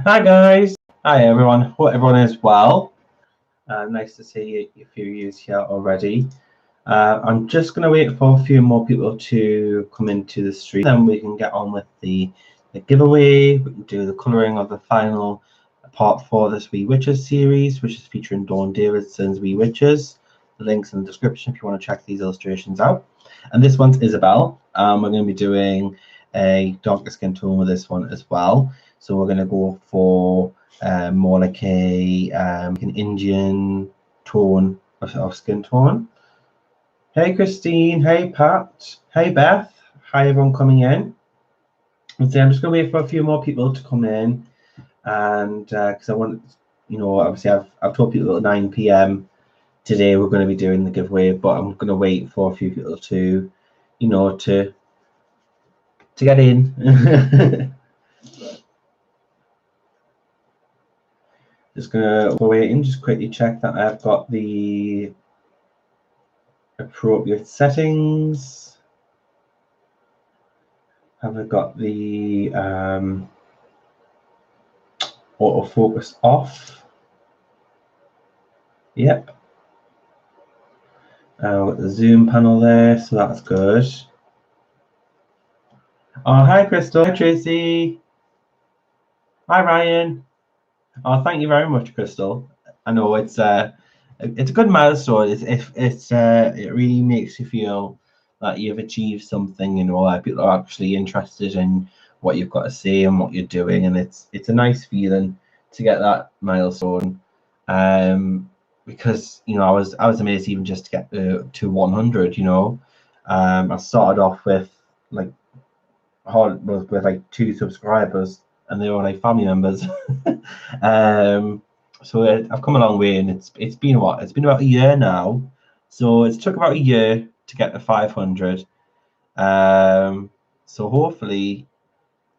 Hi guys. Hi everyone. Hope everyone is well. Nice to see a few of you here already. I'm just going to wait for a few more people to come into the stream, then we can get on with the giveaway. We can do the colouring of the final part for this Wee Witches series, which is featuring Dawn Davidson's Wee Witches. The link's in the description if you want to check these illustrations out. And this one's Isabelle. We're going to be doing a darker skin tone with this one as well. So we're going to go for more like an Indian tone of skin tone. Hey Christine, hey Pat, hey Beth, hi everyone coming in. I'm just going to wait for a few more people to come in, and because I want, obviously I've told people at 9 p.m. today we're going to be doing the giveaway, but I'm going to wait for a few people to, to get in. Just going to wait and just quickly check that I've got the appropriate settings. Have I got the autofocus off? Yep. With the zoom panel there, so that's good. Oh, hi Crystal. Hi Tracy. Hi Ryan. Oh, thank you very much, Crystal. I know it's a good milestone. It really makes you feel that you've achieved something. People are actually interested in what you've got to say and what you're doing, and it's a nice feeling to get that milestone. Because I was amazed even just to get to 100. I started off with like with like 2 subscribers, and they were like family members. So I've come a long way, and it's been what? It's been about a year now. So it's took about a year to get to 500. So hopefully,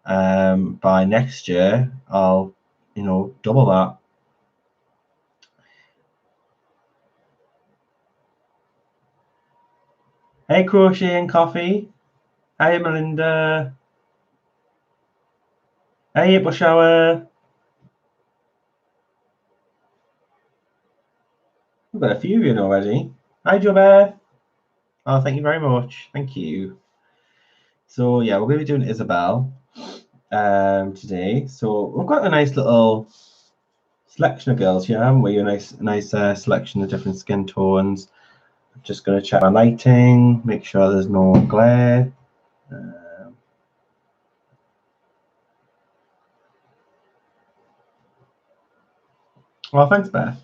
by next year, I'll double that. Hey, Crochet and Coffee. Hey, Melinda. Hey, April Shower. We've got a few in already. Hi, Joe Bear. Oh, thank you very much. Thank you. So yeah, we're going to be doing Isabelle today. So we've got a nice little selection of girls here, haven't we? A nice selection of different skin tones. I'm just going to check my lighting, make sure there's no glare. Well, thanks, Beth.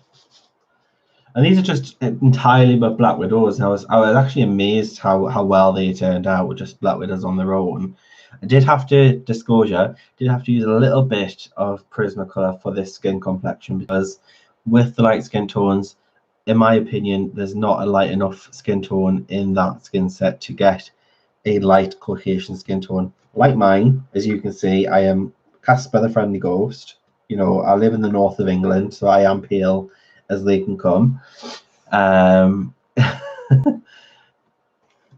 And these are just entirely by Black Widows. I was actually amazed how well they turned out with just Black Widows on their own. I did have to use a little bit of Prismacolor for this skin complexion, because with the light skin tones, in my opinion, there's not a light enough skin tone in that skin set to get a light Caucasian skin tone. Like mine, as you can see, I am Casper the Friendly Ghost. I live in the north of England, so I am pale as they can come.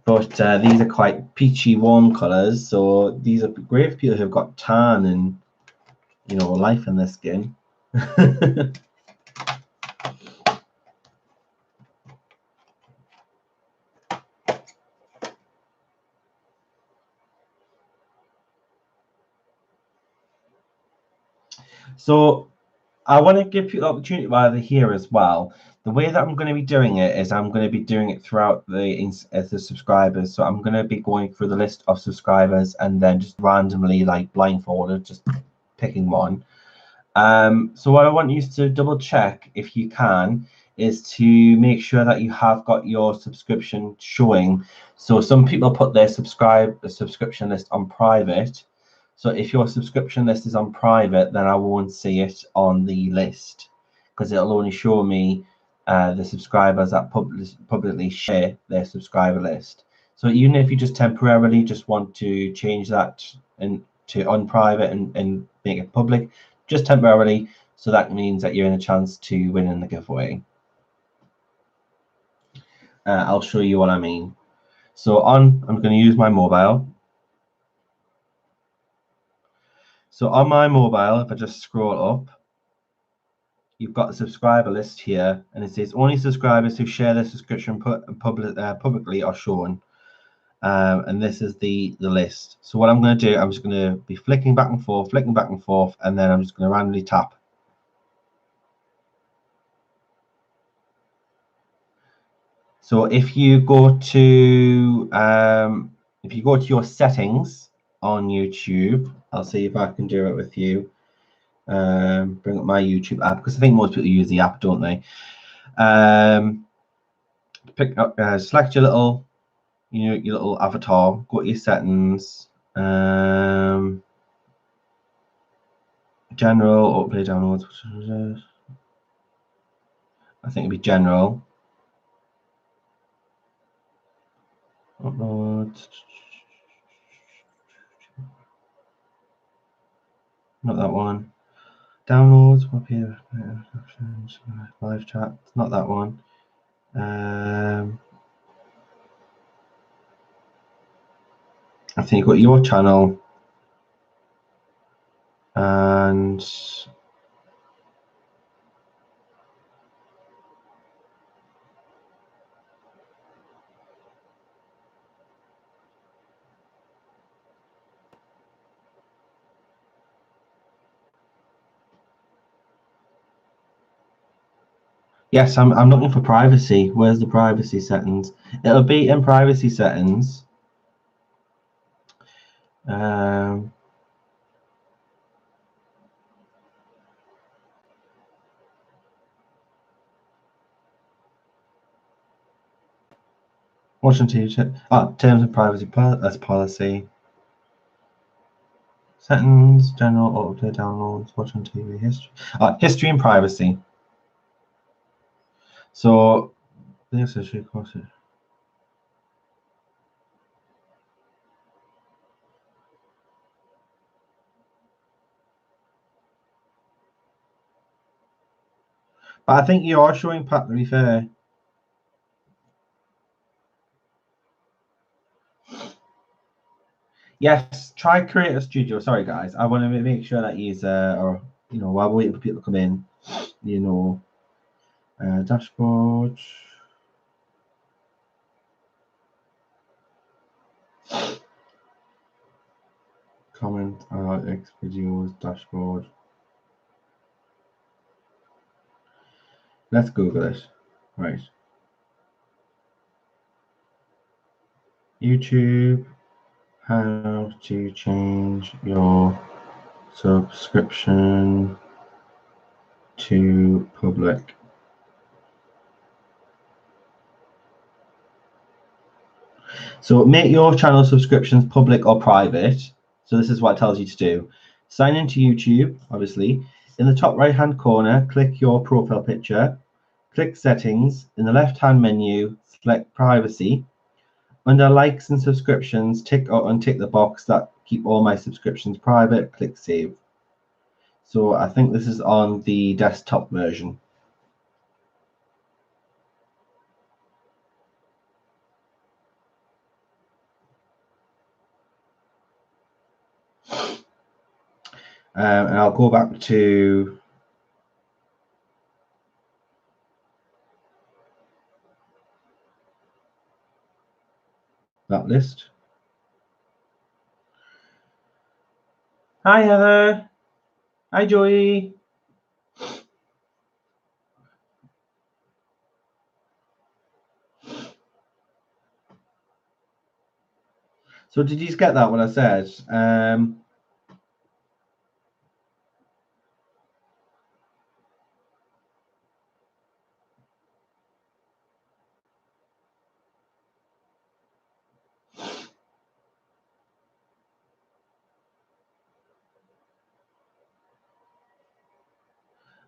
But these are quite peachy, warm colours, so these are great for people who've got tan and life in their skin. So I want to give people the opportunity while they're here as well. The way that I'm going to be doing it is I'm going to be doing it throughout the subscribers. So I'm going to be going through the list of subscribers and then just randomly, like blindfolded, just picking one. So what I want you to double check, if you can, is to make sure that you have got your subscription showing. So some people put their subscription list on private. So if your subscription list is on private, then I won't see it on the list, because it'll only show me the subscribers that publicly share their subscriber list. So even if you just temporarily just want to change that to unprivate and make it public, just temporarily, so that means that you're in a chance to win in the giveaway. I'll show you what I mean. So I'm going to use my mobile. So on my mobile, if I just scroll up, you've got the subscriber list here, and it says only subscribers who share their subscription publicly are shown. And this is the list. So what I'm going to do, I'm just going to be flicking back and forth, and then I'm just going to randomly tap. So if you go to your settings on YouTube, I'll see if I can do it with you. Bring up my YouTube app, because I think most people use the app, don't they? Pick up, select your little avatar, go to your settings, general, autoplay downloads. I think it'd be general. Uploads. Not that one. Downloads, options, live chat. Not that one. I think you've got your channel and yes, I'm looking for privacy. Where's the privacy settings? It'll be in privacy settings. Watching TV. Terms of privacy. That's policy. Settings, general, autoplay downloads, watching TV, history. History and privacy. So this is of course. But I think you are showing Pat, to be fair. Yes, try Creator Studio. Sorry, guys. I want to make sure that he's, or, while we're waiting for people to come in, dashboard. Comment, X videos, dashboard. Let's Google it. Right. YouTube, how to change your subscription to public. So make your channel subscriptions public or private. So this is what it tells you to do. Sign into YouTube, obviously. In the top right-hand corner, click your profile picture. Click Settings. In the left-hand menu, select Privacy. Under Likes and Subscriptions, tick or untick the box that keep all my subscriptions private. Click Save. So I think this is on the desktop version. And I'll go back to that list. Hi, Heather. Hi, Joey. So did you get that, what I said?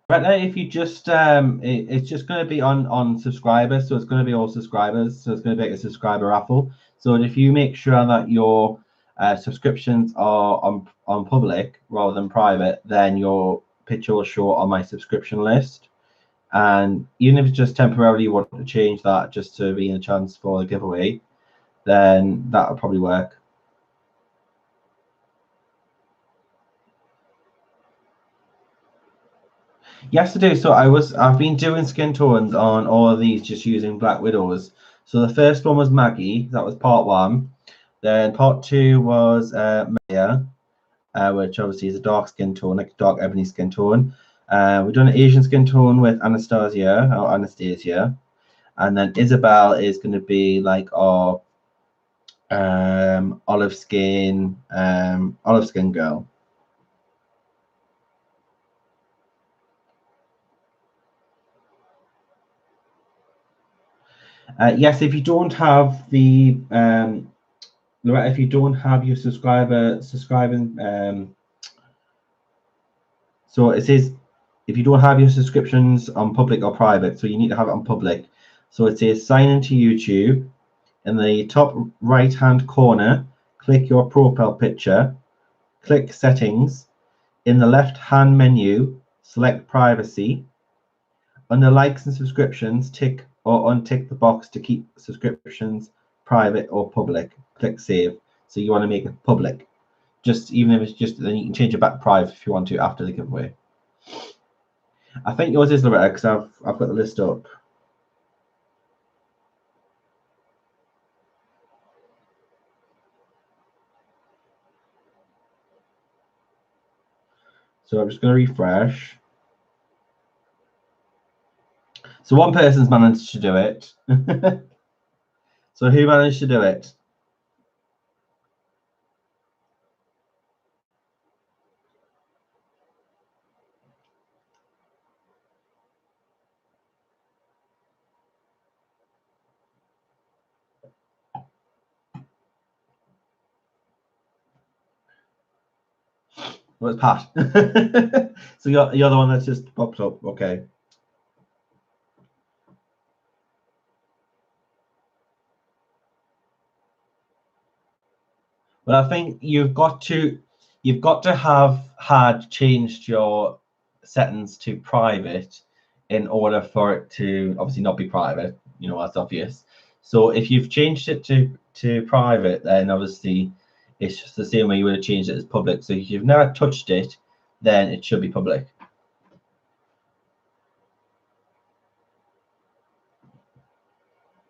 Right now, if you just, it's just going to be on subscribers, so it's going to be all subscribers, so it's going to be like a subscriber raffle. So if you make sure that your subscriptions are on public rather than private, then your picture will show on my subscription list. And even if it's just temporarily you want to change that just to be in a chance for a giveaway, then that will probably work. Yes, I do. So I've been doing skin tones on all of these just using Black Widows. So the first one was Maggie, that was part one. Then part two was Maya, which obviously is a dark skin tone, like a dark ebony skin tone. We've done an Asian skin tone with Anastasia, and then Isabelle is going to be like our olive skin girl. Yes, if you don't have the Loretta, if you don't have your subscribing, so it says if you don't have your subscriptions on public or private, so you need to have it on public. So it says sign into YouTube. In the top right hand corner, click your profile picture, click settings. In the left hand menu, select privacy. Under likes and subscriptions, tick or untick the box to keep subscriptions private or public. Click save. So you want to make it public. Just even if it's just, then you can change it back private if you want to after the giveaway. I think yours is Loretta because I've got the list up. So I'm just going to refresh. So one person's managed to do it. So who managed to do it? Well, it's Pat. So you're the one that's just popped up. Okay. Well, I think you've got to have had changed your settings to private in order for it to obviously not be private. You know, that's obvious. So if you've changed it to private, then obviously it's just the same way you would have changed it as public. So if you've never touched it, then it should be public.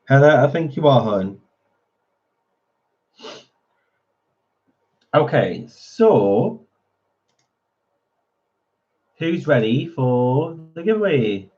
Heather, I think you are, hon. Okay, so who's ready for the giveaway?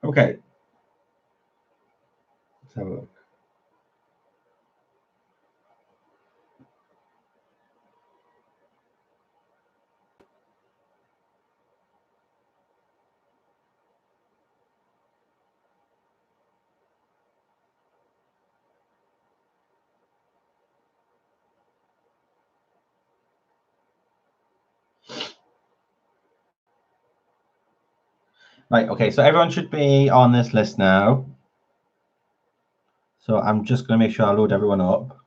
Okay, let's have a look. Right, okay, so everyone should be on this list now. So I'm just going to make sure I load everyone up.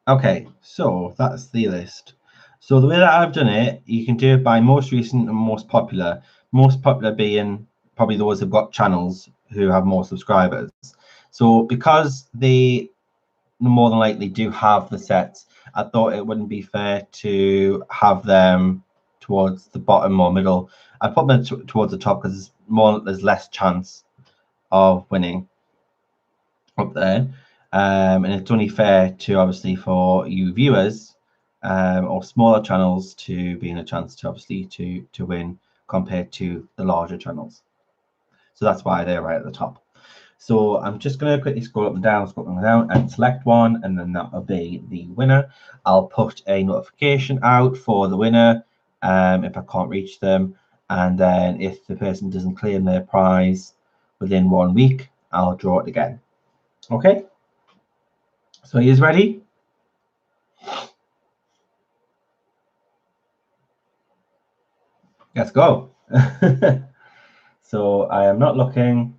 Okay, so that's the list. So the way that I've done it, you can do it by most recent and most popular. Most popular being probably those who've got channels who have more subscribers. So because they more than likely do have the sets, I thought it wouldn't be fair to have them towards the bottom or middle. I put them towards the top because there's less chance of winning up there. And it's only fair to obviously for you viewers or smaller channels to be in a chance to obviously to win compared to the larger channels. So that's why they're right at the top. So I'm just going to quickly scroll up and down and select one, and then that will be the winner. I'll put a notification out for the winner if I can't reach them. And then if the person doesn't claim their prize within 1 week, I'll draw it again. Okay, so he's ready. Let's go. So I am not looking.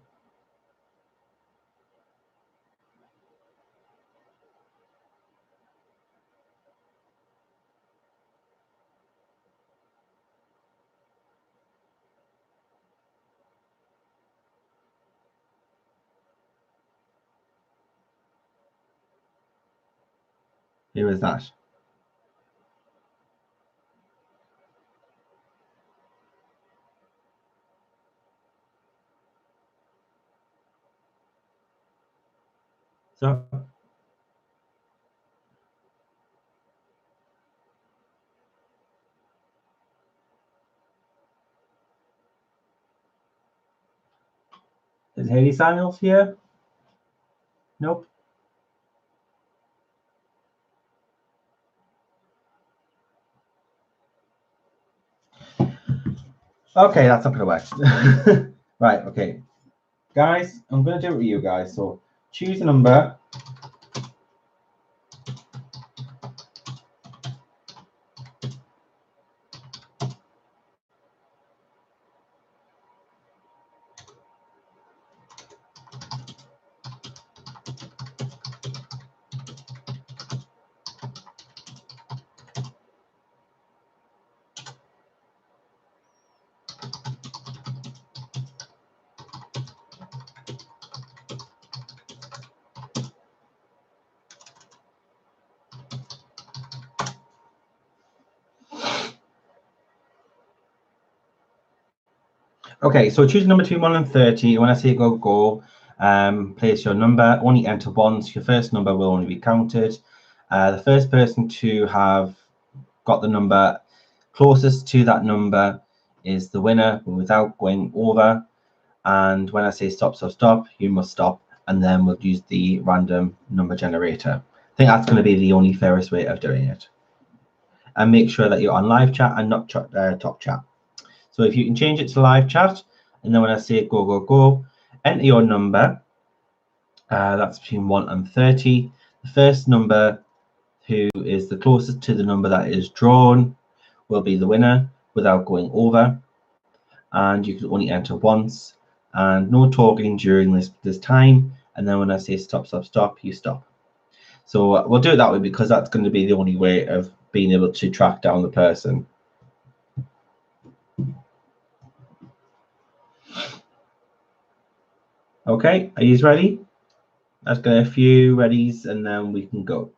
Here is that. So is Haley Samuels here? Nope. Okay, that's not gonna work. Right, okay. Guys, I'm gonna do it with you guys. So choose a number. Okay, so choose a number between 1 and 30. When I say go, place your number. Only enter once. Your first number will only be counted. The first person to have got the number closest to that number is the winner without going over. And when I say stop, you must stop, and then we'll use the random number generator. I think that's going to be the only fairest way of doing it. And make sure that you're on live chat and not top chat. So if you can change it to live chat, and then when I say go, enter your number. That's between 1 and 30. The first number who is the closest to the number that is drawn will be the winner without going over. And you can only enter once, and no talking during this time. And then when I say stop, you stop. So we'll do it that way because that's going to be the only way of being able to track down the person. Okay, are you ready? Let's get a few readies and then we can go.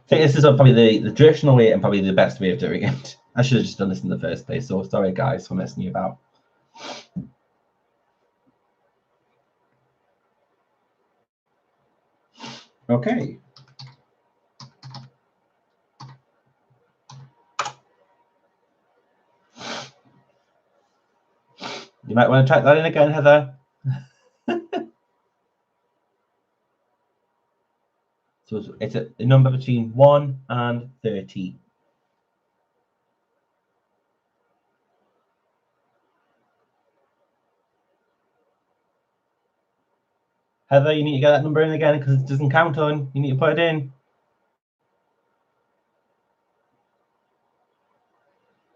I think this is probably the traditional way and probably the best way of doing it. I should have just done this in the first place, so sorry guys for messing you about. Okay. You might want to type that in again, Heather. So it's a number between 1 and 30. Heather, you need to get that number in again because it doesn't count on. You need to put it in.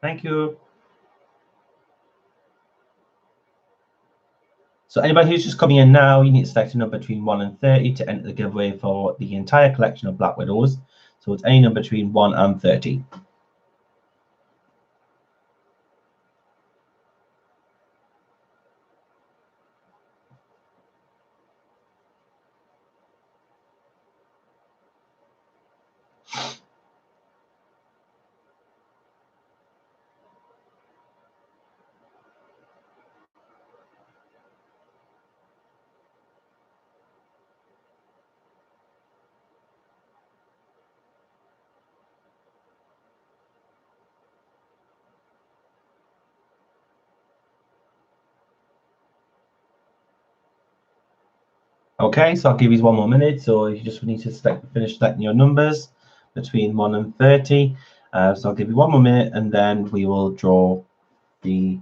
Thank you. So anybody who's just coming in now, you need to select a number between 1 and 30 to enter the giveaway for the entire collection of Black Widows. So it's any number between 1 and 30. Okay, so I'll give you 1 more minute. So you just need to finish selecting your numbers between 1 and 30. So I'll give you 1 more minute, and then we will draw the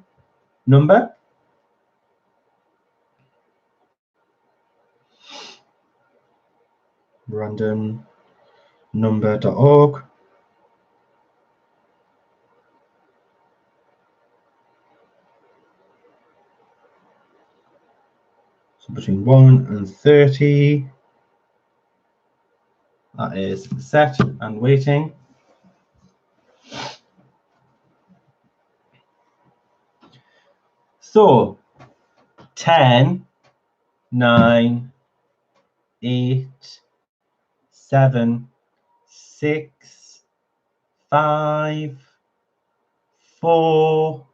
number. randomnumber.org. So between 1 and 30. That is set and waiting. So 10, 9, 8, 7, 6, 5, 4,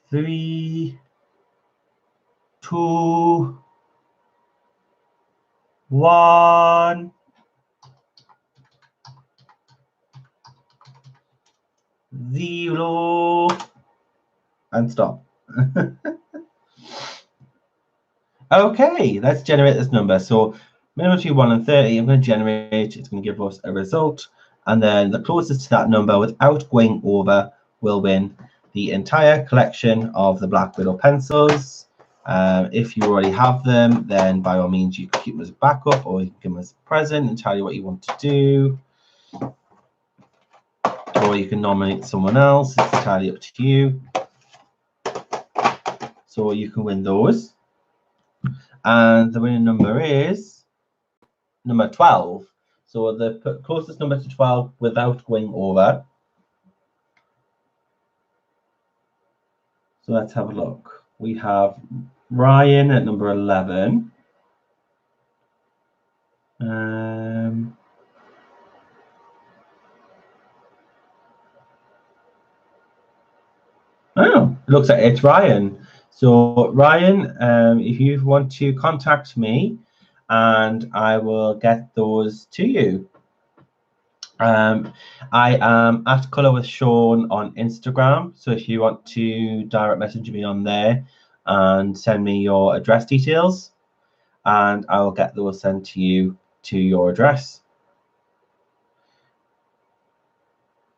3, 2, 1, 0, and stop. Okay, let's generate this number. So minimum between 1 and 30, I'm going to generate, it's going to give us a result. And then the closest to that number without going over will win the entire collection of the Black Widow pencils. If you already have them, then by all means you can keep them as a backup, or you can give them as a present and tell you what you want to do. Or you can nominate someone else, it's entirely up to you. So you can win those. And the winning number is number 12. So the closest number to 12 without going over. So let's have a look. We have Ryan at number 11. Oh, it looks like it's Ryan. So Ryan, if you want to contact me, and I will get those to you. I am at Colour with Sean on Instagram. So if you want to direct message me on there and send me your address details, and I will get those sent to you to your address.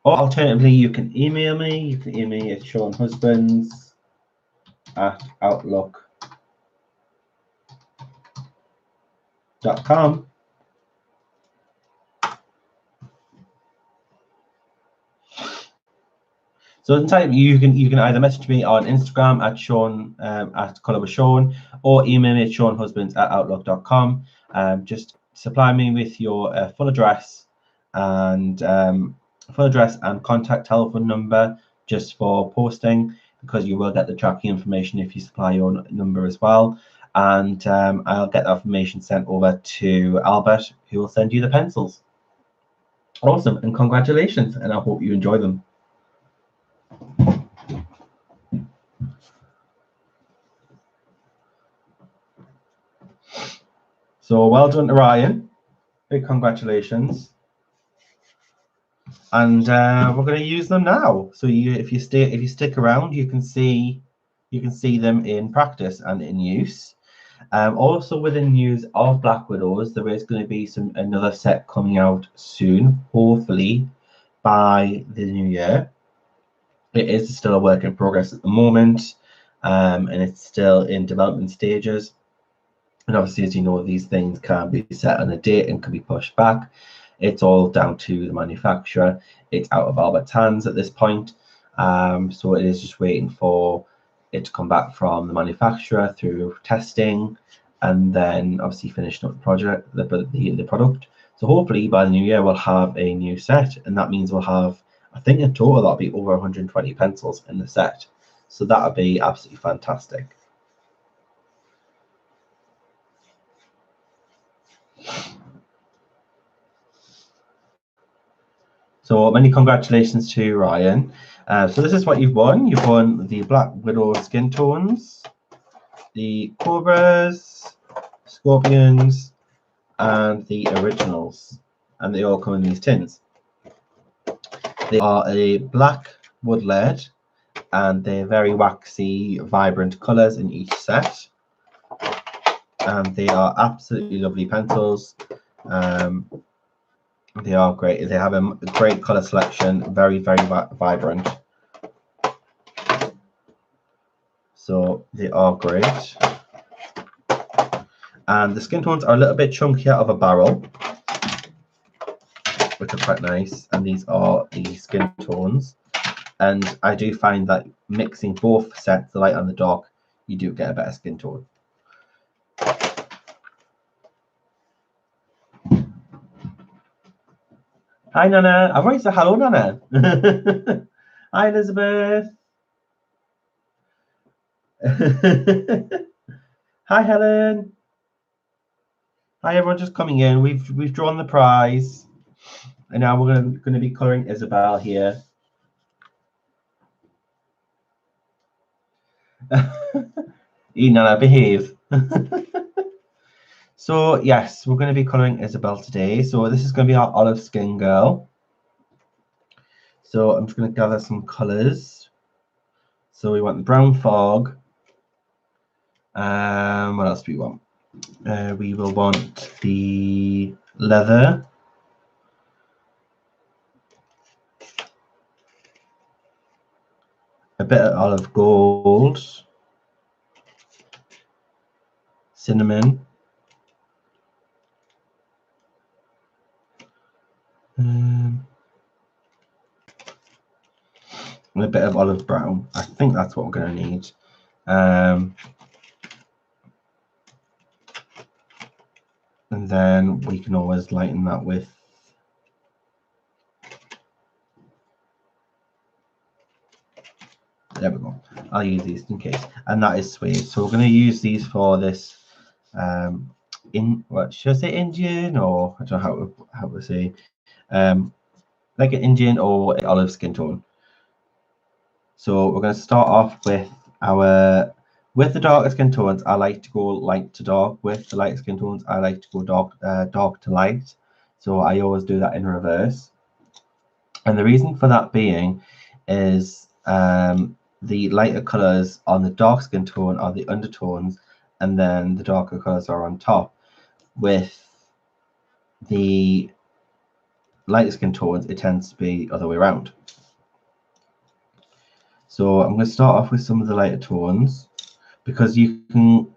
Or alternatively, you can email me. You can email me at seanhusbands@outlook.com. So you can either message me on Instagram at Sean at Colour with Sean, or email me at seanhusbands@outlook.com. Just supply me with your full address and contact telephone number just for posting, because you will get the tracking information if you supply your number as well. And I'll get that information sent over to Albert, who will send you the pencils. Awesome, and congratulations, and I hope you enjoy them. So well done to Ryan. Big congratulations. And we're going to use them now. So if you stick around, you can see them in practice and in use. Also within news of Black Widows, there is going to be another set coming out soon, hopefully by the new year. It is still a work in progress at the moment, and it's still in development stages. And obviously, as you know, these things can be set on a date and can be pushed back. It's all down to the manufacturer. It's out of Albert's hands at this point. So it is just waiting for it to come back from the manufacturer through testing, and then obviously finishing up the project, the product. So hopefully by the new year we'll have a new set, and that means we'll have, I think in total that'll be over 120 pencils in the set. So that would be absolutely fantastic. So many congratulations to Ryan. So this is what you've won. You've won the Black Widow skin tones, the Cobras, Scorpions, and the originals. And they all come in these tins. They are a black wood lead, and they're very waxy, vibrant colours in each set. and they are absolutely lovely pencils. They are great. They have a great color selection, very vibrant. So they are great. And the skin tones are a little bit chunkier of a barrel, which are quite nice. And these are the skin tones. And I do find that mixing both sets, the light and the dark, you do get a better skin tone. Hi, Nana. I've already said hello, Nana. Hi, Elizabeth. Hi, Helen. Hi, everyone just coming in. We've drawn the prize, and now we're going to be colouring Isabelle here. Nana, behave. So yes, we're going to be colouring Isabelle today. So this is going to be our olive skin girl. So I'm just going to gather some colours. So we want the brown fog. What else do we want? We will want the leather. A bit of olive gold. Cinnamon. And a bit of olive brown. I think that's what we're going to need. And then we can always lighten that with there we go. I'll use these in case. And that is suede. So we're going to use these for this what should I say, Indian, or I don't know how to say like an Indian or an olive skin tone. So we're going to start off with the darker skin tones. I like to go light to dark. With the light skin tones, I like to go dark to light. So I always do that in reverse. And the reason for that being is the lighter colors on the dark skin tone are the undertones, and then the darker colors are on top. With the lighter skin tones, it tends to be the other way around. So I'm going to start off with some of the lighter tones, because you can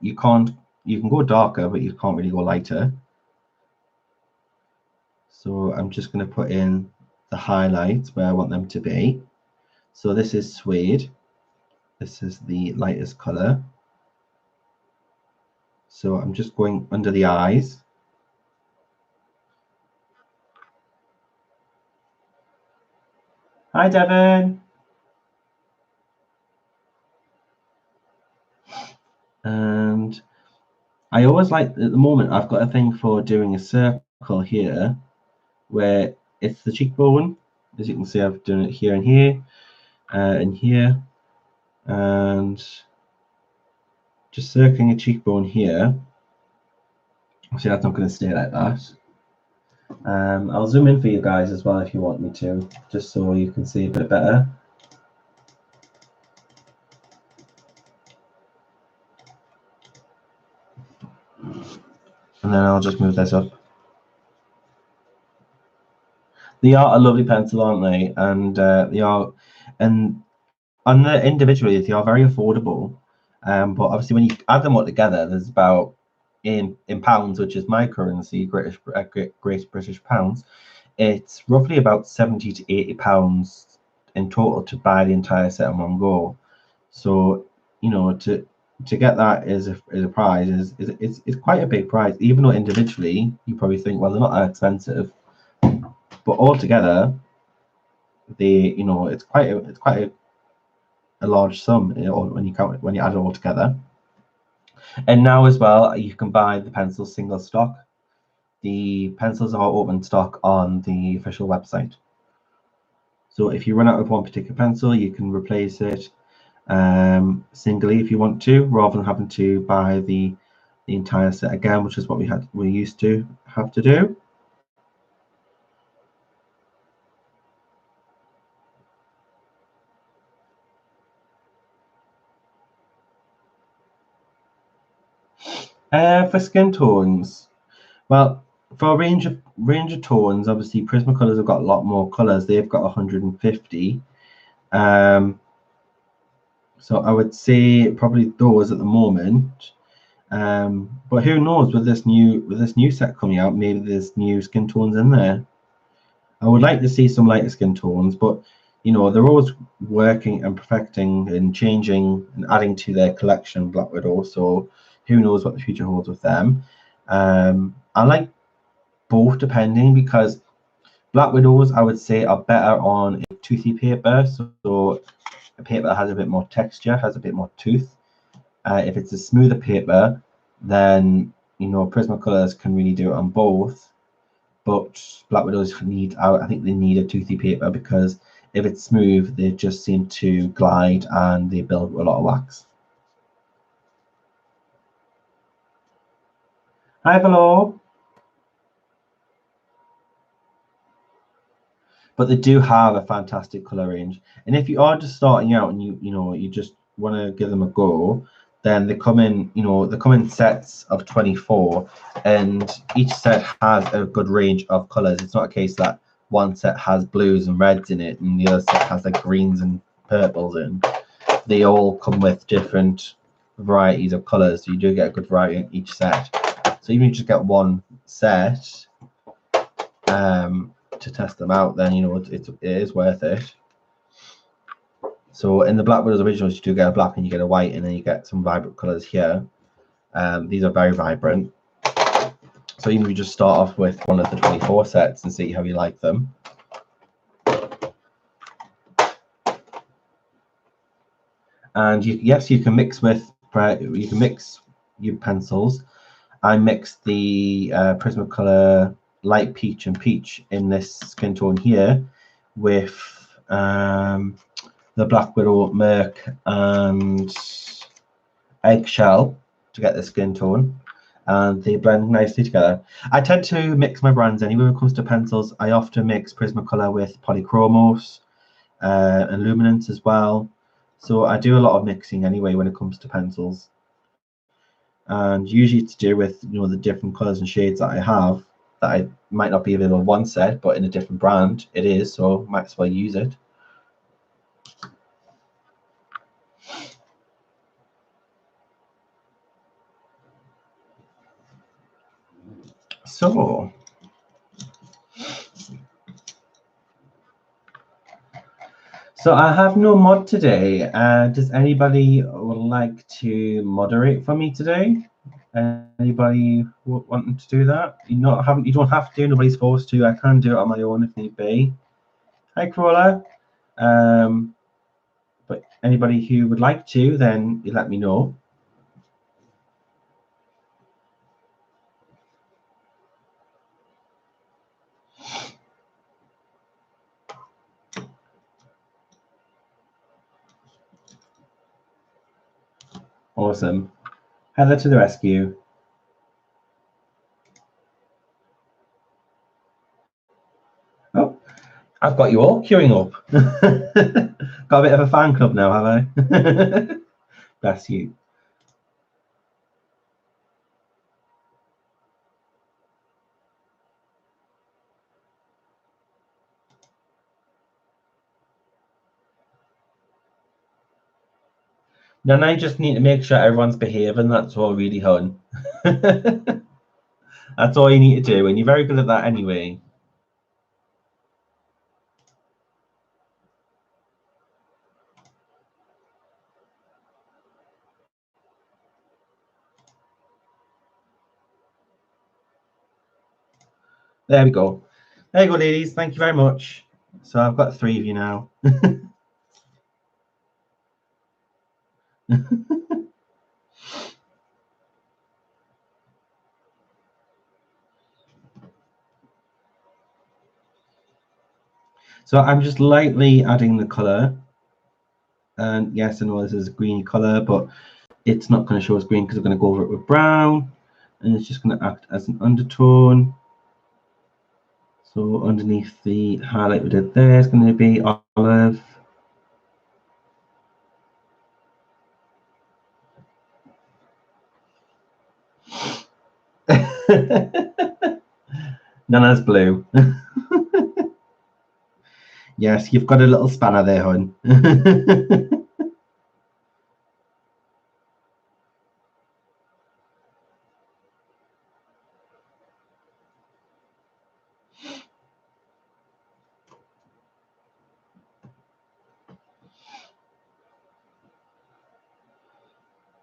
go darker, but you can't really go lighter. So I'm just going to put in the highlights where I want them to be. So this is suede. This is the lightest color. So I'm just going under the eyes. Hi, Devin. And I always like, at the moment, I've got a thing for doing a circle here where it's the cheekbone. As you can see, I've done it here and here and here. And just circling a cheekbone here. Obviously, that's not going to stay like that. I'll zoom in for you guys as well if you want me to, just so you can see a bit better. And then I'll just move this up. They are a lovely pencil, aren't they? And they are, and on the individually, they are very affordable. But obviously, when you add them all together, there's about in pounds, which is my currency, Great British pounds. It's roughly about 70 to 80 pounds in total to buy the entire set in one go. So you know, to get that as a prize is quite a big prize. Even though individually you probably think, well, they're not that expensive, but all together, it's quite a large sum, when you add it all together. And now as well, you can buy the pencils single stock. The pencils are open stock on the official website. So if you run out of one particular pencil, you can replace it singly if you want to, rather than having to buy the entire set again, which is what we used to have to do. For skin tones, well, for a range of tones, obviously Prismacolors have got a lot more colors. They've got 150. So I would say probably those at the moment. But who knows, with this new set coming out, maybe there's new skin tones in there. I would like to see some lighter skin tones, but you know, they're always working and perfecting and changing and adding to their collection, Black Widow. So who knows what the future holds with them. I like both depending, because Black Widows, I would say, are better on a toothy paper. So a paper that has a bit more texture, has a bit more tooth. If it's a smoother paper, then you know Prismacolors can really do it on both. But Black Widows need, I think they need a toothy paper, because if it's smooth, they just seem to glide and they build a lot of wax. Hi, hello. But they do have a fantastic color range. And if you are just starting out and you just want to give them a go, then they come in, they come in sets of 24, and each set has a good range of colors. It's not a case that one set has blues and reds in it and the other set has like greens and purples in. They all come with different varieties of colors, so you do get a good variety in each set. So even if you just get one set, to test them out, then it is worth it. So in the Black Widows originals, you do get a black and you get a white, and then you get some vibrant colors here. These are very vibrant. So even if you just start off with one of the 24 sets and see how you like them. And yes, you can mix your pencils. I mixed the Prismacolor light peach and peach in this skin tone here with the Black Widow Merc and Eggshell to get the skin tone, and they blend nicely together. I tend to mix my brands anyway when it comes to pencils. I often mix Prismacolor with Polychromos and Luminance as well. So I do a lot of mixing anyway when it comes to pencils. And usually it's to do with the different colors and shades that I have, that I might not be available in one set, but in a different brand it is, so might as well use it. So I have no mod today. Does anybody would like to moderate for me today? Anybody wanting to do that? You don't have to. Nobody's forced to. I can do it on my own if need be. Hi, Crawler. But anybody who would like to, then you let me know. Awesome. Heather to the rescue. Oh, I've got you all queuing up. Got a bit of a fan club now, have I? Bless you. Then I just need to make sure everyone's behaving. That's all, really, hon. That's all you need to do, and you're very good at that anyway. There we go. There you go, ladies. Thank you very much. So I've got 3 of you now. So I'm just lightly adding the color. And yes, I know this is a greeny color, but it's not going to show as green because I'm going to go over it with brown. And it's just going to act as an undertone. So underneath the highlight we did there is going to be olive. Nana's blue. Yes, you've got a little spanner there, hon.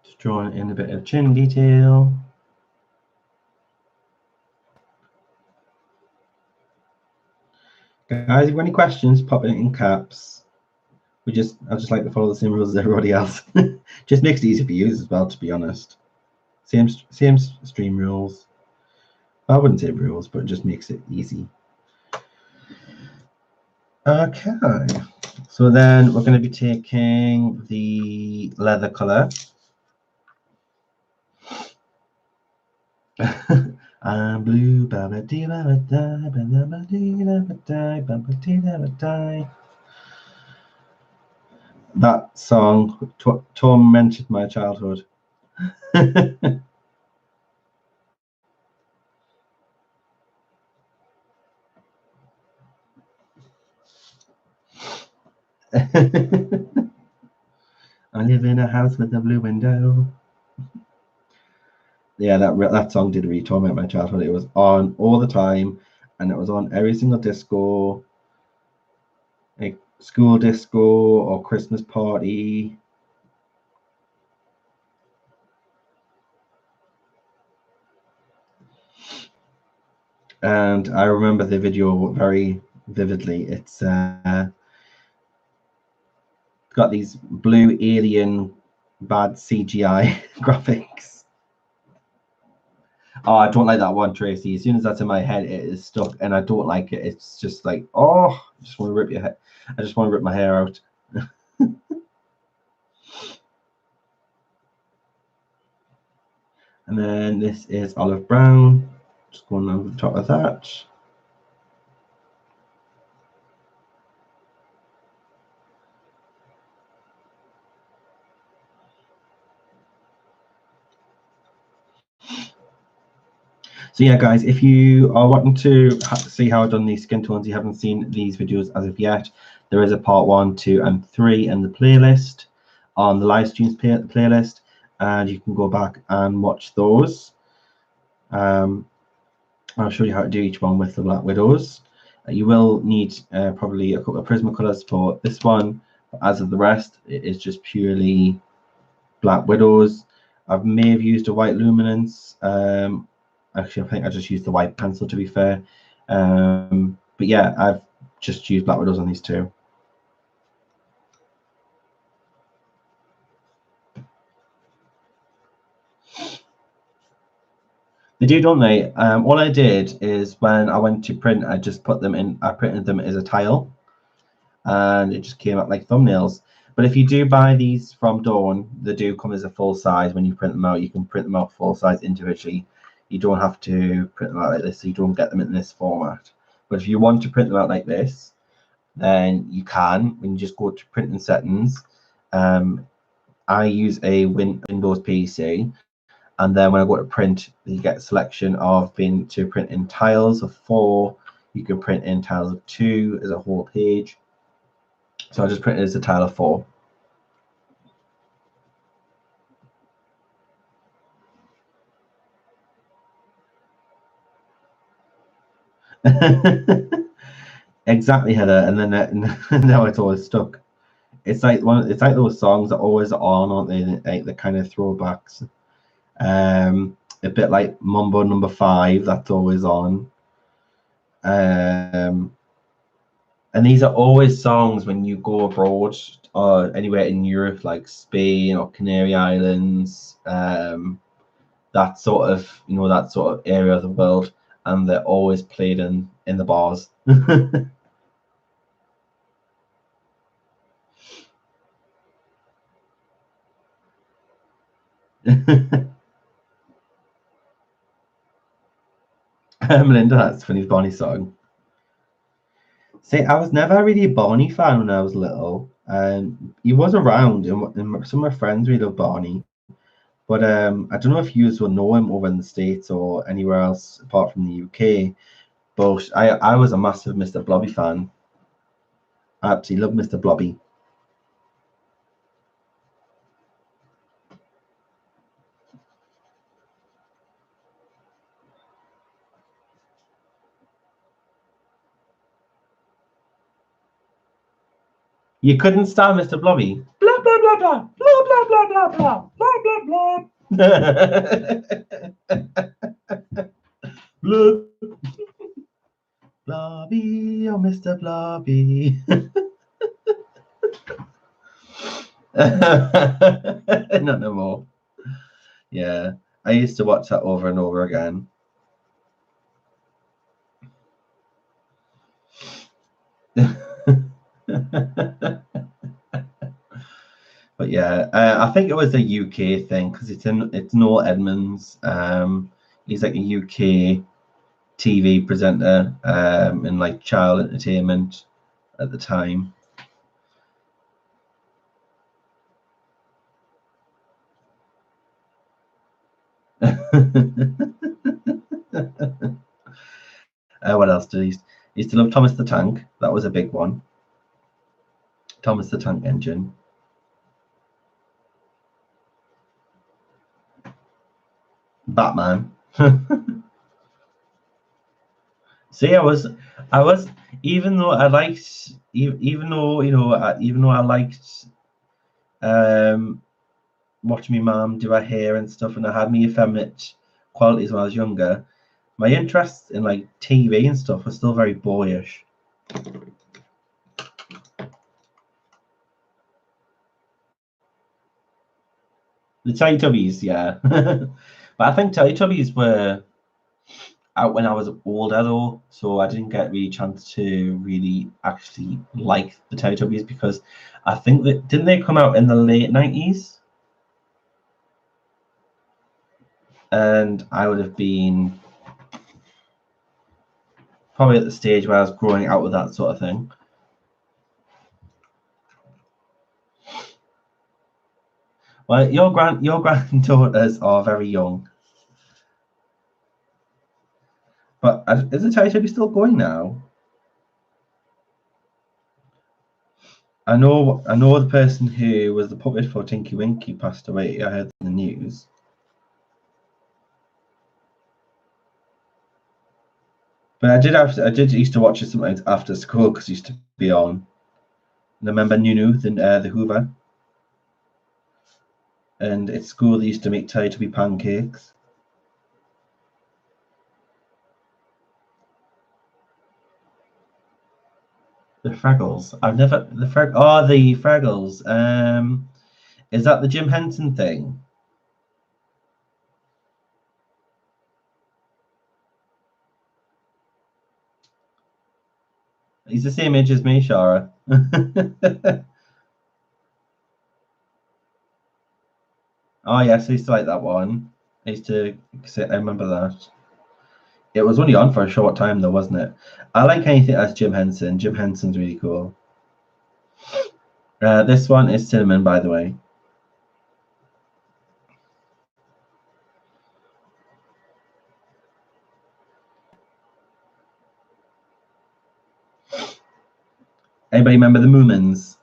Just drawing in a bit of chin detail. Guys, if you've got any questions, pop it in caps. I just like to follow the same rules as everybody else. Just makes it easy for you as well, to be honest. Same stream rules. I wouldn't say rules, but it just makes it easy. Okay, so then we're going to be taking the leather color. I'm blue, that song tormented my childhood. I live in a house with a blue window. Yeah, that song did really torment my childhood. It was on all the time, and it was on every single disco, like school disco or Christmas party. And I remember the video very vividly. It's got these blue alien bad CGI graphics. Oh, I don't like that one, Tracy. As soon as that's in my head, it is stuck, and I don't like it. It's just like, oh, I just want to rip your head. I just want to rip my hair out. And then this is olive brown. Just going over the top of that. So yeah, guys, if you are wanting to see how I've done these skin tones, you haven't seen these videos as of yet, there is a part 1, 2, and 3 in the playlist, on the live streams playlist, and you can go back and watch those. I'll show you how to do each one with the Black Widows. You will need probably a couple of Prismacolors for this one. As of the rest, it is just purely Black Widows. I may have used a white luminance. Actually, I think I just used the white pencil, to be fair. But yeah, I've just used Black Widows on these two. They do, don't they? All I did is when I went to print, I just put them in. I printed them as a tile, and it just came up like thumbnails. But if you do buy these from Dawn, they do come as a full size. When you print them out, you can print them out full size individually. You don't have to print them out like this, so you don't get them in this format. But if you want to print them out like this, then you can. When you just go to printing settings, I use a Windows PC, and then when I go to print, you get a selection of being to print in tiles of 4. You can print in tiles of 2 as a whole page. So I just print it as a tile of 4. Exactly, Heather. And then now it's always stuck. It's like it's like those songs that are always on, aren't they? Like the kind of throwbacks. A bit like Mambo Number 5, that's always on. And these are always songs when you go abroad or anywhere in Europe, like Spain or Canary Islands, that sort of that sort of area of the world, and they're always played in the bars. Melinda, that's funny, Bonnie song. See, I was never really a Barney fan when I was little. He was around, and some of my friends really loved Barney, But I don't know if you will know him over in the States or anywhere else apart from the UK. But I was a massive Mr. Blobby fan. I absolutely love Mr. Blobby. You couldn't stand Mr. Blobby. Blah blah blah blah blah blah blah blah blah blah blah blah. Blobby, oh Mr. Blobby. Not no more. Yeah, I used to watch that over and over again. But yeah, I think it was a UK thing because it's Noel Edmonds. He's like a UK TV presenter in like child entertainment at the time. What else did he used to love? Thomas the Tank. That was a big one. Thomas the Tank Engine. Batman. See, I was, even though I liked, even though even though I liked watching my mum do her hair and stuff, and I had me effeminate qualities when I was younger. My interest in like TV and stuff was still very boyish. The Teletubbies, yeah. But I think Teletubbies were out when I was older though, so I didn't get really chance to really actually like the Teletubbies because I think that didn't they come out in the late 90s? And I would have been probably at the stage where I was growing out with that sort of thing. Well, your granddaughters are very young, but is the Teletubby still going now? I know the person who was the puppet for Tinky Winky passed away. I heard in the news. But I did used to watch it sometimes after school because it used to be on. And I remember Nunu, the Hoover, and at school they used to make Teletubby pancakes. The Fraggles. I've never the Fraggles. Is that the Jim Henson thing? He's the same age as me, Shara. Oh yes, I used to like that one. I remember that. It was only on for a short time though, wasn't it? I like anything that's Jim Henson. Jim Henson's really cool. This one is cinnamon, by the way. Anybody remember the Moomins?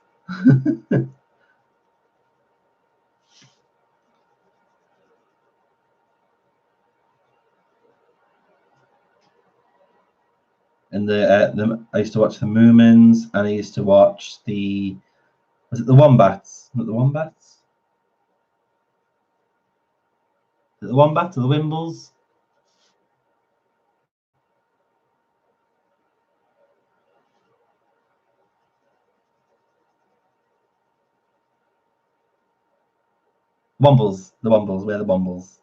And I used to watch the Moomins, and I used to watch was it the Wombats? Was it the Wombats? Is it the Wombats or the Wimbles? Wombles. The Wombles. We're the Wombles.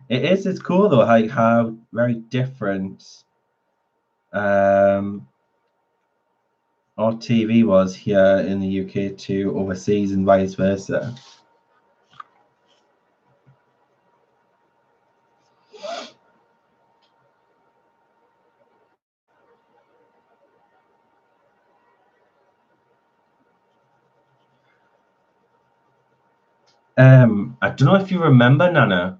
It's cool though how very different our TV was here in the UK to overseas and vice versa. I don't know if you remember Nana,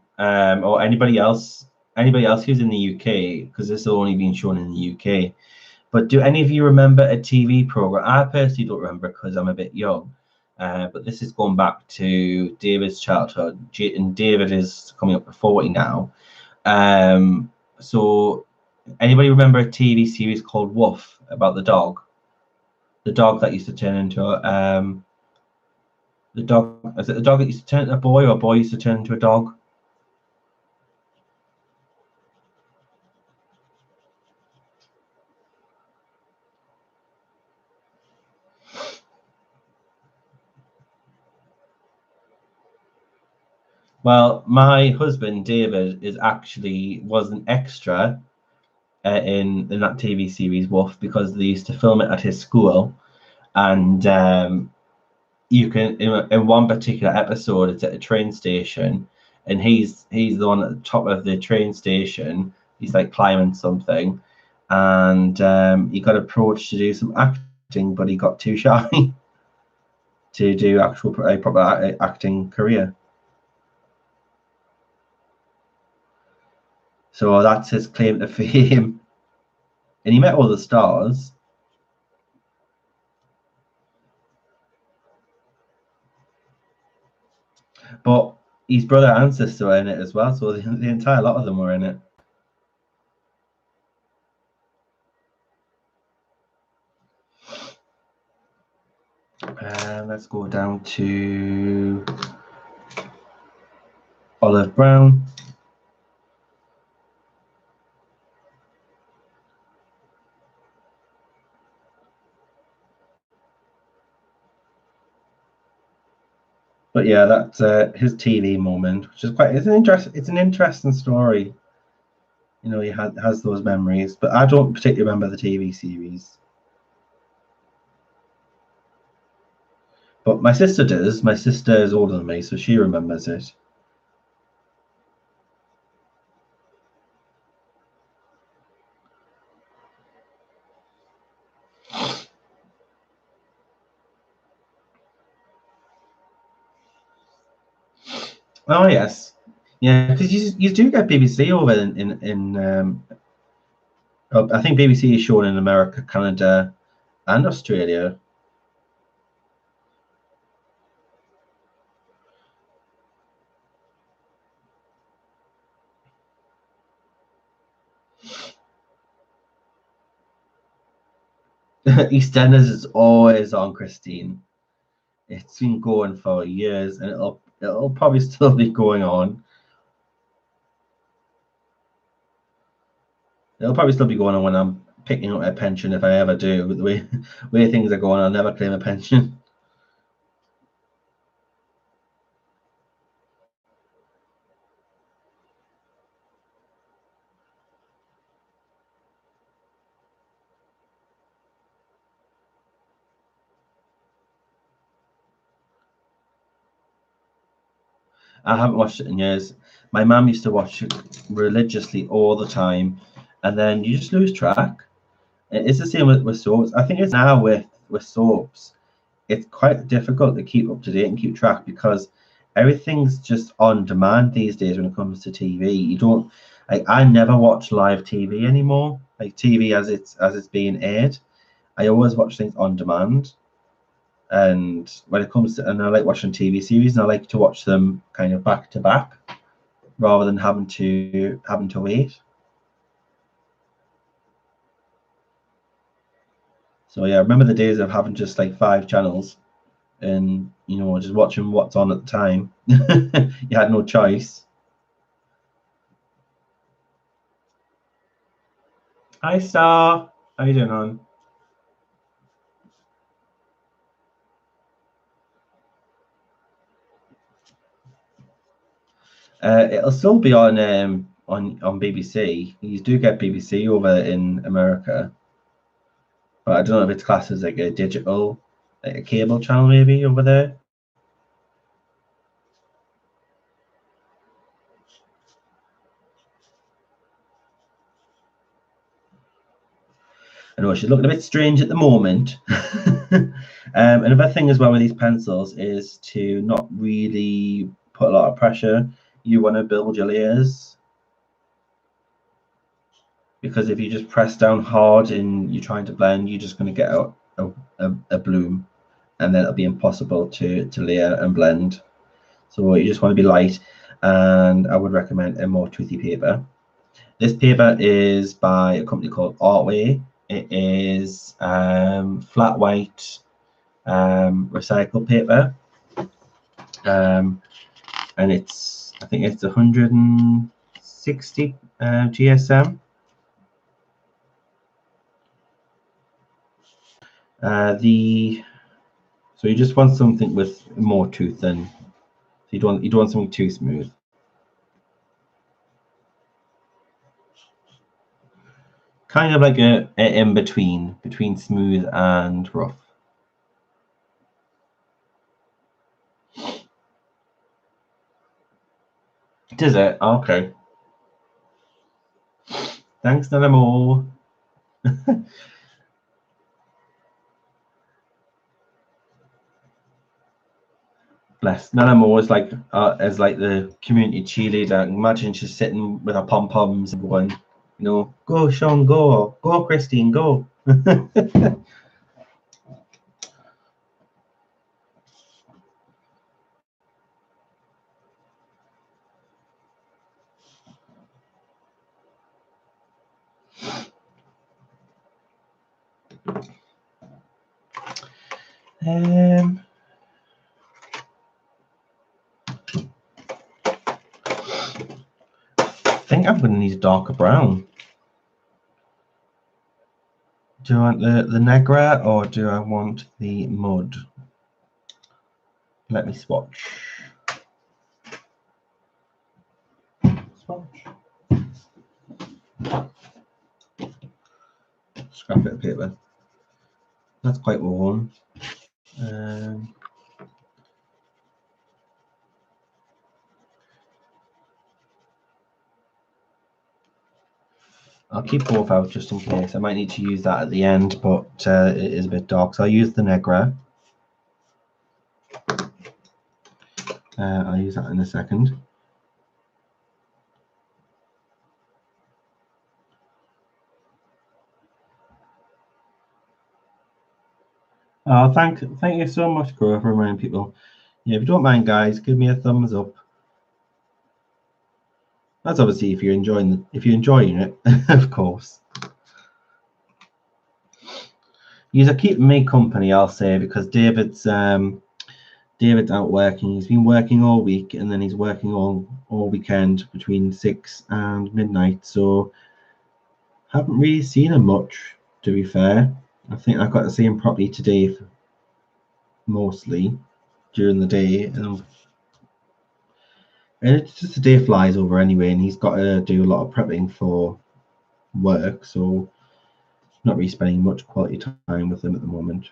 or anybody else who's in the UK, because this has only been shown in the UK. But do any of you remember a TV program? I personally don't remember because I'm a bit young. But this is going back to David's childhood, and David is coming up to 40 now. So anybody remember a TV series called Woof about the dog? The dog that used to turn into the dog. Is it the dog that used to turn into a boy, or a boy used to turn into a dog? Well, my husband David was an extra in that TV series Wolf, because they used to film it at his school, and you can in one particular episode it's at a train station, and he's the one at the top of the train station. He's like climbing something, and he got approached to do some acting, but he got too shy to do actual proper acting career. So that's his claim to fame. And he met all the stars. But his brother and sister were in it as well, so the entire lot of them were in it. Let's go down to Olive Brown. But yeah, that's his TV moment, which is it's an interesting story. You know, has those memories, but I don't particularly remember the TV series. But my sister does. My sister is older than me, so she remembers it. Oh yes, yeah, because you do get BBC over in I think BBC is shown in America, Canada, and Australia. EastEnders is always on, Christine. It's been going for years, and it'll probably still be going on. It'll probably still be going on when I'm picking up my pension, if I ever do. With the way things are going, I'll never claim a pension. I haven't watched it in years. My mum used to watch it religiously all the time, and then you just lose track. It's the same with soaps. I think it's now with soaps. It's quite difficult to keep up to date and keep track, because everything's just on demand these days when it comes to TV. You don't like I never watch live TV anymore, like TV as it's being aired. I always watch things on demand. And when it comes to, and I like watching TV series, and I like to watch them kind of back to back rather than having to wait. So yeah, I remember the days of having just like 5 channels, and just watching what's on at the time. You had no choice. Hi Star, how you doing on? It'll still be on BBC. You do get BBC over in America, but I don't know if it's classed as like a digital, like a cable channel maybe over there. know she's looking a bit strange at the moment. Another thing as well with these pencils is to not really put a lot of pressure. You want to build your layers, because if you just press down hard and you're trying to blend, you're just going to get a bloom, and then it'll be impossible to layer and blend. So you just want to be light, and I would recommend a more toothy paper. This paper is by a company called Artway. It is flat white recycled paper, and I think it's 160 GSM. So you just want something with more tooth than, you don't want something too smooth. Kind of like a in between smooth and rough. Does it? Okay. Thanks, Nanamo. Bless. Nanamo is like as like the community cheerleader. Imagine she's sitting with her pom poms and going, you know, go Sean, go Christine, go. I think I'm going to need a darker brown. Do I want the Negra or do I want the mud? Let me swatch. Scrap bit of paper. That's quite worn. I'll keep both out just in case. I might need to use that at the end, but it is a bit dark, so I'll use the Negra. I'll use that in a second. Oh, thank you so much, Grover, for reminding people. Yeah, if you don't mind, guys, give me a thumbs up. That's obviously if you're enjoying it, of course. You're keeping me company, I'll say, because David's out working. He's been working all week, and then he's working all weekend between 6 and midnight. So haven't really seen him much, to be fair. I think I got to see him properly today, mostly during the day, and it's just the day flies over anyway, and he's got to do a lot of prepping for work, so not really spending much quality time with him at the moment.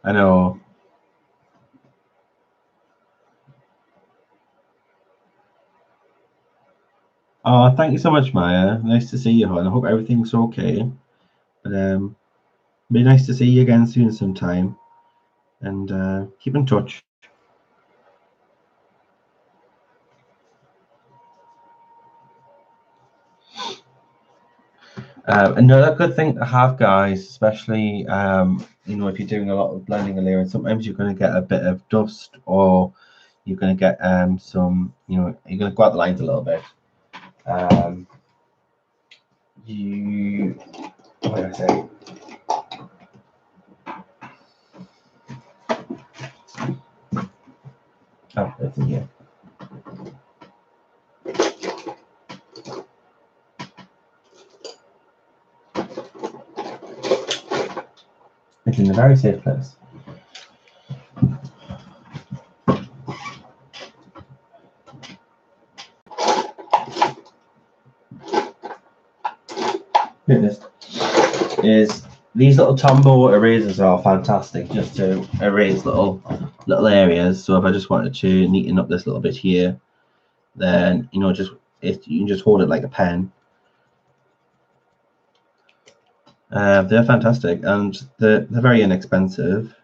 I know. Oh, thank you so much, Maya. Nice to see you, hon. I hope everything's okay. But be nice to see you again soon sometime, and keep in touch. Another good thing to have, guys, especially you know, if you're doing a lot of blending and layering, sometimes you're going to get a bit of dust, or you're going to get some, you know, you're going to go out the lines a little bit. What did I say? Oh, it's in here. It's in a very safe place. Goodness. Is these little Tombow erasers are fantastic, just to erase little little areas. So if I just wanted to neaten up this little bit here, then you know, you can just hold it like a pen. They're fantastic, and they're very inexpensive.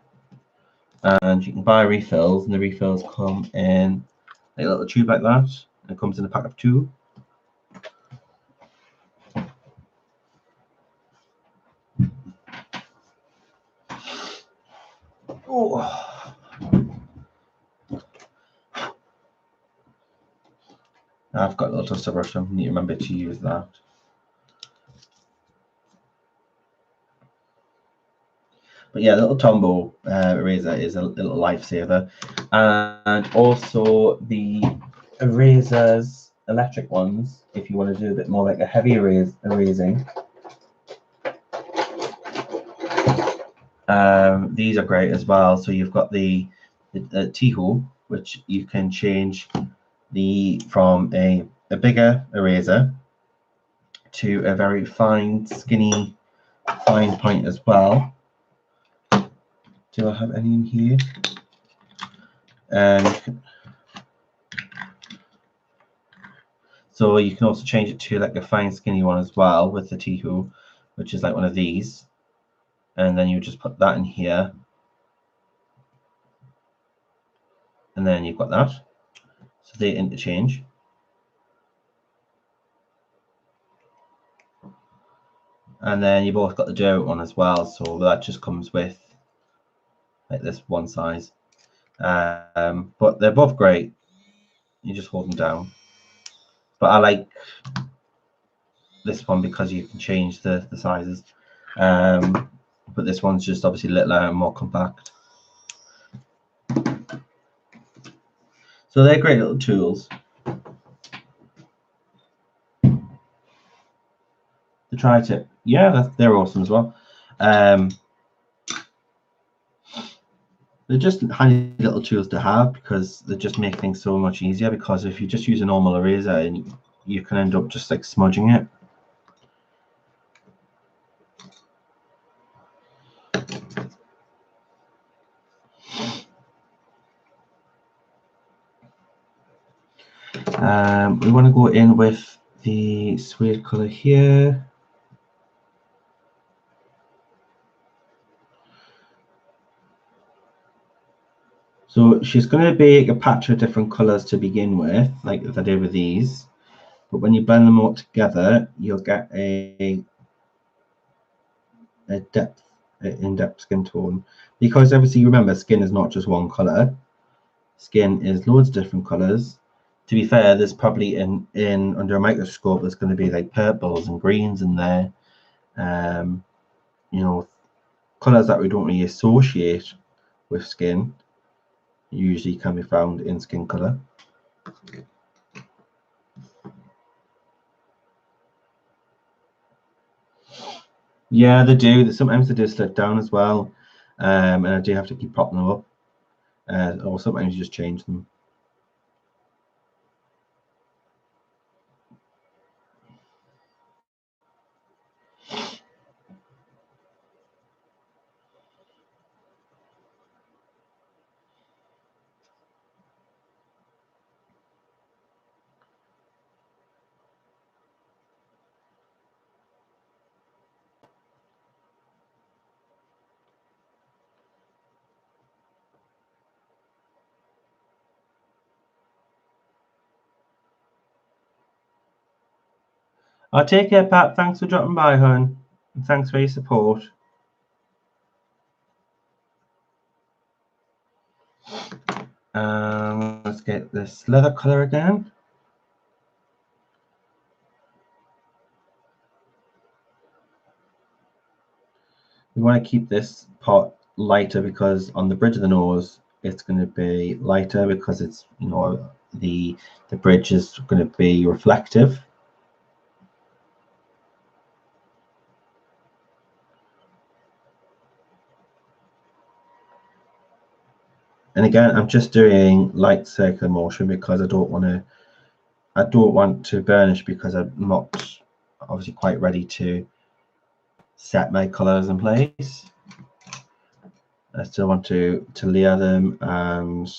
And you can buy refills, and the refills come in a little tube like that. It comes in a pack of 2. Oh. I've got a little duster brush, so I need to remember to use that. But yeah, the little Tombow eraser is a little lifesaver. And also the erasers, electric ones, if you want to do a bit more like a heavy erasing. These are great as well. So you've got the T-hole, which you can change from a bigger eraser to a very fine, skinny, fine point as well. Do I have any in here? So you can also change it to like a fine, skinny one as well with the T-hole, which is like one of these. And then you just put that in here. And then you've got that. So they interchange. And then you've also got the Derwent one as well. So that just comes with like this one size. But they're both great. You just hold them down. But I like this one because you can change the sizes. But this one's just obviously littler and more compact. So they're great little tools. The tri-tip, yeah, they're awesome as well. They're just handy little tools to have because they just make things so much easier. Because if you just use a normal eraser, and you can end up just like smudging it. We want to go in with the suede color here. So she's going to be a patch of different colors to begin with, like I did with these. But when you blend them all together, you'll get a in-depth skin tone. Because obviously, remember, skin is not just one color. Skin is loads of different colors. To be fair, there's probably in under a microscope there's going to be like purples and greens in there. You know, colors that we don't really associate with skin usually can be found in skin color. Yeah, they do. Sometimes they do slip down as well, and I do have to keep propping them up, or sometimes you just change them. I'll take care, Pat. Thanks for dropping by, hon. And thanks for your support. Let's get this leather color again. We want to keep this part lighter because on the bridge of the nose, it's going to be lighter because it's, you know, the bridge is going to be reflective. And again, I'm just doing light circular motion because I don't want to burnish because I'm not obviously quite ready to set my colors in place. I still want to layer them and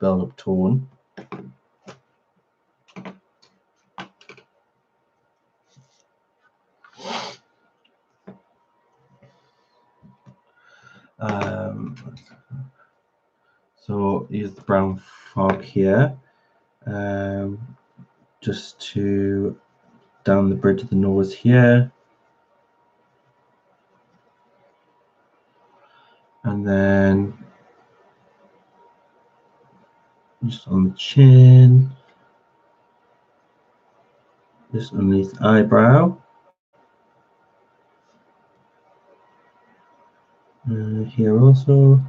build up tone. So use the brown fog here, just to down the bridge of the nose here, and then just on the chin, just underneath the eyebrow, here also.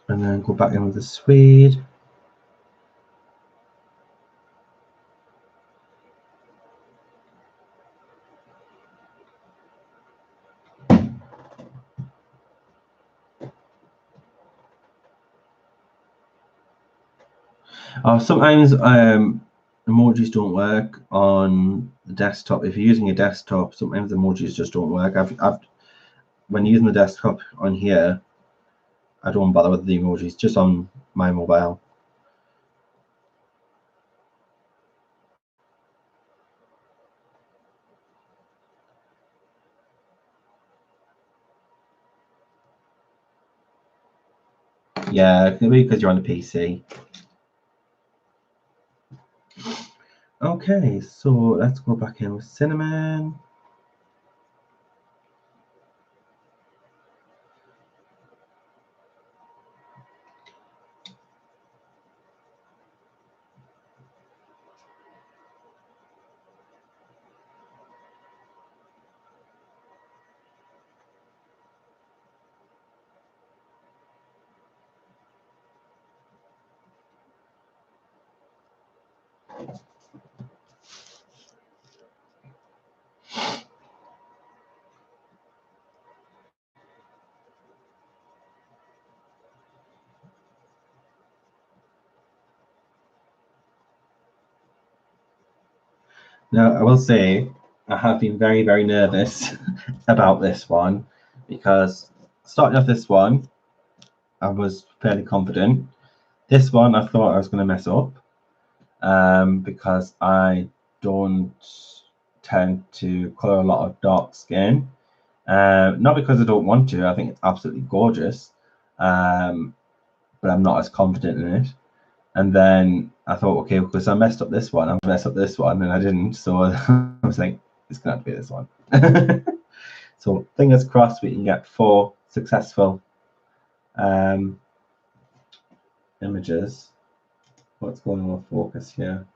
And then go back in with the suede. Sometimes emojis don't work on the desktop. If you're using a desktop, sometimes the emojis just don't work. When using the desktop on here, I don't bother with the emojis, just on my mobile. Yeah, maybe because you're on the PC. Okay, so let's go back in with cinnamon. Now, I will say I have been very, very nervous about this one because starting off this one, I was fairly confident. This one, I thought I was going to mess up because I don't tend to color a lot of dark skin. Not because I don't want to, I think it's absolutely gorgeous, but I'm not as confident in it. And then I thought, okay, because I messed up this one, I'll mess up this one, and I didn't. So I was like, it's going to have to be this one. So fingers crossed we can get 4 successful images. What's going on with focus here?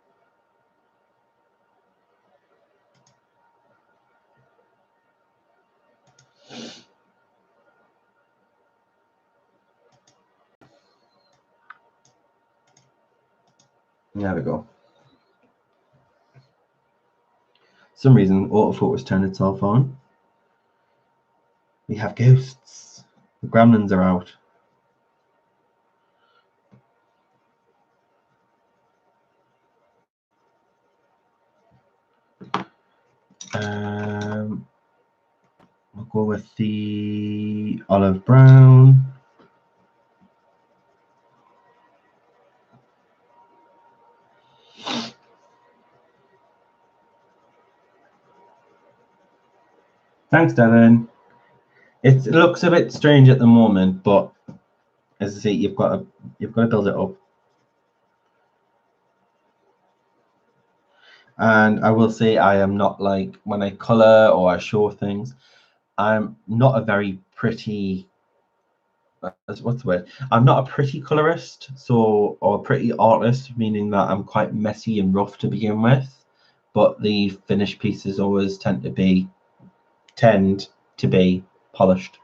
There we go. Some reason autofocus turned itself on. We have ghosts. The gremlins are out. We'll go with the olive brown. Thanks, Devin. It looks a bit strange at the moment, but as I say, you've got to build it up. And I will say I am not like when I color or I show things, I'm not a very pretty. What's the word? I'm not a pretty colorist, so or a pretty artist, meaning that I'm quite messy and rough to begin with. But the finished pieces always tend to be polished.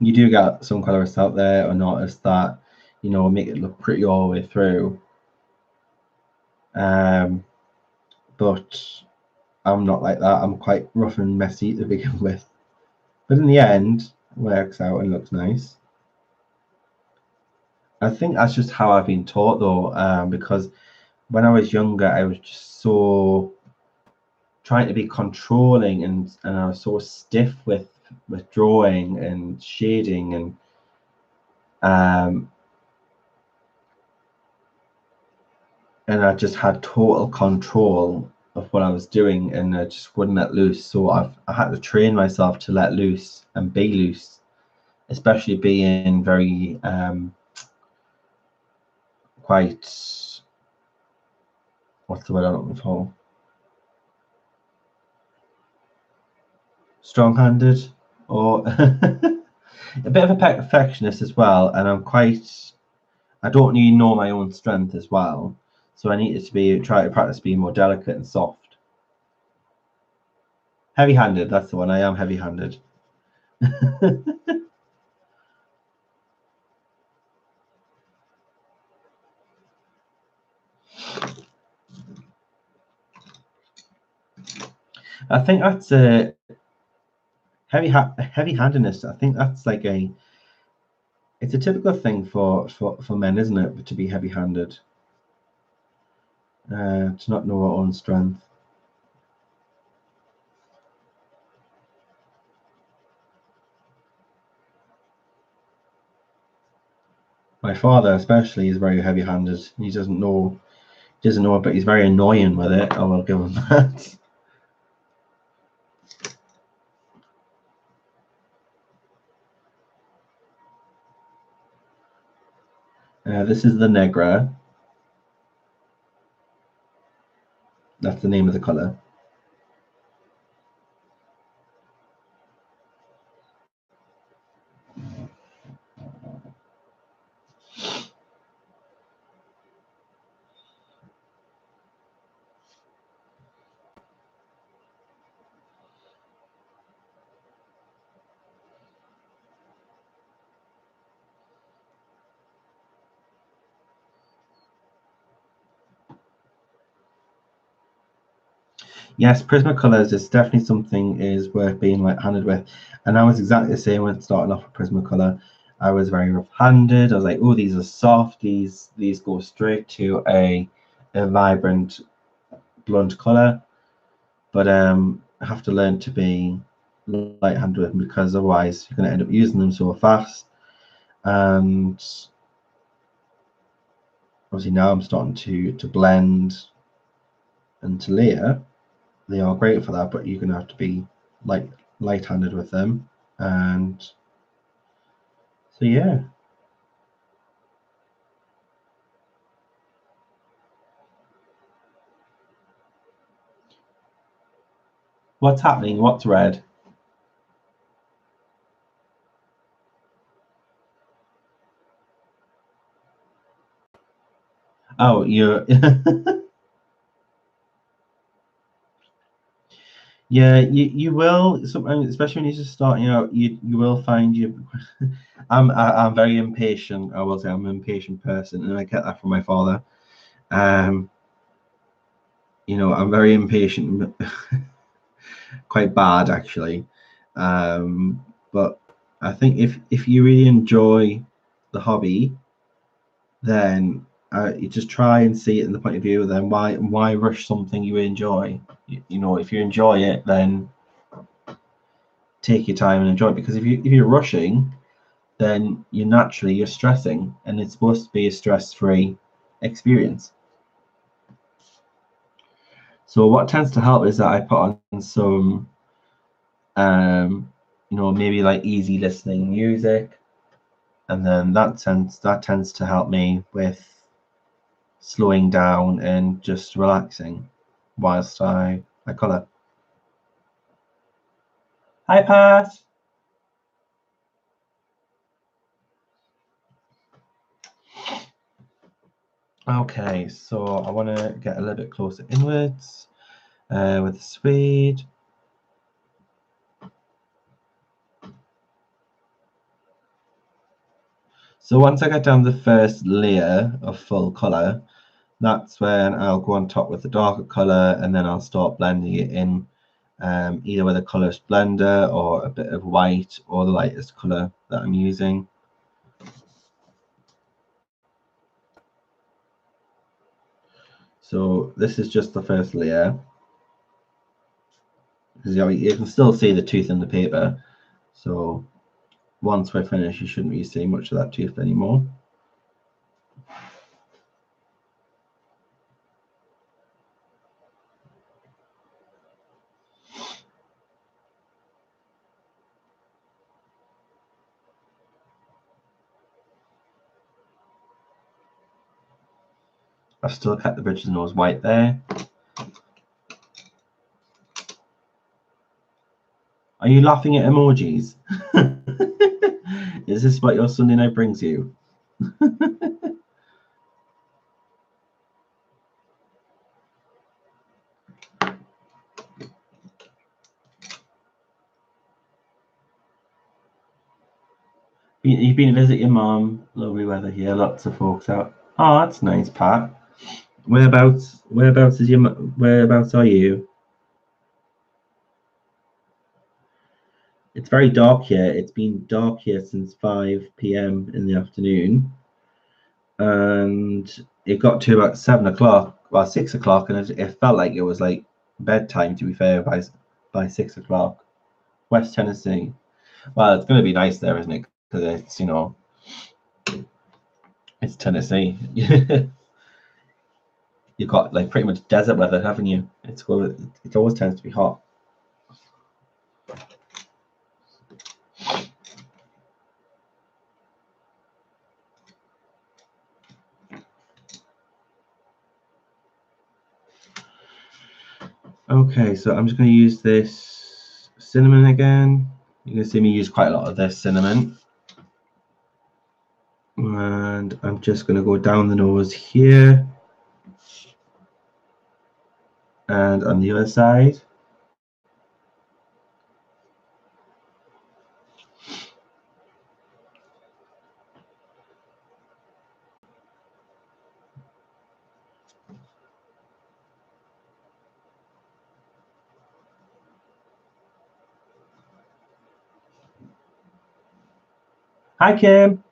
you do get some colorists out there and artists that, you know, make it look pretty all the way through. But I'm not like that. I'm quite rough and messy to begin with. But in the end, it works out and looks nice. I think that's just how I've been taught though, because when I was younger, I was just so trying to be controlling and I was so stiff with drawing and shading and I just had total control of what I was doing and I just wouldn't let loose. So I had to train myself to let loose and be loose, especially being very quite, what's the word I'm looking for? Strong-handed or a bit of a perfectionist as well. And I don't really know my own strength as well. So I needed to try to practice being more delicate and soft. Heavy-handed, that's the one. I am heavy-handed. I think that's a heavy-handedness. I think that's like it's a typical thing for men, isn't it? To be heavy-handed, to not know our own strength. My father, especially, is very heavy-handed. He doesn't know it, but he's very annoying with it. I will give him that. This is the Negra. That's the name of the color. Yes, Prismacolors is definitely something is worth being light-handed with. And I was exactly the same when starting off with Prismacolor. I was very rough-handed. I was like, oh, these are soft. These go straight to a vibrant blunt color. But I have to learn to be light-handed with them because otherwise you're going to end up using them so fast. And obviously now I'm starting to blend and to layer. They are great for that, but you're going to have to be light-handed with them. And so yeah. What's happening? What's red? Oh, you're yeah, you will sometimes, especially when you're just starting out, you will find you I'm very impatient. I will say I'm an impatient person, and I get that from my father. Um, you know, I'm very impatient, quite bad actually. But I think if you really enjoy the hobby, then you just try and see it in the point of view. Then why rush something you enjoy? You know, if you enjoy it, then take your time and enjoy it. Because if you're rushing, then you're stressing, and it's supposed to be a stress-free experience. So what tends to help is that I put on some, you know, maybe like easy listening music, and then that tends to help me with slowing down and just relaxing whilst I colour. Hi, Pat. Okay, so I want to get a little bit closer inwards with the suede. So once I get down the first layer of full color, that's when I'll go on top with the darker color, and then I'll start blending it in, either with a colorist blender or a bit of white or the lightest color that I'm using. So this is just the first layer. You can still see the tooth in the paper. So once we're finished, you shouldn't be seeing much of that tooth anymore. I've still kept the bridge of the nose white there. Are you laughing at emojis? Is this what your Sunday night brings you? You've been to visit your mum. Lovely weather here. Lots of folks out. Oh, that's nice, Pat. Whereabouts? Whereabouts is your? Whereabouts are you? It's very dark here. It's been dark here since 5 p.m. in the afternoon, and it got to about 7 o'clock, well 6 o'clock, and it felt like it was like bedtime. To be fair, by 6 o'clock, West Tennessee. Well, it's going to be nice there, isn't it? Because it's it's Tennessee. You've got like pretty much desert weather, haven't you? It always tends to be hot. Okay, so I'm just going to use this cinnamon again. You can see me use quite a lot of this cinnamon. And I'm just going to go down the nose here. And on the other side. Hi, Kim.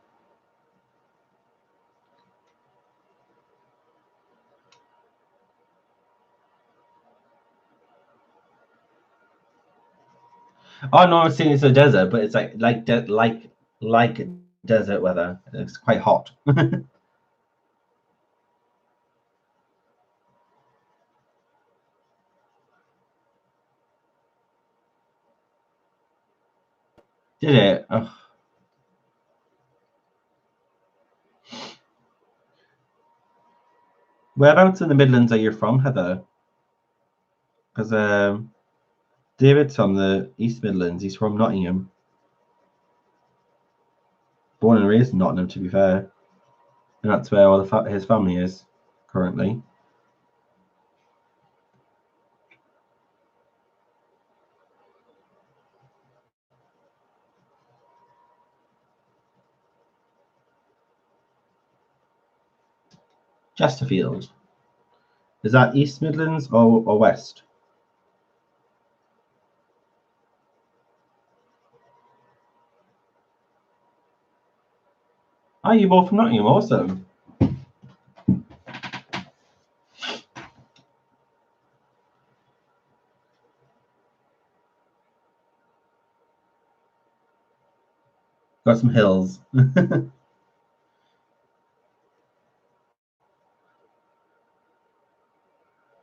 Oh no, I'm saying it's a desert, but it's like desert weather. It's quite hot. Did it? Oh. Whereabouts in the Midlands are you from, Heather? Because David's from the East Midlands. He's from Nottingham. Born and raised in Nottingham, to be fair. And that's where all his family is currently. Chesterfield. Is that East Midlands or West? Oh, you both from Nottingham. Awesome. Got some hills.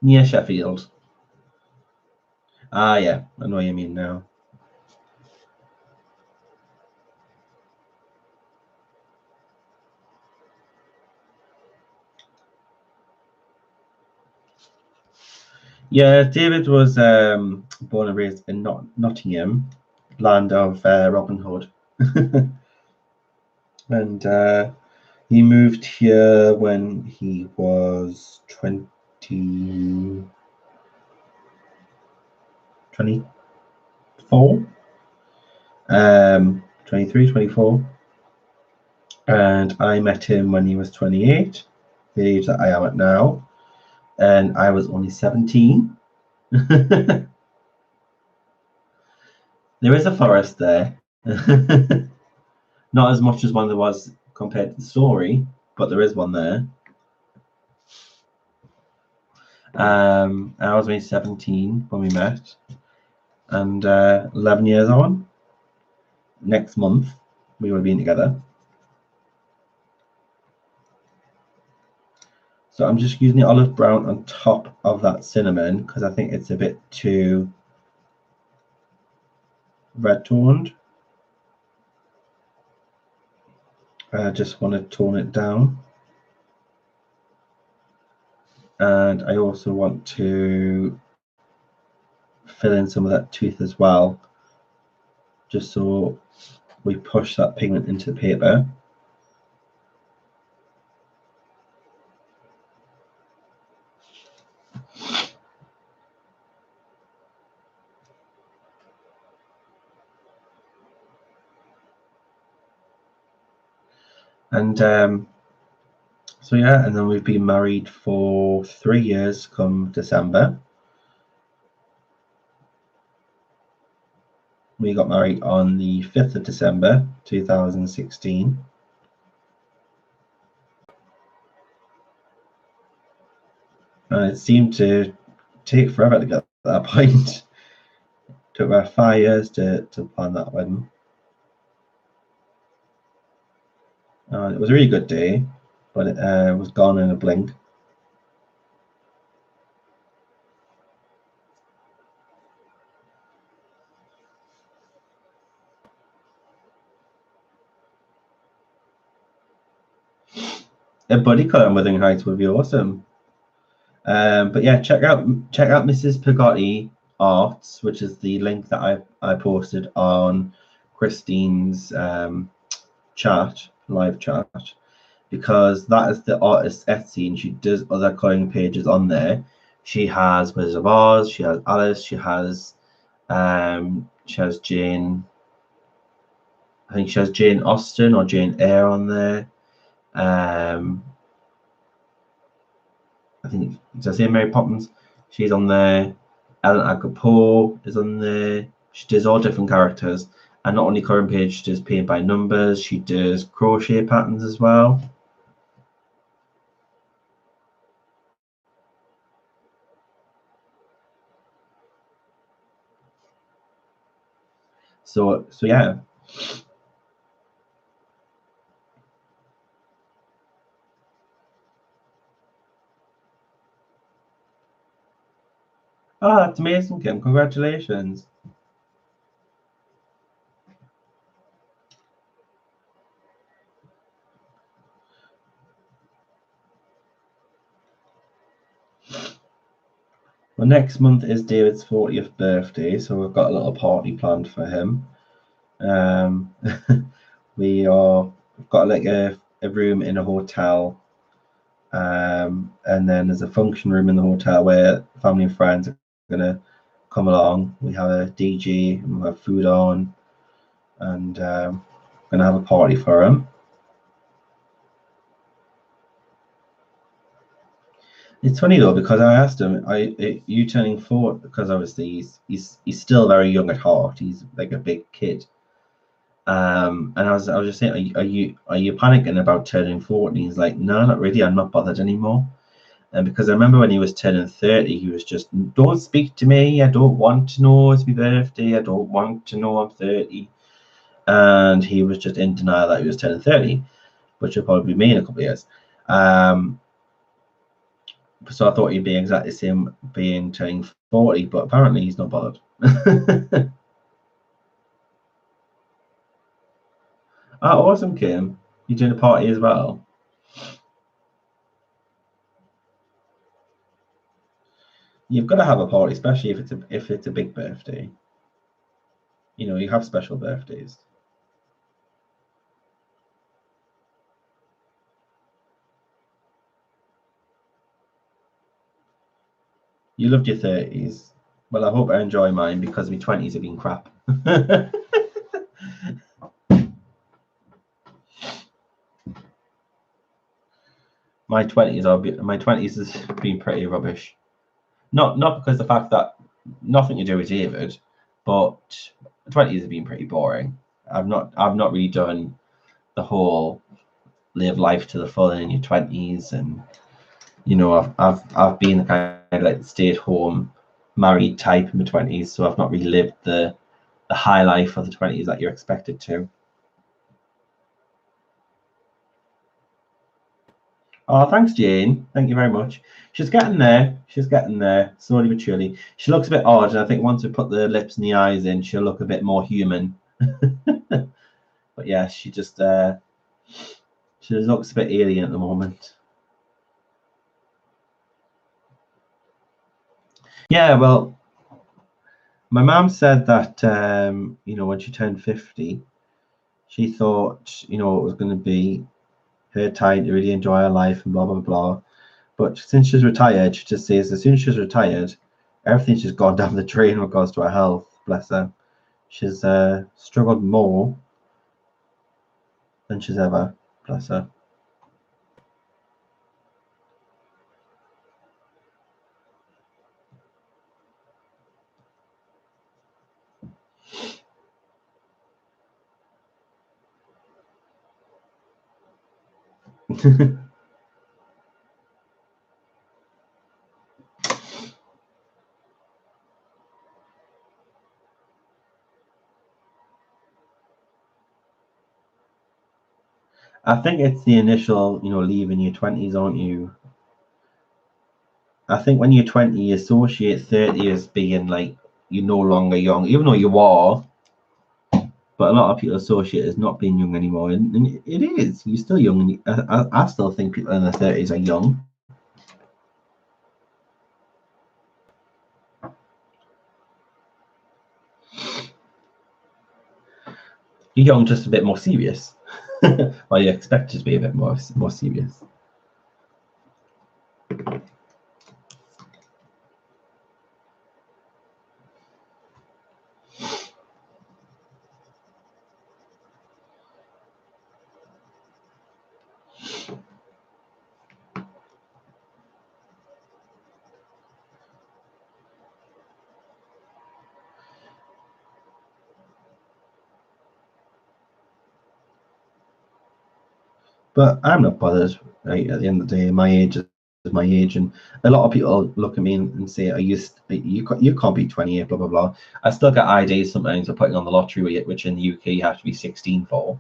Near Sheffield. Ah, yeah. I know what you mean now. Yeah, David was born and raised in Nottingham, land of Robin Hood. And he moved here when he was 24, 23, 24. And I met him when he was 28, the age that I am at now, and I was only 17. There is a forest there. Not as much as one there was compared to the story, but there is one there. I was only 17 when we met, and 11 years on. Next month, we would have been together. So I'm just using the olive brown on top of that cinnamon because I think it's a bit too red toned. I just want to tone it down. And I also want to fill in some of that tooth as well, just so we push that pigment into the paper. And so yeah, and then we've been married for 3 years come December. We got married on the 5th of December 2016. And it seemed to take forever to get to that point. It took about 5 years to plan that wedding. It was a really good day, but it was gone in a blink. A body colour on Wuthering Heights would be awesome. But yeah, check out Mrs. Pegotti Arts, which is the link that I posted on Christine's live chat, because that is the artist's Etsy, and she does other colouring pages on there. She has Wizard of Oz, she has Alice, she has Jane. I think she has Jane Austen or Jane Eyre on there. I think, did I say Mary Poppins? She's on there. Ellen Agapo is on there. She does all different characters, and not only current page, she does paint by numbers. She does crochet patterns as well. So yeah. Oh, that's amazing, Kim. Congratulations. Well, next month is David's 40th birthday, so we've got a little party planned for him. We've got like a room in a hotel, and then there's a function room in the hotel where family and friends are gonna come along. We have a DJ and we have food on, and gonna have a party for him. It's funny though, because I asked him, you turning 40, because obviously he's still very young at heart. He's like a big kid. And I was just saying, are you panicking about turning 40? And he's like, no, not really. I'm not bothered anymore. And because I remember when he was 10 and 30, he was just, don't speak to me. I don't want to know it's my birthday. I don't want to know I'm 30. And he was just in denial that he was 10 and 30, which will probably be me in a couple of years. So I thought he'd be exactly the same being turning 40, but apparently he's not bothered. Oh, awesome, Kim. You're doing a party as well? You've got to have a party, especially if it's a big birthday. You know, you have special birthdays. You loved your 30s. Well, I hope I enjoy mine, because my 20s have been crap. my 20s has been pretty rubbish. Not because the fact that nothing to do with David, but 20s have been pretty boring. I've not really done the whole live life to the full in your 20s, and I've been the kind of like stay at home married type in my 20s, so I've not really lived the high life of the 20s that you're expected to. Oh, thanks, Jane. Thank you very much. She's getting there. She's getting there, slowly but surely. She looks a bit odd, and I think once we put the lips and the eyes in, she'll look a bit more human. But yeah, she just looks a bit alien at the moment. Yeah, well, my mom said that when she turned 50, she thought it was going to be her time to really enjoy her life and blah blah blah. But since she's retired, she just says as soon as she's retired, everything's just gone down the drain in regards to her health. Bless her. She's struggled more than she's ever. Bless her. I think it's the initial, leaving your 20s, aren't you? I think when you're 20, you associate 30 as being like you're no longer young, even though you are. But a lot of people associate it as not being young anymore, and it is. You're still young, and I still think people in their 30s are young. You're young, just a bit more serious. Or you expect to be a bit more serious. But I'm not bothered. Right, at the end of the day, my age is my age, and a lot of people look at me and say, "Are you can't be 28, blah blah blah." I still get IDs sometimes for putting on the lottery, which in the UK you have to be 16 for.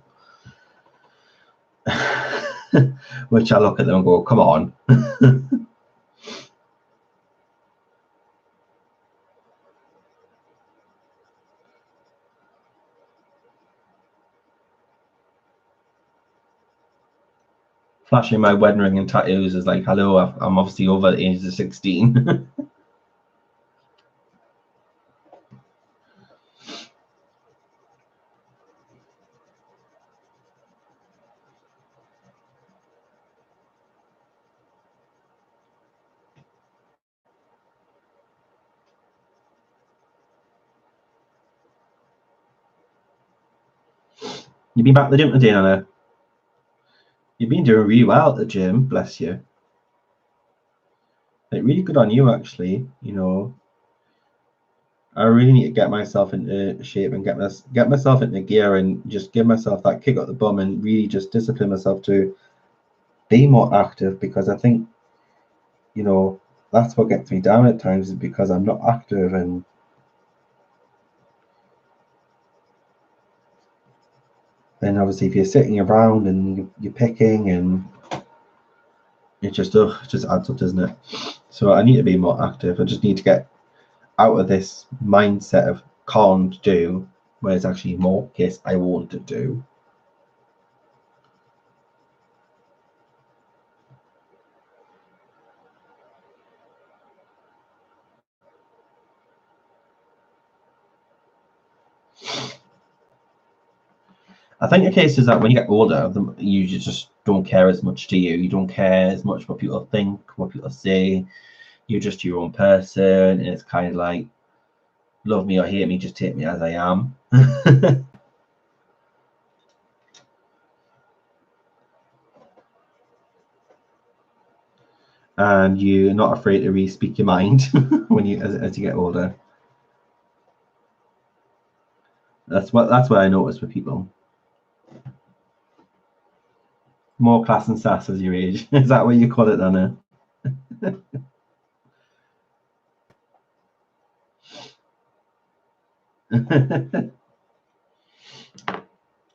Which I look at them and go, "Come on." Flashing my wedding ring and tattoos is like, hello, I'm obviously over the age of 16. You've been back to the gym today, Anna. You've been doing really well at the gym, bless you. Like, really good on you, actually. I really need to get myself into shape and get myself into gear and just give myself that kick up the bum and really just discipline myself to be more active, because I think, that's what gets me down at times, is because I'm not active. And then obviously if you're sitting around and you're picking, and it just adds up, doesn't it? So I need to be more active. I just need to get out of this mindset of can't do, where it's actually more case I want to do. I think the case is that when you get older, you just don't care as much, do you? You don't care as much what people think, what people say. You're just your own person, and it's kind of like, love me or hate me, just take me as I am. and you're not afraid to really speak your mind when you as you get older. That's what I noticed with people. More class and sass as you age. Is that what you call it, Anna?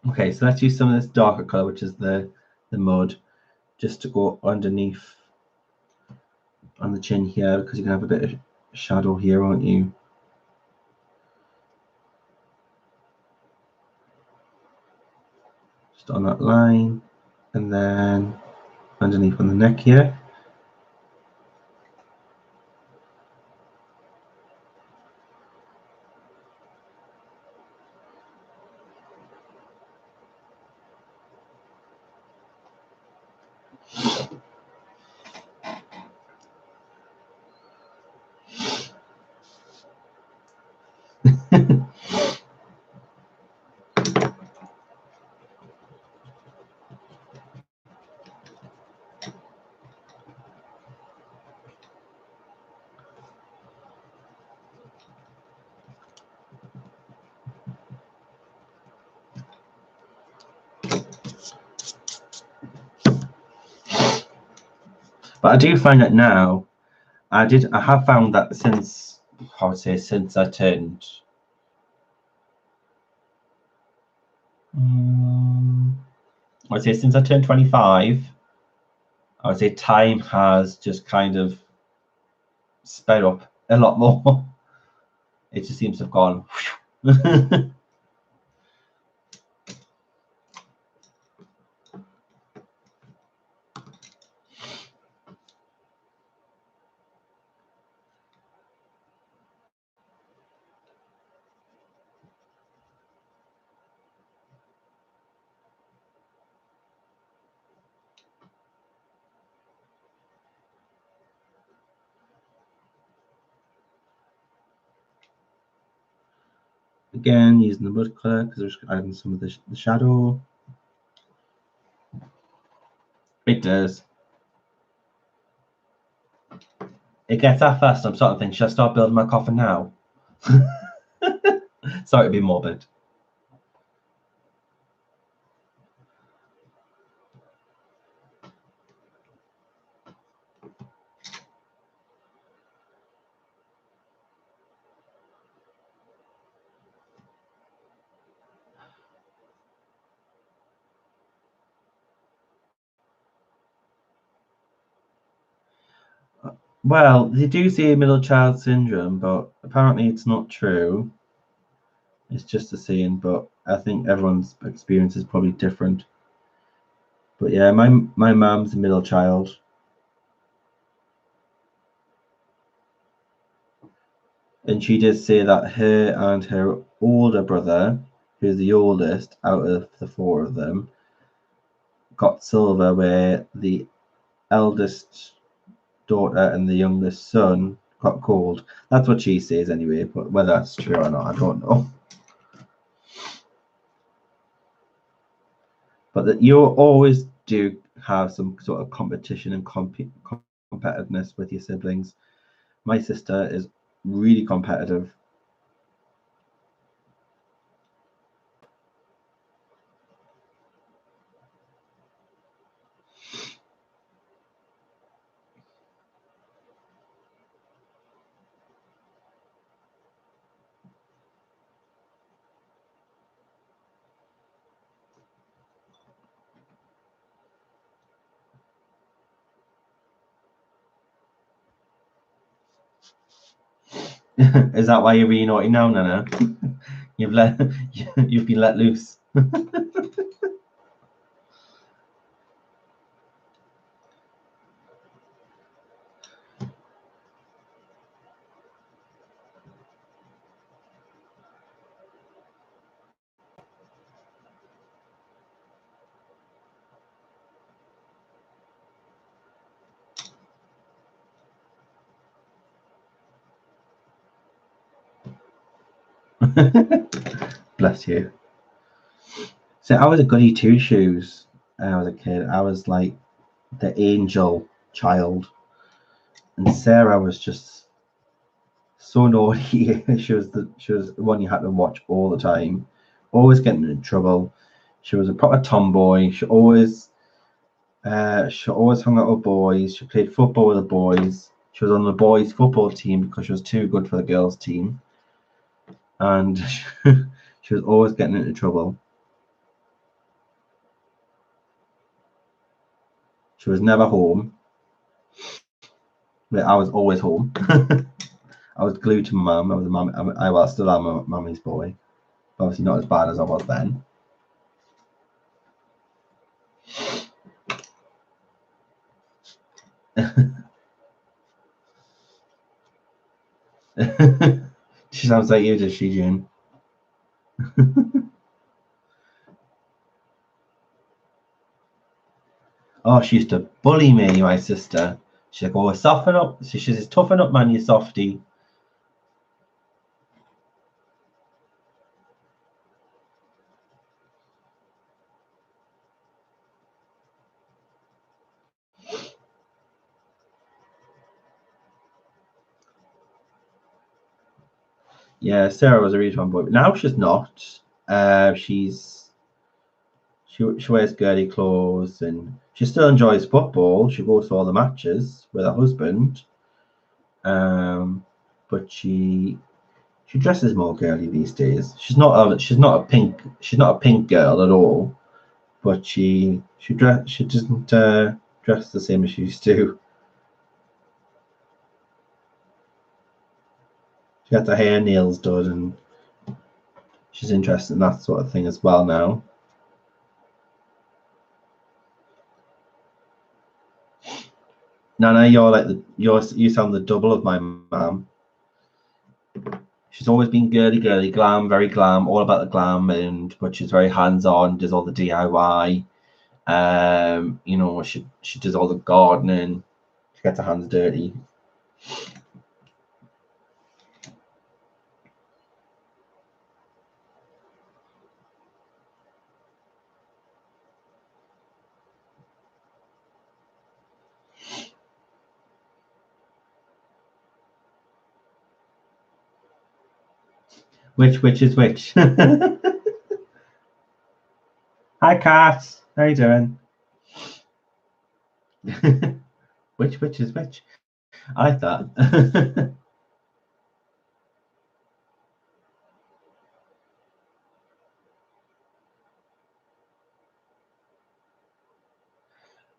Okay, so let's use some of this darker color, which is the mud, just to go underneath on the chin here, because you can have a bit of shadow here, won't you? Just on that line, and then underneath on the neck here. But I do find that now, I have found that since, I would say, since I turned, since I turned 25, I would say time has just kind of sped up a lot more. It just seems to have gone. Again, using the mud color because we're just adding some of the shadow. It does. It gets that fast. I'm starting to think, should I start building my coffin now? Sorry to be morbid. Well, they do say middle child syndrome, but apparently it's not true. It's just a saying, but I think everyone's experience is probably different. But yeah, my mum's a middle child. And she did say that her and her older brother, who's the oldest out of the four of them, got silver, where the eldest daughter and the youngest son got gold. That's what she says anyway, but whether that's true or not, I don't know. But that you always do have some sort of competition and competitiveness with your siblings. My sister is really competitive. Is that why you're really naughty now, Nana? You've been let loose. Bless you. So I was a goody two-shoes when I was a kid. I was like the angel child. And Sarah was just so naughty. She was the one you had to watch all the time, always getting in trouble. She was a proper tomboy. She always hung out with boys. She played football with the boys. She was on the boys' football team because she was too good for the girls' team, and she was always getting into trouble. She was never home, but I was always home. I was glued to my mum. I was a mum. I still am a mummy's boy. Obviously, not as bad as I was then. She sounds like you, does she, June? Oh, she used to bully me, my sister. She's like, "Oh, soften up." She says, "Toughen up, man, you softy." Yeah, Sarah was a really fun boy, but now she's not. She wears girly clothes and she still enjoys football. She goes to all the matches with her husband. But she dresses more girly these days. She's not a pink girl at all. But she doesn't dress the same as she used to. She gets her hair and nails done, and she's interested in that sort of thing as well now. Nana, you sound the double of my mum. She's always been girly, glam, very glam, all about the glam, but she's very hands-on, does all the DIY. She does all the gardening. She gets her hands dirty. Which is which? Hi, Kat. How you doing? Which is which? I like that.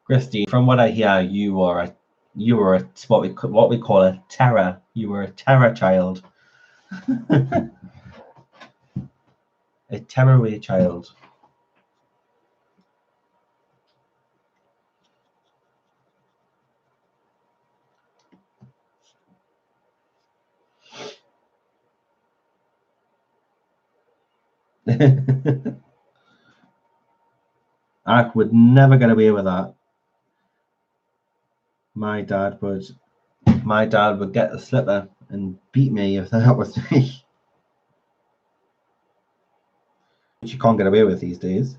Christy, from what I hear, you were what we call a terror. You were a terror child, a tearaway child. I would never get away with that. My dad would get the slipper and beat me if that was me. Which you can't get away with these days.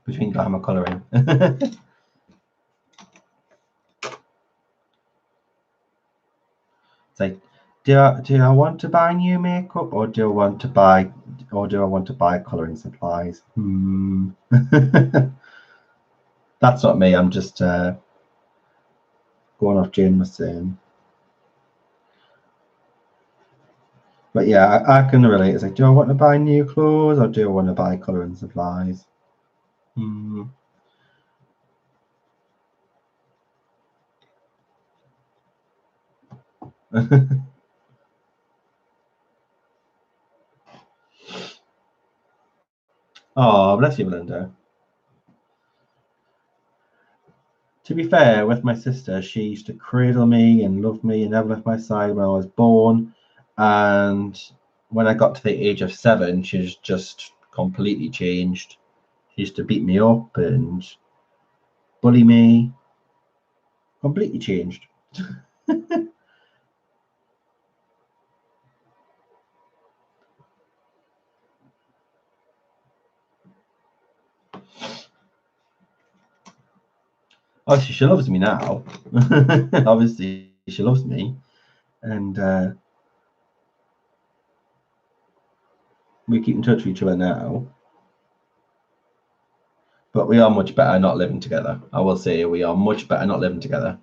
Between glamour colouring. It's like, do I want to buy new makeup or do I want to buy colouring supplies? That's not me. I'm just going off Jane was saying. But yeah, I can relate. It's like, do I want to buy new clothes or do I want to buy colouring supplies? Oh, bless you, Melinda. To be fair, with my sister, she used to cradle me and love me and never left my side when I was born. And when I got to the age of 7, she's just completely changed. She used to beat me up and bully me. Completely changed. Obviously, she loves me now. Obviously, she loves me, and we keep in touch with each other now. But we are much better not living together. I will say we are much better not living together.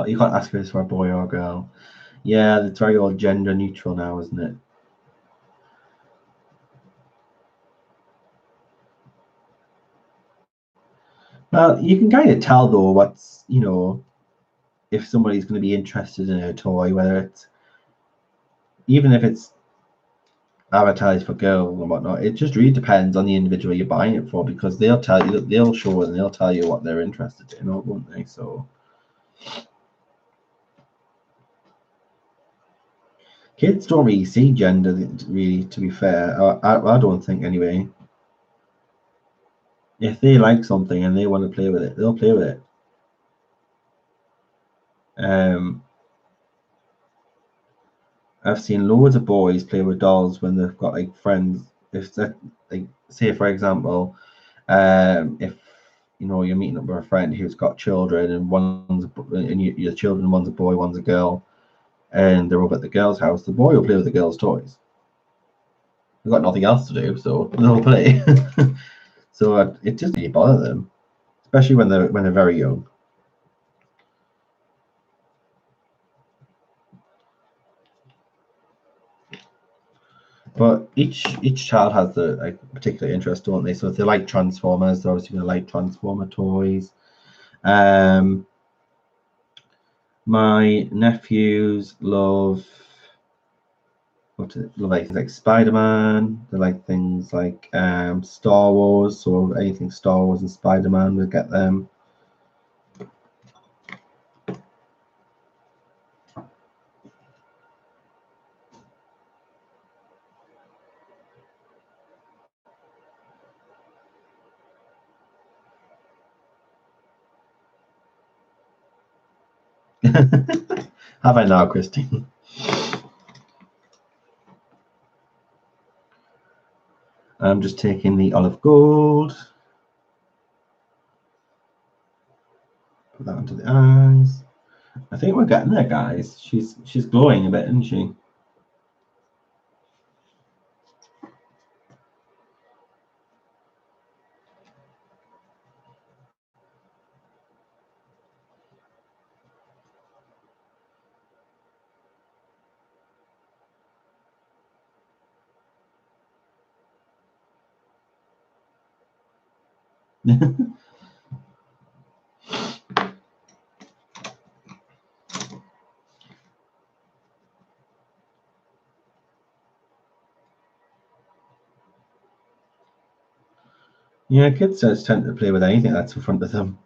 You can't ask if it's for a boy or a girl. Yeah, it's very all gender neutral now, isn't it? Well, you can kind of tell though what's, if somebody's going to be interested in a toy, whether it's, even if it's advertised for girls and whatnot, it just really depends on the individual you're buying it for, because they'll tell you, they'll show and they'll tell you what they're interested in, won't they? So kids don't really see gender, really, to be fair. I don't think anyway. If they like something and they want to play with it, they'll play with it. I've seen loads of boys play with dolls when they've got like friends. If that, like, say for example, if you're meeting up with a friend who's got children and your children, one's a boy, one's a girl, and they're over at the girl's house, the boy will play with the girl's toys. They've got nothing else to do, so they'll play. So it doesn't really bother them, especially when they're very young. But each child has the like particular interest, don't they? So if they like Transformers, they're obviously going to like Transformer toys. Um, my nephews love like things like Spider-Man. They like things like Star Wars. So anything Star Wars and Spider-Man, we'll get them. Have I now, Christine? I'm just taking the olive gold. Put that onto the eyes. I think we're getting there, guys. She's glowing a bit, isn't she? Yeah, kids just tend to play with anything that's in front of them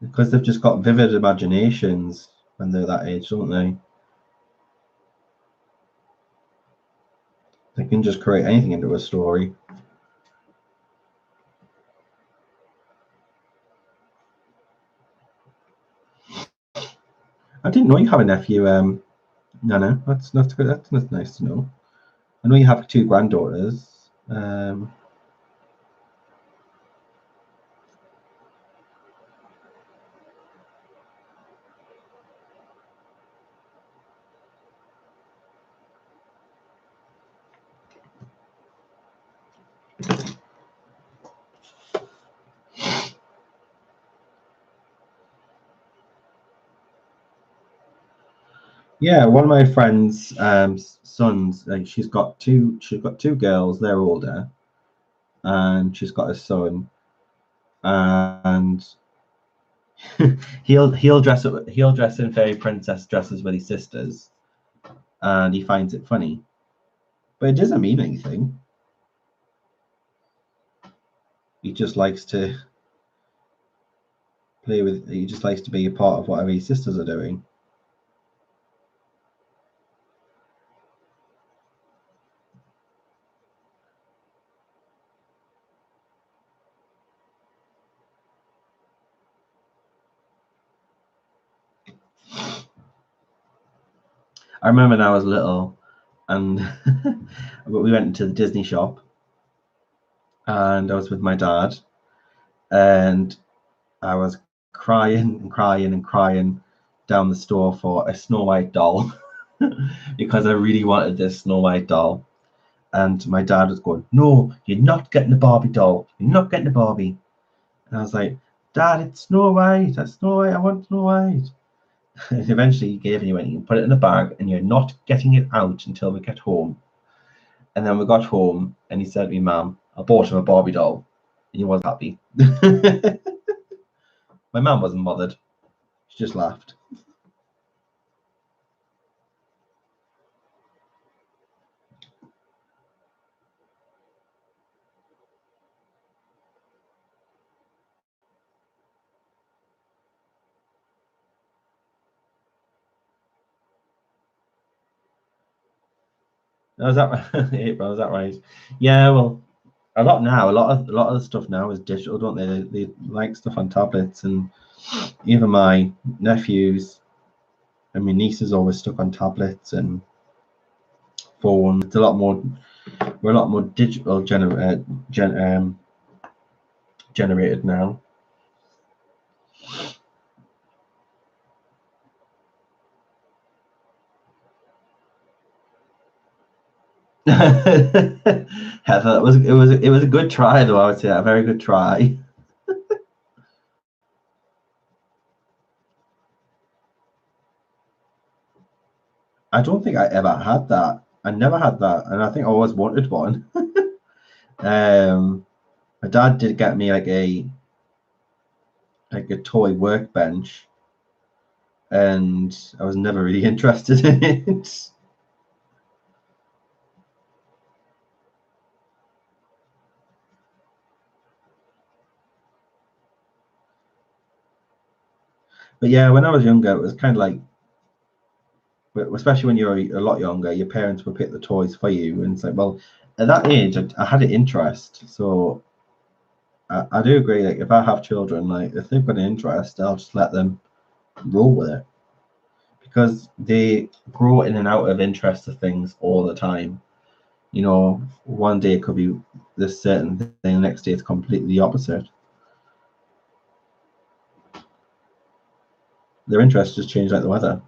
because they've just got vivid imaginations when they're that age, don't they? They can just create anything into a story. I didn't know you have a nephew. No, that's good. That's nice to know. I know you have two granddaughters. Yeah, one of my friends' sons. Like she's got two girls. They're older, and she's got a son. And he'll dress in fairy princess dresses with his sisters, and he finds it funny. But it doesn't mean anything. He just likes to play with. He just likes to be a part of whatever his sisters are doing. I remember when I was little, and we went into the Disney shop, and I was with my dad, and I was crying and crying and crying down the store for a Snow White doll because I really wanted this Snow White doll. And my dad was going, "No, you're not getting a Barbie doll. You're not getting a Barbie." And I was like, "Dad, it's Snow White. That's Snow White. I want Snow White." And eventually he gave and he went, "You can put it in a bag and you're not getting it out until we get home." And then we got home and he said to me, "Mum, I bought him a Barbie doll." And he was happy. My mum wasn't bothered. She just laughed. Was that right? April, is that right? Yeah, well, a lot now. A lot of the stuff now is digital, don't they? They like stuff on tablets, and even my nephews and my niece is always stuck on tablets and phones. It's a lot more. We're a lot more digital generated now. Heather, it was a good try though. I would say a very good try. I don't think I ever had that. I never had that, and I think I always wanted one. My dad did get me like a toy workbench, and I was never really interested in it. But yeah, when I was younger, it was kind of like, especially when you're a lot younger, your parents would pick the toys for you, and it's like, well, at that age, I had an interest, so I do agree. Like, if I have children, like if they've got an interest, I'll just let them roll with it because they grow in and out of interest of things all the time. You know, one day it could be this certain thing, the next day it's completely the opposite. Their interests just change like the weather.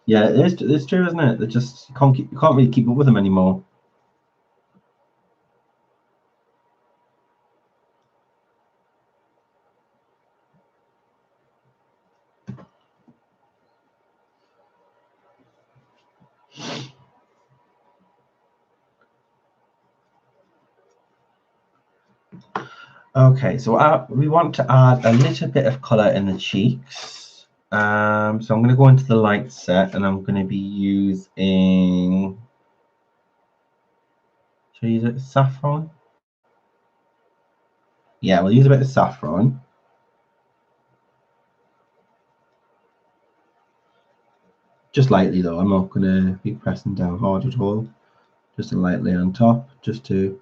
Yeah, it's true, isn't it? They just you can't really keep up with them anymore. Okay, so we want to add a little bit of color in the cheeks. So I'm going to go into the light set, and I'm going to be using. Should I use it saffron? Yeah, we'll use a bit of saffron. Just lightly though. I'm not going to be pressing down hard at all. Just lightly on top, just to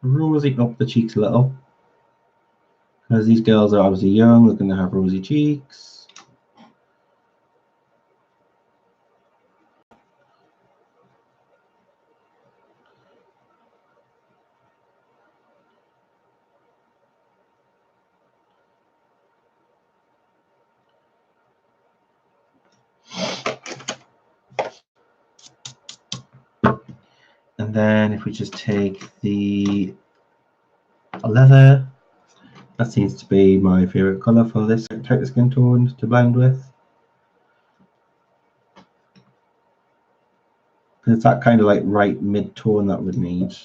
rosy up the cheeks a little. Because these girls are obviously young, they're going to have rosy cheeks. And then if we just take the leather That seems to be my favourite colour for this type of skin tone to blend with. It's that kind of like right mid-tone that would need.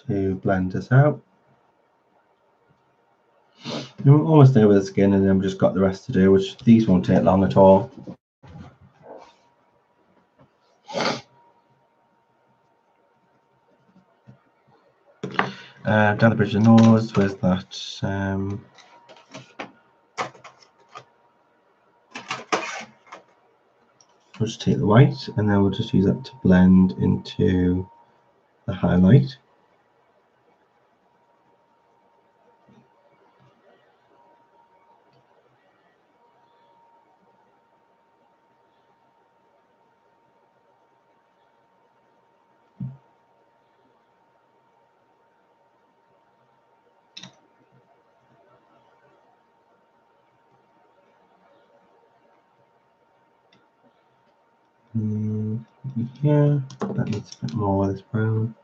To blend this out. We're almost there with the skin, and then we've just got the rest to do, which these won't take long at all. Down the bridge of the nose with that. We'll just take the white, and then we'll just use that to blend into the highlight. Yeah, that needs a bit more of this brown.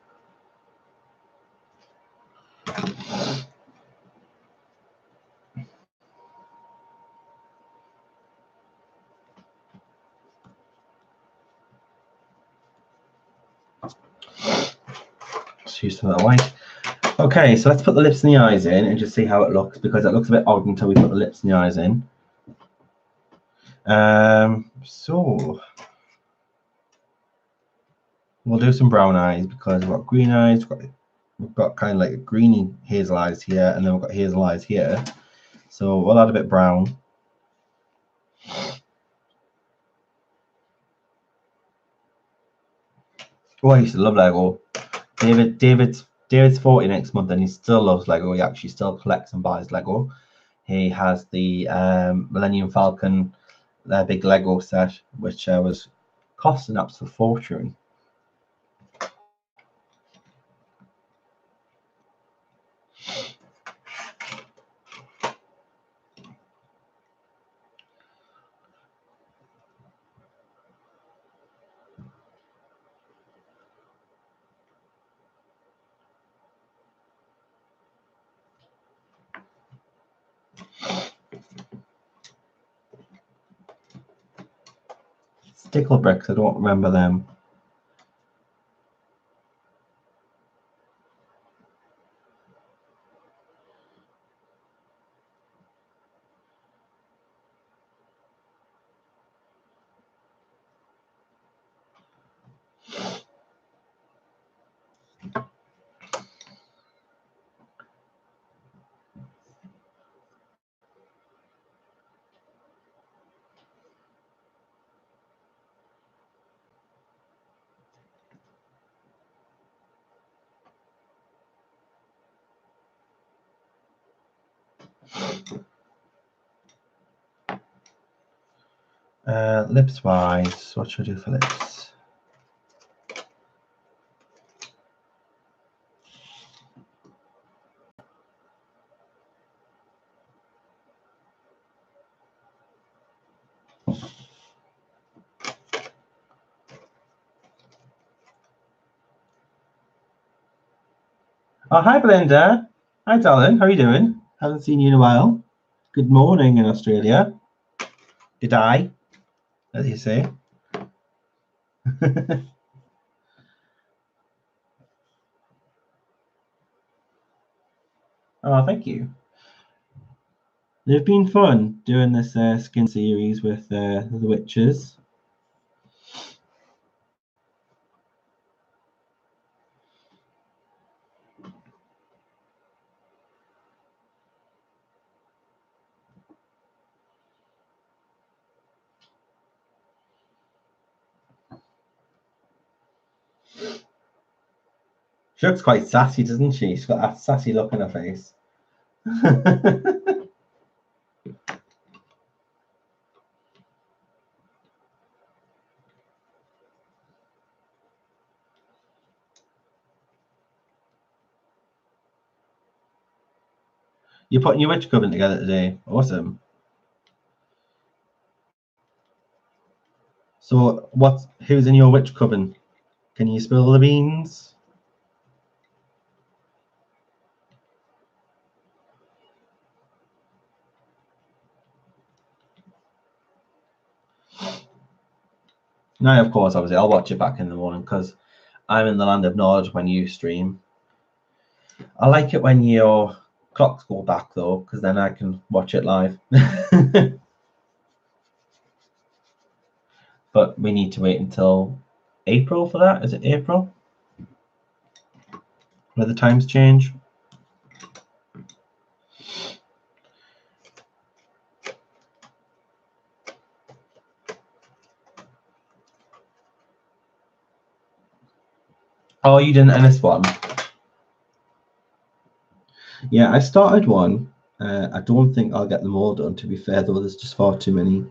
Just use some of that white. Okay, so let's put the lips and the eyes in and just see how it looks, because it looks a bit odd until we put the lips and the eyes in. So we'll do some brown eyes because we've got green eyes, we've got kind of like greeny hazel eyes here, and then we've got hazel eyes here. So we'll add a bit brown. Oh, I used to love Lego. David's 40 next month, and he still loves Lego. He actually still collects and buys Lego. He has the Millennium Falcon, their big Lego set, which was costing up to a fortune. Stickle bricks, I don't remember them. Lips wise, what should I do for lips? Oh, hi Belinda. Hi darling, how are you doing? Haven't seen you in a while. Good morning in Australia. Did I, as you say. Oh, thank you. They've been fun doing this skin series with the witches. She looks quite sassy, doesn't she? She's got that sassy look on her face. You're putting your witch coven together today. Awesome. So who's in your witch coven? Can you spill the beans? No, of course, obviously, I'll watch it back in the morning because I'm in the land of Nod when you stream. I like it when your clocks go back though, because then I can watch it live. But we need to wait until April for that. Is it April? Where the times change? Oh, you didn't end this one? Yeah, I started one. I don't think I'll get them all done, to be fair, though. There's just far too many.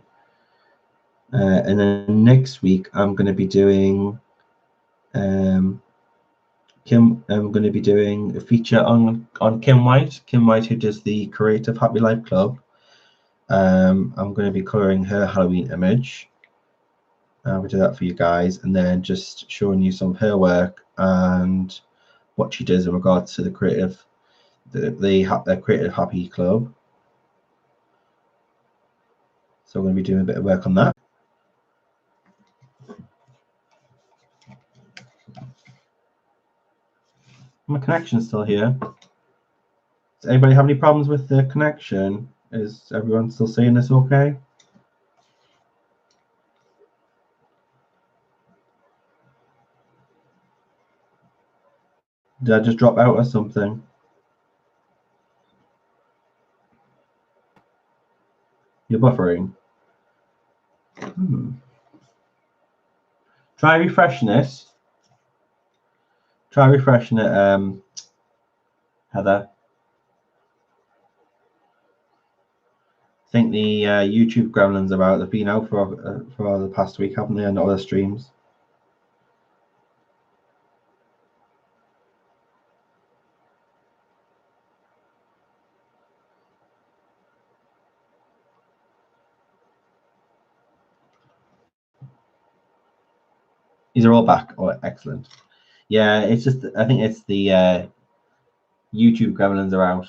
And then next week, I'm going to be doing I'm going to be doing a feature on Kim White. Kim White, who does the Creative Happy Life Club. I'm going to be colouring her Halloween image. We'll do that for you guys, and then just showing you some of her work and what she does in regards to the creative Happy Club. So we're going to be doing a bit of work on that. My connection's still here. Does anybody have any problems with the connection? Is everyone still saying this okay? Did I just drop out or something? You're buffering. Try refreshing it. Try refreshing it, Heather. I think the YouTube gremlins are out. They've been out for the past week, haven't they, on other streams? These are all back. Oh, excellent. Yeah, it's just, I think it's the YouTube gremlins are out.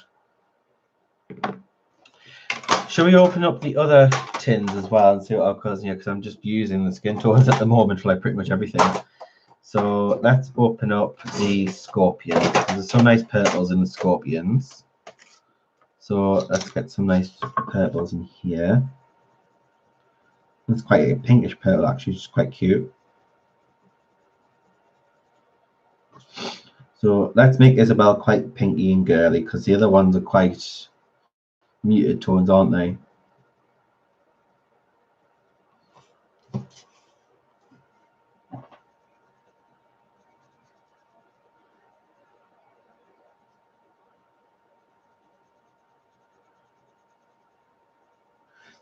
Shall we open up the other tins as well and see what I've got here? Because I'm just using the skin tones at the moment for like pretty much everything. So let's open up the scorpions. There's some nice purples in the scorpions. So let's get some nice purples in here. It's quite a pinkish purple actually, which is quite cute. So let's make Isabelle quite pinky and girly, because the other ones are quite muted tones, aren't they?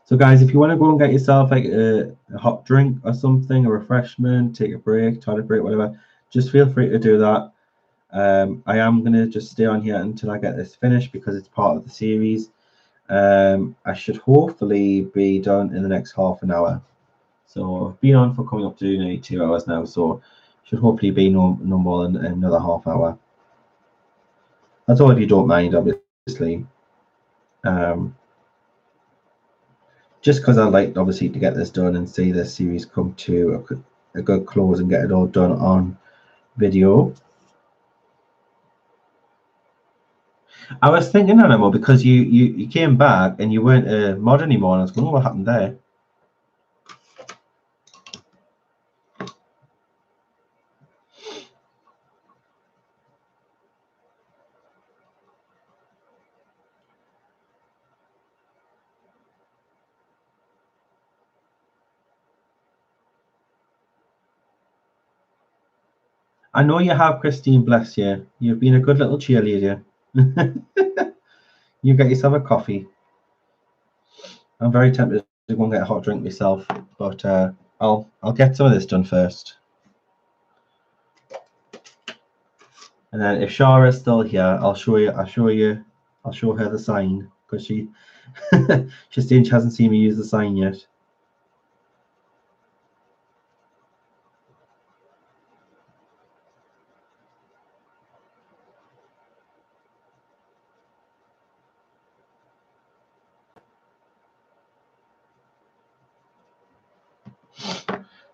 So guys, if you want to go and get yourself like a hot drink or something, a refreshment, take a break, toilet break, whatever, just feel free to do that. I am going to just stay on here until I get this finished because it's part of the series. I should hopefully be done in the next half an hour. So I've been on for coming up to nearly 2 hours now, so should hopefully be no more than another half hour. That's all if you don't mind, obviously. Just because I like obviously to get this done and see this series come to a good close and get it all done on video. I was thinking, Animal, because you came back and you weren't a mod anymore, and I was going, oh, what happened there? I know you have, Christine, bless you. You've been a good little cheerleader. You get yourself a coffee. I'm very tempted to go and get a hot drink myself, but I'll get some of this done first. And then if Shara's still here, I'll show you I'll show her the sign because she's saying she hasn't seen me use the sign yet.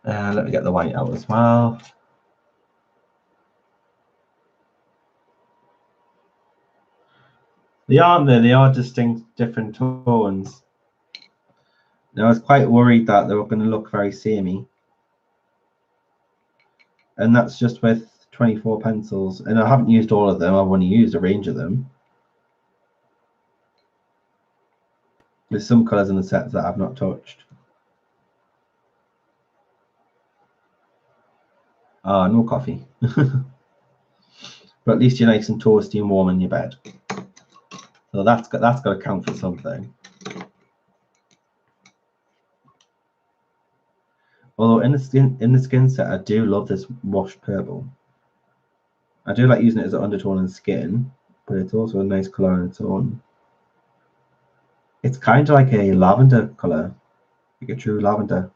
Let me get the white out as well. They aren't there, they are distinct different tones. Now, I was quite worried that they were going to look very samey. And that's just with 24 pencils. And I haven't used all of them, I've only used a range of them. There's some colours in the set that I've not touched. Ah, no coffee. But at least you're nice and toasty and warm in your bed. So that's got to count for something. Although in the skin set, I do love this washed purple. I do like using it as an undertone in skin, but it's also a nice colour on its own. It's kind of like a lavender colour, like a true lavender.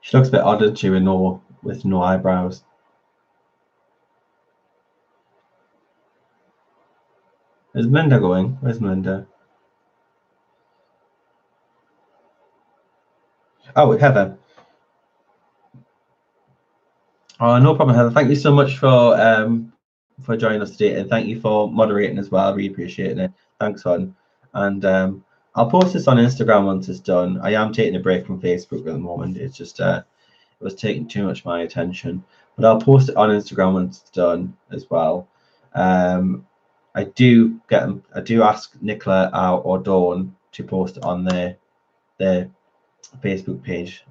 She looks a bit odd, doesn't she, with no eyebrows. Is Melinda going? Where's Melinda? Oh, Heather. Oh, no problem, Heather. Thank you so much for joining us today, and thank you for moderating as well. I really appreciate it. Thanks, hon. And I'll post this on Instagram once it's done. I am taking a break from Facebook at the moment. It's just it was taking too much of my attention. But I'll post it on Instagram once it's done as well. I do ask Nicola or Dawn to post it on their Facebook page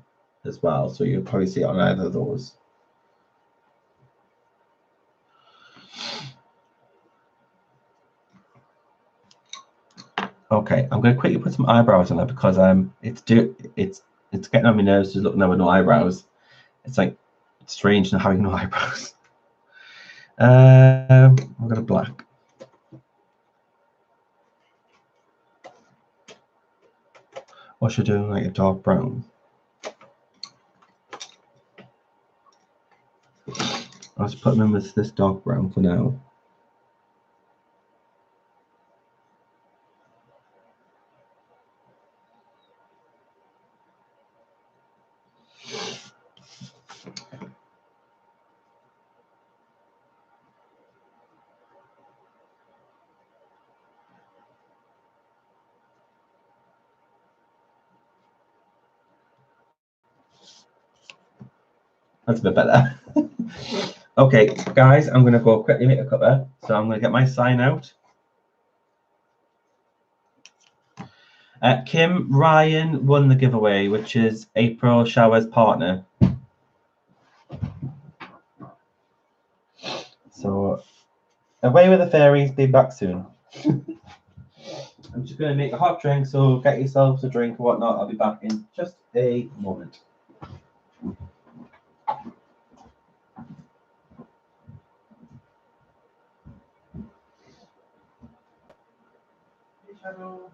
as well. So you'll probably see it on either of those. Okay, I'm going to quickly put some eyebrows on it because it's getting on my nerves just looking at with no eyebrows. It's like it's strange not having no eyebrows. I'm going to black. Or should I do like a dark brown? I'll just put them in with this dark brown for now. That's a bit better. Okay, guys, I'm going to go quickly make a cuppa. So I'm going to get my sign out. Kim Ryan won the giveaway, which is April Shower's partner. So away with the fairies, be back soon. I'm just going to make a hot drink, so get yourselves a drink or whatnot. I'll be back in just a moment. Hello.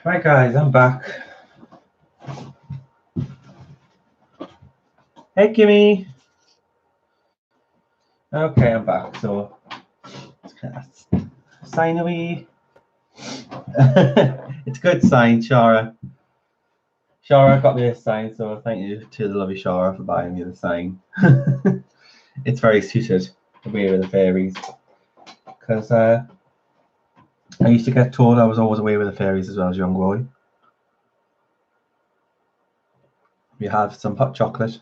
Right guys, I'm back. Hey Kimmy. Okay, I'm back. So sign away. It's a good sign, Shara. Shara got me a sign, so thank you to the lovely Shara for buying me the sign. It's very suited, Away with the Fairies, because I used to get told I was always away with the fairies as well as a young boy. We have some hot chocolate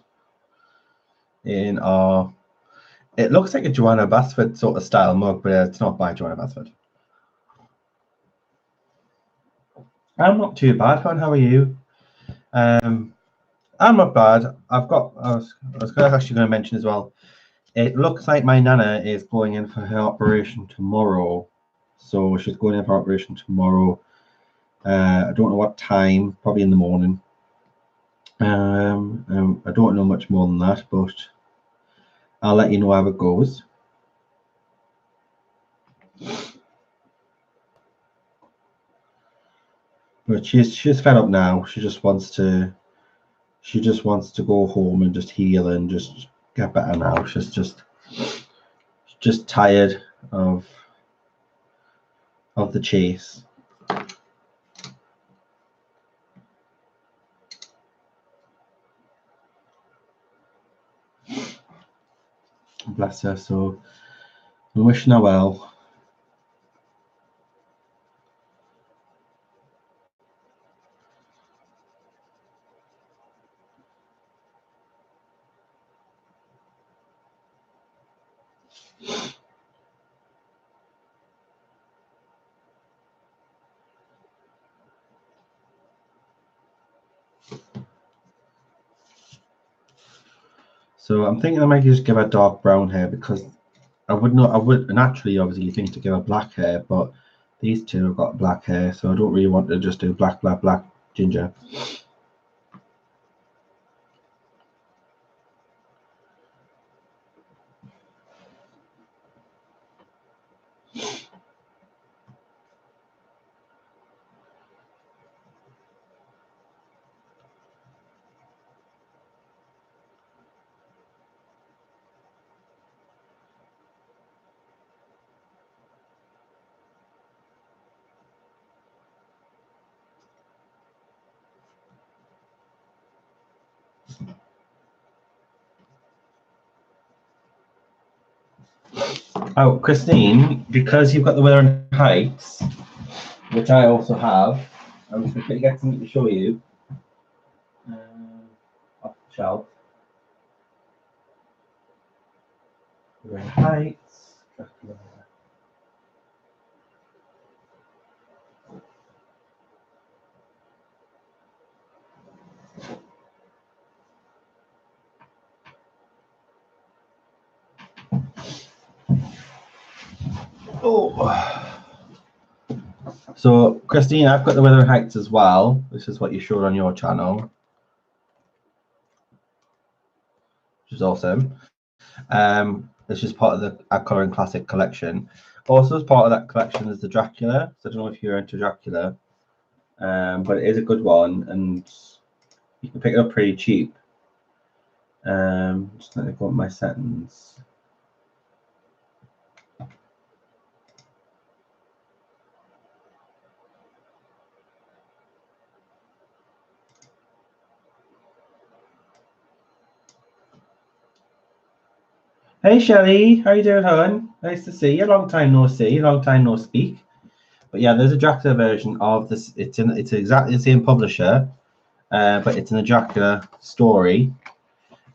in our. It looks like a Joanna Basford sort of style mug, but it's not by Joanna Basford. I'm not too bad, hon. How are you? I'm not bad. I was actually going to mention as well. It looks like my nana is going in for her operation tomorrow. So she's going in for operation tomorrow. I don't know what time. Probably in the morning. I don't know much more than that, but I'll let you know how it goes. But she's fed up now. She just wants to go home and just heal and just get better now. She's just tired of the chase. Bless her. So I'm wishing her well. So I'm thinking I might just give her dark brown hair, because I would naturally, obviously you think to give her black hair, but these two have got black hair, so I don't really want to just do black ginger. Oh, Christine, because you've got the Wuthering Heights, which I also have, I'm just going to get something to show you. Off the shelf. Wuthering Heights. Oh. So, Christine, I've got the Wuthering Heights as well. This is what you showed on your channel, which is awesome. This is part of our Colouring Classic collection. Also, as part of that collection is the Dracula. So I don't know if you're into Dracula, but it is a good one, and you can pick it up pretty cheap. Just let me go up my settings. Hey Shelley, how you doing, hon? Nice to see you. Long time no see, long time no speak. But yeah, there's a Dracula version of this. It's exactly the same publisher, but it's in a Dracula story.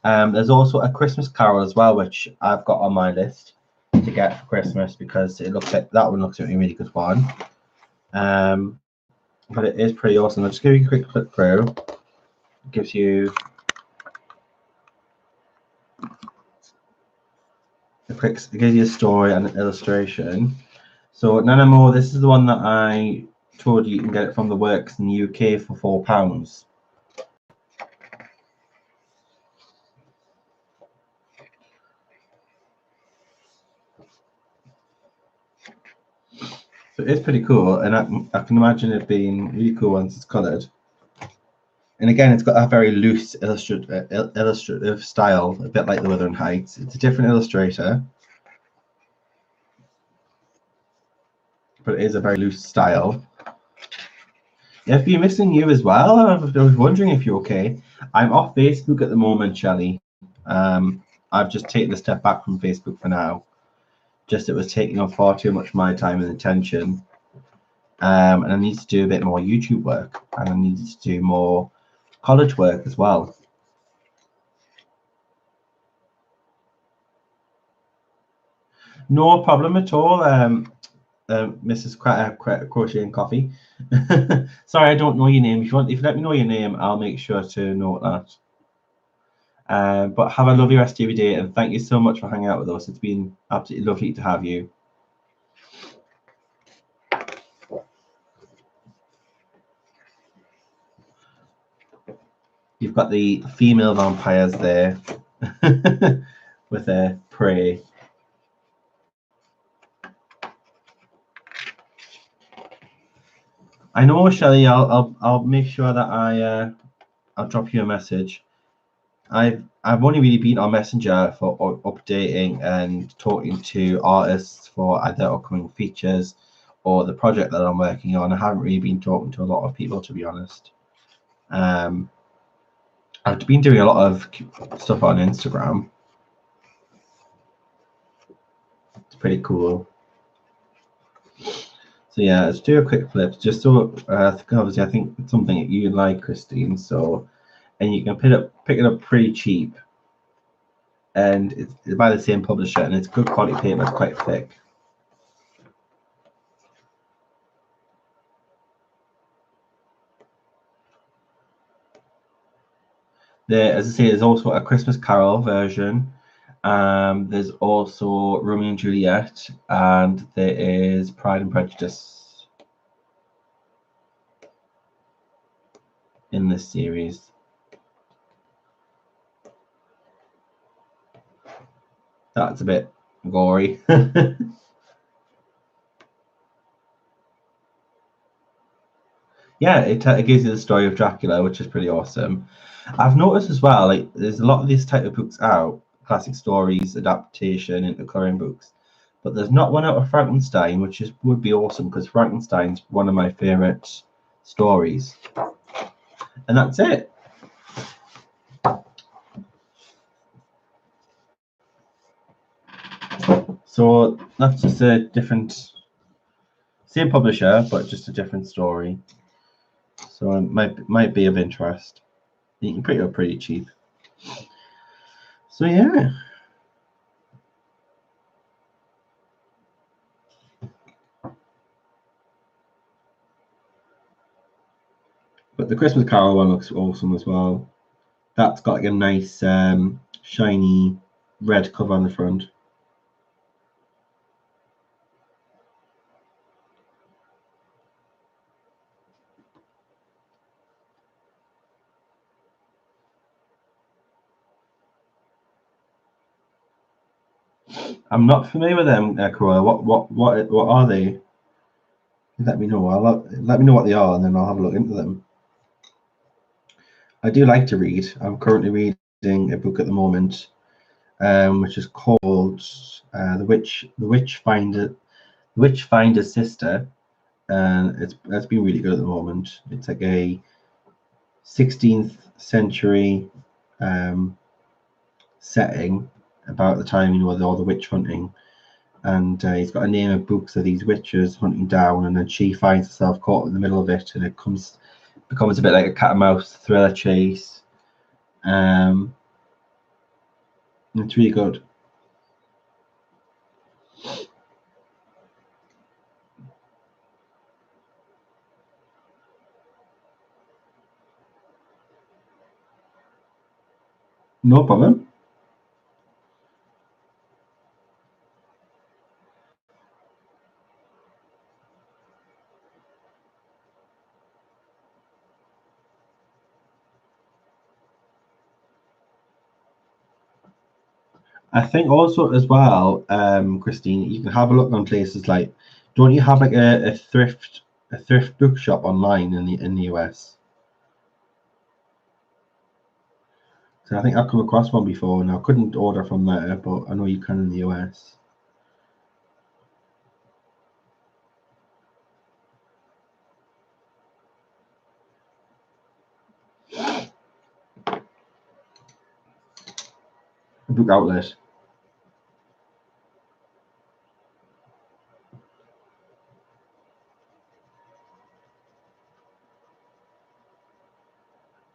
There's also a Christmas Carol as well, which I've got on my list to get for Christmas, because it looks like that one looks like a really good one. But it is pretty awesome. I'll just give you a quick click through. It gives you a story and an illustration. So Nanamo, this is the one that I told you can get it from the works in the UK for £4. So it's pretty cool, and I can imagine it being really cool once it's coloured. And again, it's got a very loose illustrative style, a bit like the Wuthering Heights. It's a different illustrator, but it is a very loose style. If you're missing you as well, I was wondering if you're okay. I'm off Facebook at the moment, Shelley. I've just taken a step back from Facebook for now. Just it was taking up far too much of my time and attention. And I need to do a bit more YouTube work, and I need to do more college work as well. No problem at all, Mrs. Crochet and Coffee. Sorry, I don't know your name. If you let me know your name, I'll make sure to note that. But have a lovely rest of your day, and thank you so much for hanging out with us. It's been absolutely lovely to have you. You've got the female vampires there with their prey. I know, Shelley. I'll make sure that I'll drop you a message. I've only really been on Messenger for updating and talking to artists for either upcoming features or the project that I'm working on. I haven't really been talking to a lot of people, to be honest. I've been doing a lot of stuff on Instagram. It's pretty cool. So yeah, let's do a quick flip, just so obviously I think it's something that you like, Christine. So, and you can pick it up pretty cheap, and it's by the same publisher, and it's good quality paper. It's quite thick. There, as I say, there's also a Christmas Carol version. There's also Romeo and Juliet, and there is Pride and Prejudice in this series. That's a bit gory. Yeah, it gives you the story of Dracula, which is pretty awesome. I've noticed as well, like there's a lot of these type of books out, classic stories, adaptation into current books, but there's not one out of Frankenstein, which would be awesome because Frankenstein's one of my favorite stories. And that's it. So that's just a different, same publisher, but just a different story. So it might be of interest. You can pick it up pretty cheap. So yeah. But the Christmas Carol one looks awesome as well. That's got like a nice shiny red cover on the front. I'm not familiar with them, Corolla. What are they? Let me know. Let me know what they are, and then I'll have a look into them. I do like to read. I'm currently reading a book at the moment, which is called The Witchfinder's Sister, and it's been really good at the moment. It's like a 16th century setting about the time with all the witch hunting, and he's got a name of books of these witches hunting down, and then she finds herself caught in the middle of it, and it becomes a bit like a cat and mouse thriller chase. It's really good. No problem. I think also as well, Christine, you can have a look on places like Don't you have like a thrift bookshop online in the US? So I think I've come across one before, and I couldn't order from there, but I know you can in the US. A book outlet.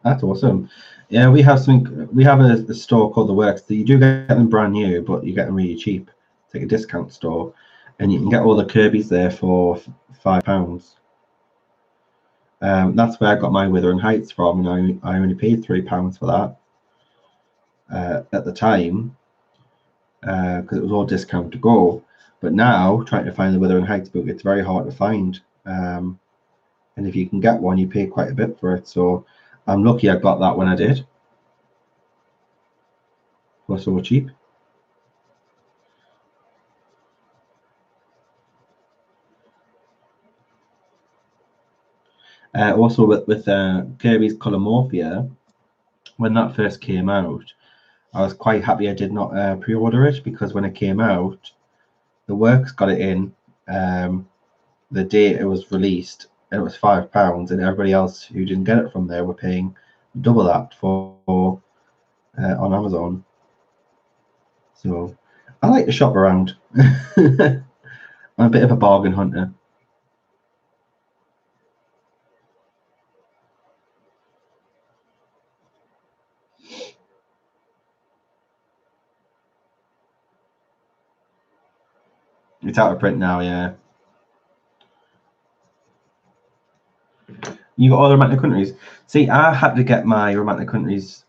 That's awesome. Yeah, we have something. We have a store called The Works. You do get them brand new, but you get them really cheap. It's like a discount store, and you can get all the Kirby's there for £5. That's where I got my Wuthering Heights from, and I only paid £3 for that at the time because it was all discount to go. But now, trying to find the Wuthering Heights book, it's very hard to find. And if you can get one, you pay quite a bit for it. So I'm lucky I got that when I did. It was so cheap. Also with Kirby's Colomorphia, when that first came out, I was quite happy I did not pre-order it, because when it came out, the Works got it in the day it was released, and it was £5, and everybody else who didn't get it from there were paying double that for on Amazon. So I like to shop around. I'm a bit of a bargain hunter. It's out of print now, yeah. You got all the Romantic Countries. See, I had to get my Romantic Countries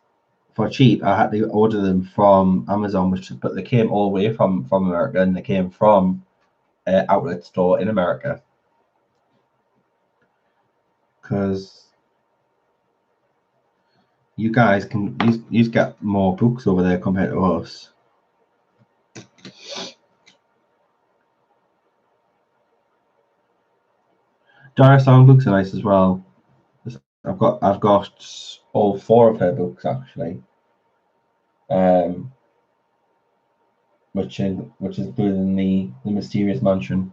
for cheap. I had to order them from Amazon, but they came all the way from America, and they came from an outlet store in America. Because you guys can you get more books over there compared to us. Davidson books are nice as well. I've got all 4 of her books actually, which is included in the Mysterious Mansion.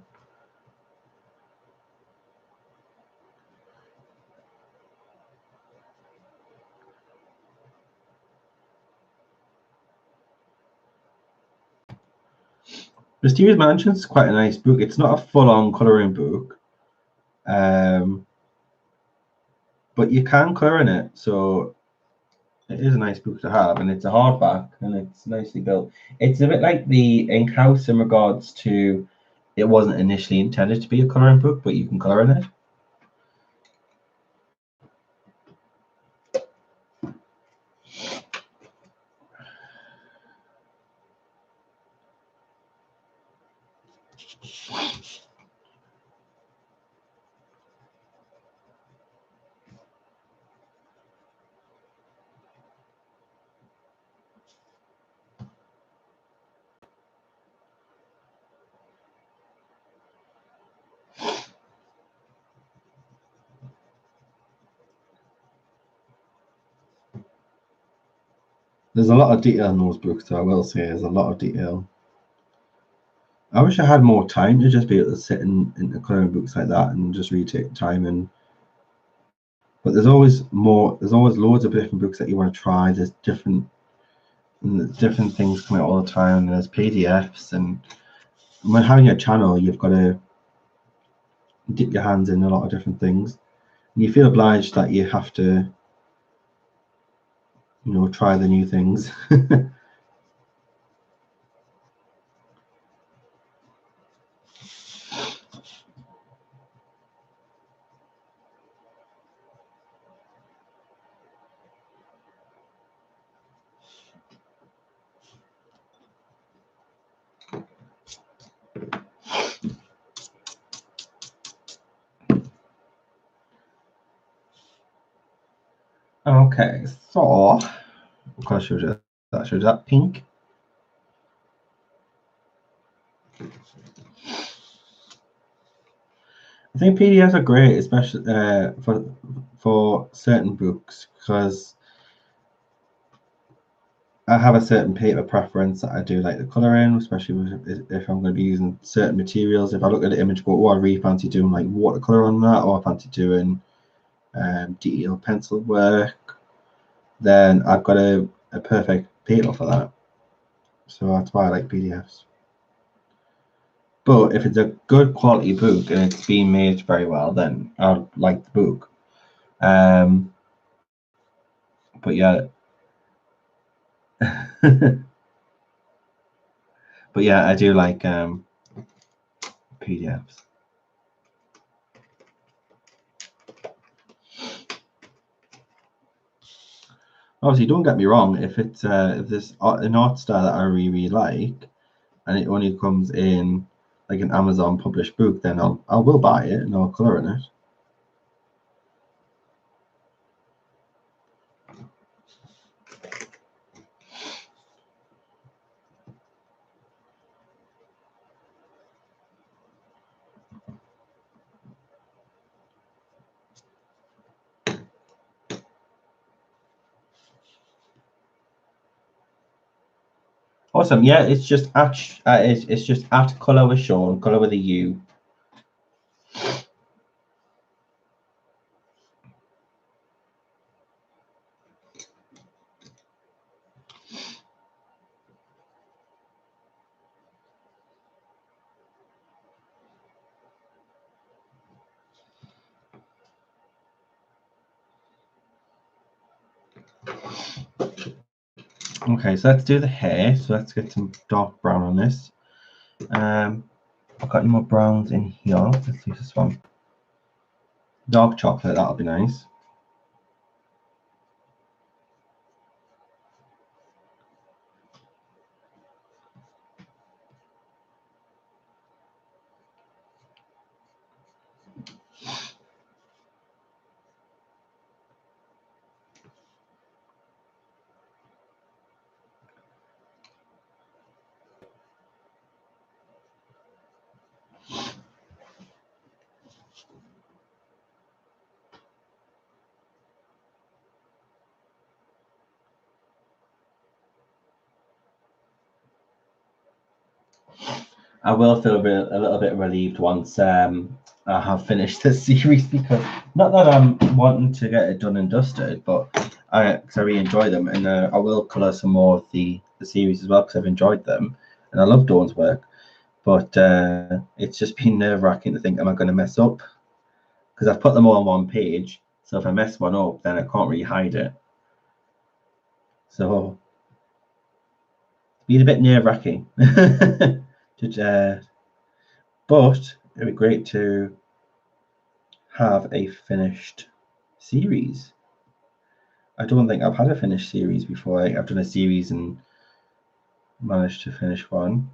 Mysterious Mansion is quite a nice book. It's not a full-on colouring book, but you can colour in it, so it is a nice book to have, and it's a hardback, and it's nicely built. It's a bit like the Ink House in regards to it wasn't initially intended to be a colouring book, but you can colour in it. There's a lot of detail in those books, so I will say there's a lot of detail. I wish I had more time to just be able to sit in colouring books like that and just really take time. But there's always more. There's always loads of different books that you want to try. There's different things coming out all the time. And there's PDFs, and when having a channel, you've got to dip your hands in a lot of different things. And you feel obliged that you have to, try the new things. Okay, so of course shows you that pink. I think PDFs are great, especially for certain books, because I have a certain paper preference that I do like the colour in, especially if I'm going to be using certain materials. If I look at the image, go, oh, I really fancy doing like watercolour on that, or I fancy doing detailed pencil work, then I've got a perfect paper for that. So that's why I like PDFs. But if it's a good quality book and it's being made very well, then I'll like the book. But yeah. But yeah, I do like PDFs. Obviously, don't get me wrong. If it's if there's an art style that I really like, and it only comes in like an Amazon published book, then I will buy it and I'll colour in it. Awesome. Yeah, it's just it's just at colour with Sean, colour with a U. Okay, so let's do the hair. So let's get some dark brown on this. I've got any more browns in here. Let's use this one. Dark chocolate, that'll be nice. I will feel a little bit relieved once I have finished this series, because not that I'm wanting to get it done and dusted, but I really enjoy them, and I will colour some more of the series as well, because I've enjoyed them and I love Dawn's work. But it's just been nerve-wracking to think, am I going to mess up? Because I've put them all on one page, so if I mess one up, then I can't really hide it. So it's been a bit nerve-wracking. But it'd be great to have a finished series. I don't think I've had a finished series before. I've done a series and managed to finish one.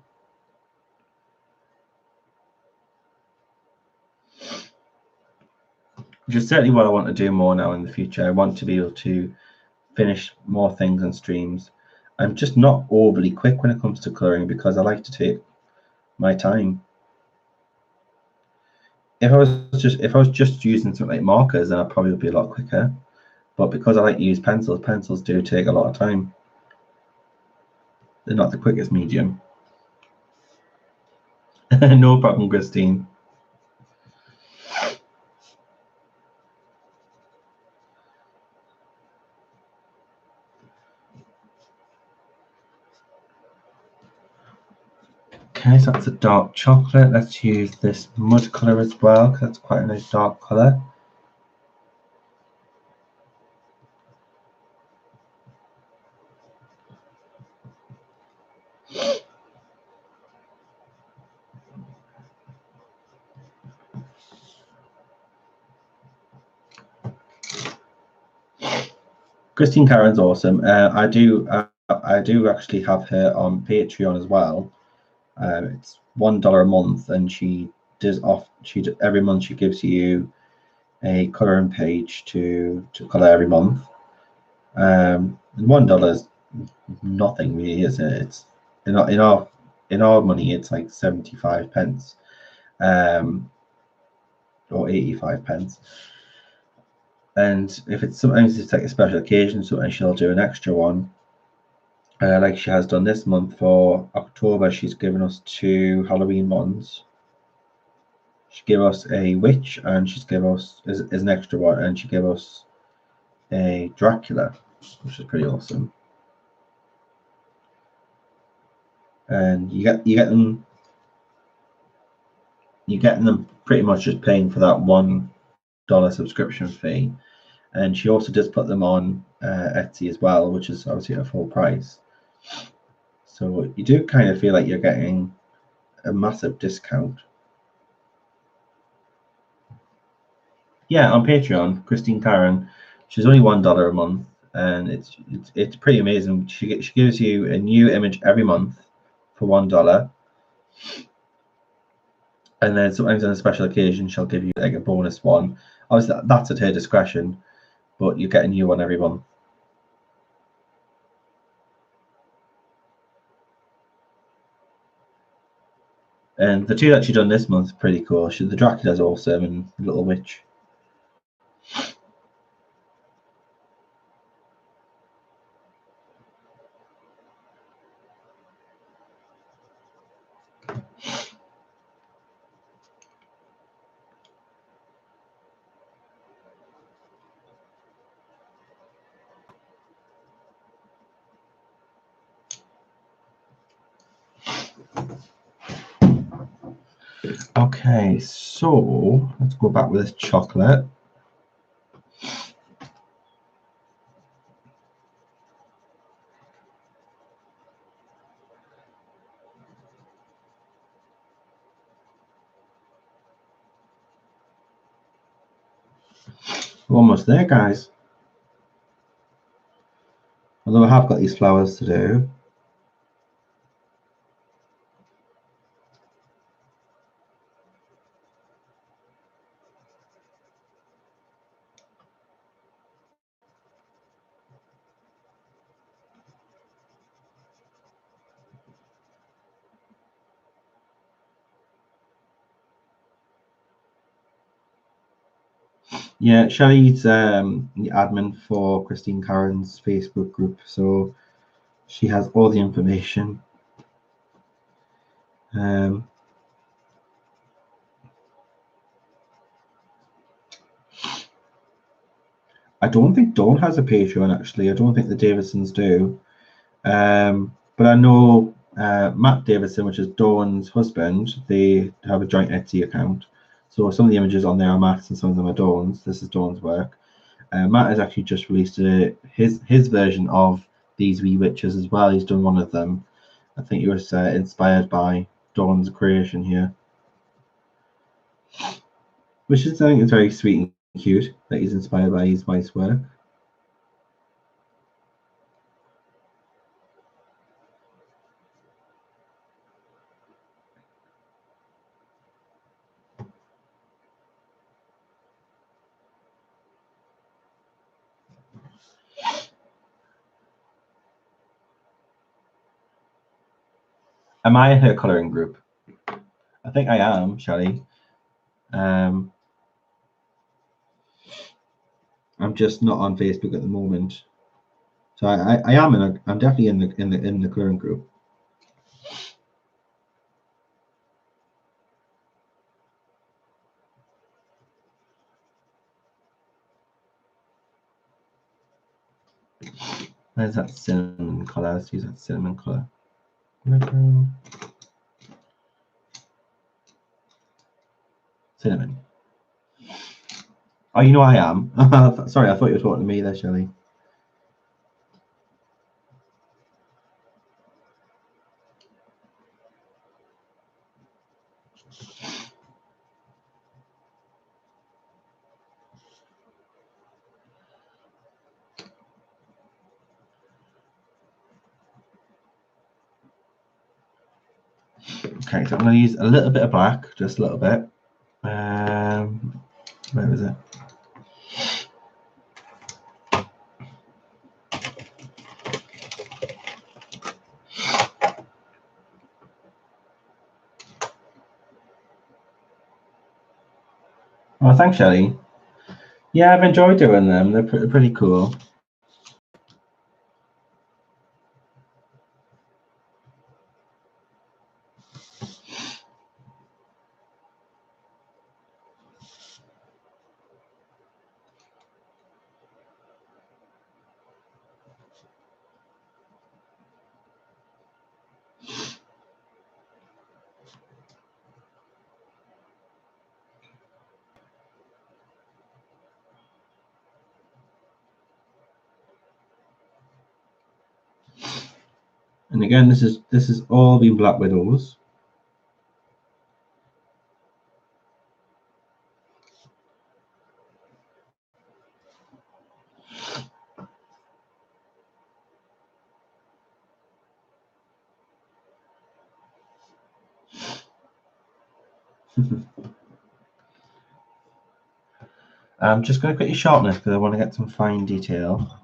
Which is certainly what I want to do more now in the future. I want to be able to finish more things on streams. I'm just not overly quick when it comes to colouring, because I like to take my time. If I was just using something like markers, then I probably would be a lot quicker. But because I like to use pencils, pencils do take a lot of time. They're not the quickest medium. No problem, Christine. Okay, so that's a dark chocolate. Let's use this mud colour as well, because that's quite a nice dark colour. Christine Karen's awesome. I do actually have her on Patreon as well. It's $1 a month, and she does every month she gives you a colouring page to colour every month. And $1 is nothing really, is it? It's in our money, it's like 75 pence. or 85 pence. And if it's sometimes it's like a special occasion, sometimes she'll do an extra one. Like she has done this month for October, she's given us 2 Halloween ones. She gave us a witch, and she's given us as an extra one, and she gave us a Dracula, which is pretty awesome. And you get them pretty much just paying for that $1 subscription fee. And she also does put them on Etsy as well, which is obviously a full price. So you do kind of feel like you're getting a massive discount. Yeah, on Patreon, Christine Karen, she's only $1 a month, and it's pretty amazing. She gives you a new image every month for $1, and then sometimes on a special occasion she'll give you like a bonus one. Obviously that's at her discretion, but you get a new one every month. And the 2 that she done this month is pretty cool. The Dracula's awesome, and the Little Witch. Okay, so let's go back with this chocolate. We're almost there, guys. Although I have got these flowers to do. Yeah, Shelley's the admin for Christine Karen's Facebook group, so she has all the information. I don't think Dawn has a Patreon, actually. I don't think the Davidsons do. But I know Matt Davidson, which is Dawn's husband, they have a joint Etsy account. So some of the images on there are Matt's and some of them are Dawn's. This is Dawn's work. Matt has actually just released his version of these wee witches as well. He's done one of them. I think he was inspired by Dawn's creation here, which is, I think, is very sweet and cute that he's inspired by his wife's work. Am I in her colouring group? I think I am, Shelley. I'm just not on Facebook at the moment, so I am I'm definitely in the colouring group. Where's that cinnamon colour? Let's use that cinnamon colour. Cinnamon. Oh, you know I am. Sorry, I thought you were talking to me there, Shelley. Okay, so I'm going to use a little bit of black, just a little bit. Where is it? Oh, thanks, Shelley. Yeah, I've enjoyed doing them. They're pretty cool. And again, this is all been Black Widows. I'm just going to quickly sharpen this because I want to get some fine detail.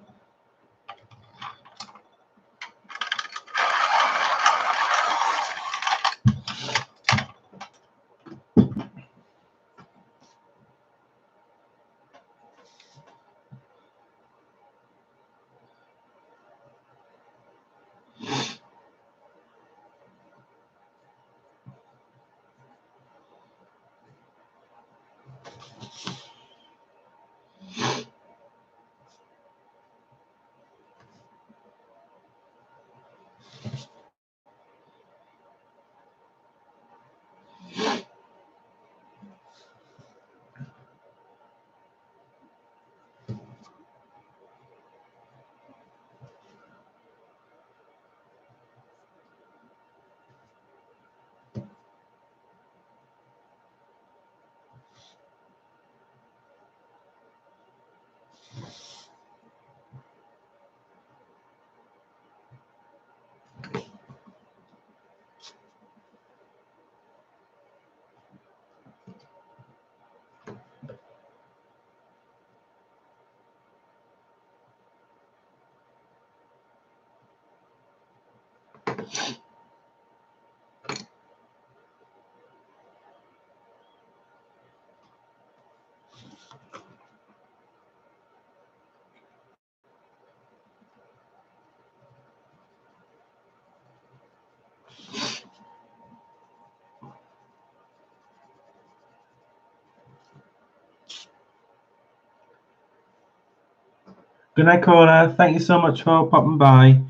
Good night, Cora. Thank you so much for popping by,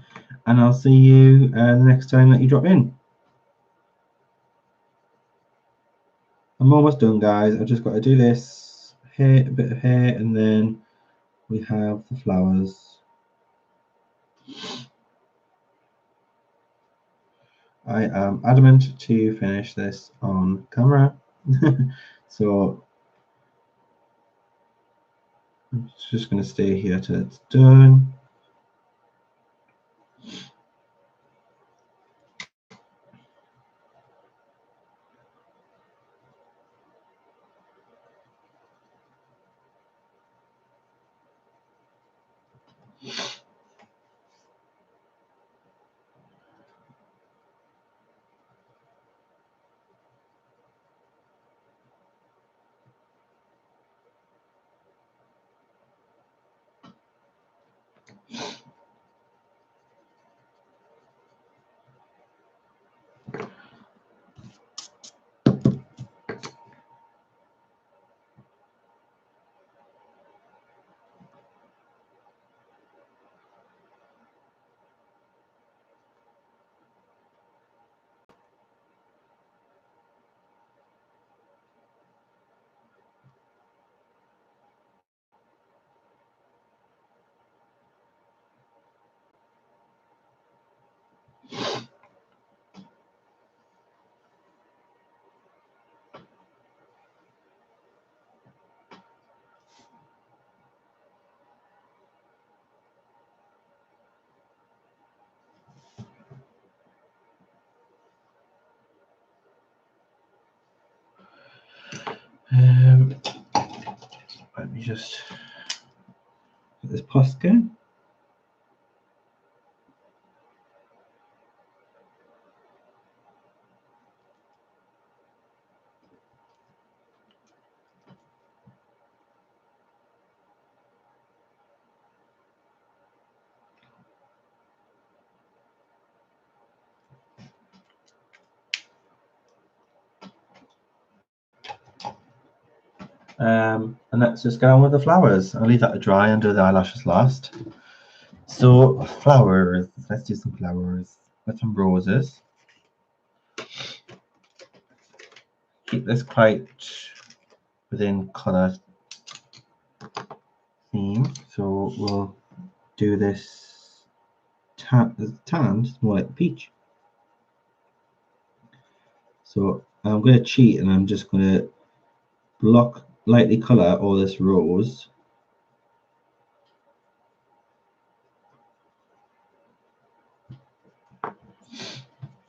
and I'll see you the next time that you drop in. I'm almost done, guys. I've just got to do this hair, a bit of hair, and then we have the flowers. I am adamant to finish this on camera, so I'm just going to stay here till it's done. Let me just get this post going. And let's just get on with the flowers. I'll leave that to dry and do the eyelashes last. So flowers, let's do some flowers. With some roses. Keep this quite within colour theme. So we'll do this tanned, more like peach. So I'm going to cheat and I'm just going to lightly colour all this rose.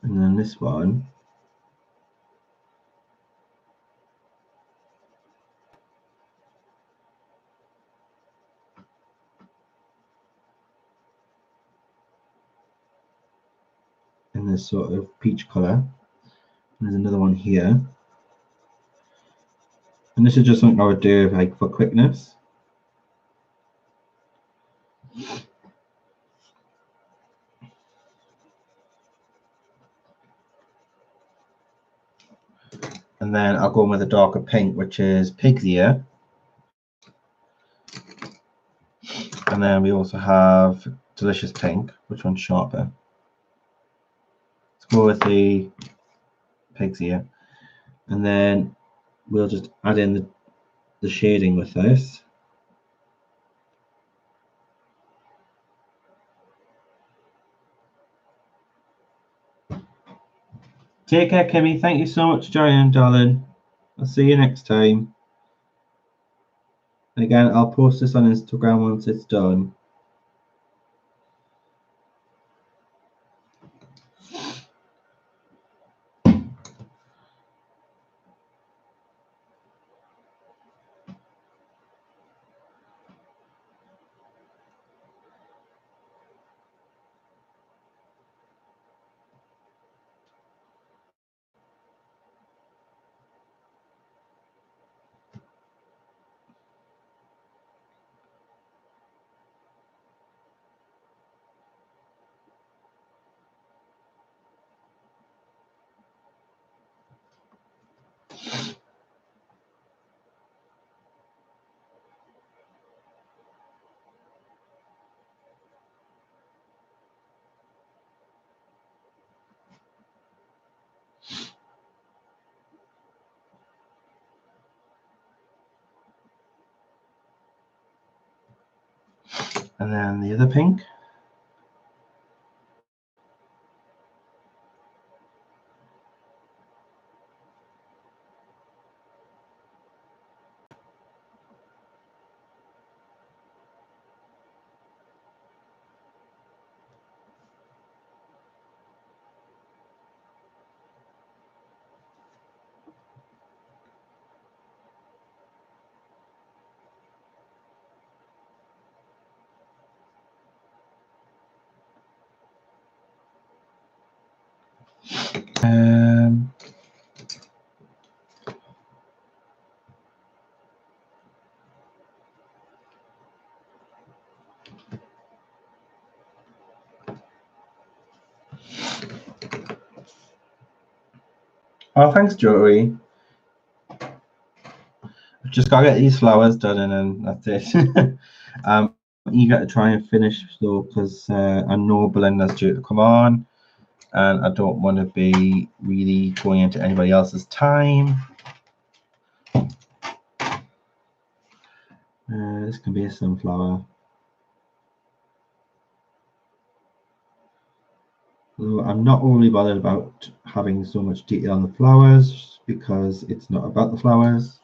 And then this one. In this sort of peach colour. There's another one here. And this is just something I would do like for quickness. And then I'll go in with a darker pink, which is pig's ear. And then we also have delicious pink. Which one's sharper? Let's go with the pig's ear. And then we'll just add in the shading with this. Take care, Kimmy. Thank you so much for joining, darling. I'll see you next time. And again, I'll post this on Instagram once it's done. And then the other pink. Oh, thanks, Joey. I've just got to get these flowers done and then that's it. I'm eager to try and finish though because I know Belinda's due to come on and I don't want to be really going into anybody else's time. This can be a sunflower. So I'm not overly bothered about having so much detail on the flowers because it's not about the flowers.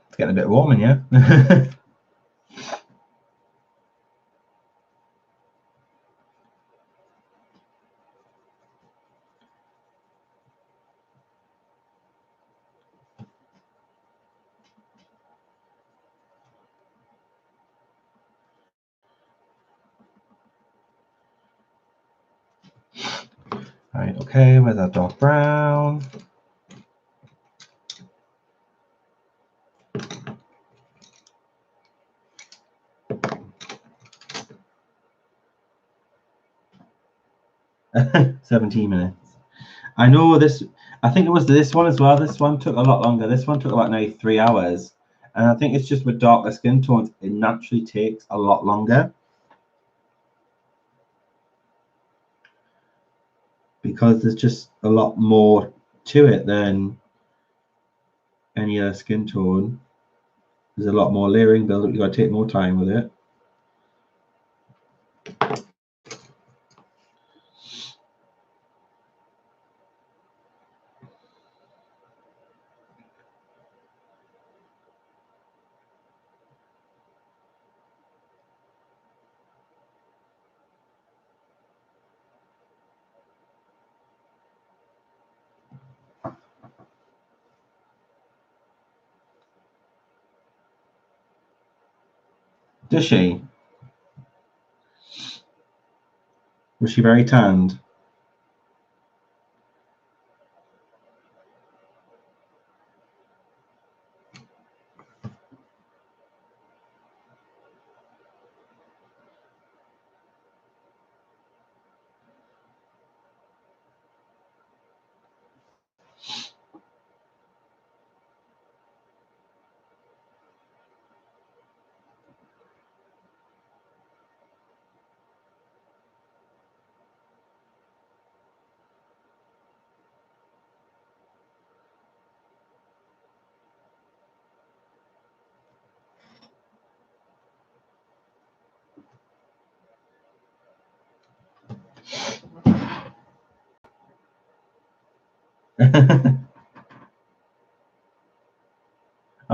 It's getting a bit warm in here. Right, okay, with our dark brown. $17 I know this. I think it was this one as well. This one took a lot longer. This one took about nearly 3 hours. And I think it's just with darker skin tones, it naturally takes a lot longer. Because there's just a lot more to it than any other skin tone. There's a lot more layering build up. You've got to take more time with it. Does she? Was she very tanned?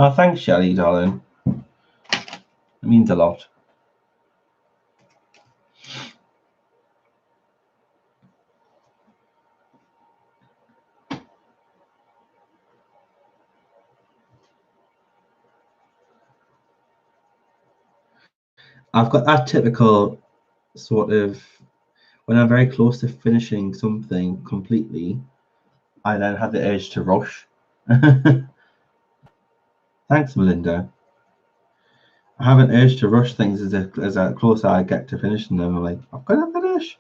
Oh, thanks, Shelley, darling. It means a lot. I've got that typical sort of, when I'm very close to finishing something completely, I then have the urge to rush. Thanks, Melinda. I have an urge to rush things as closer I get to finishing them. I'm like, I've got to finish.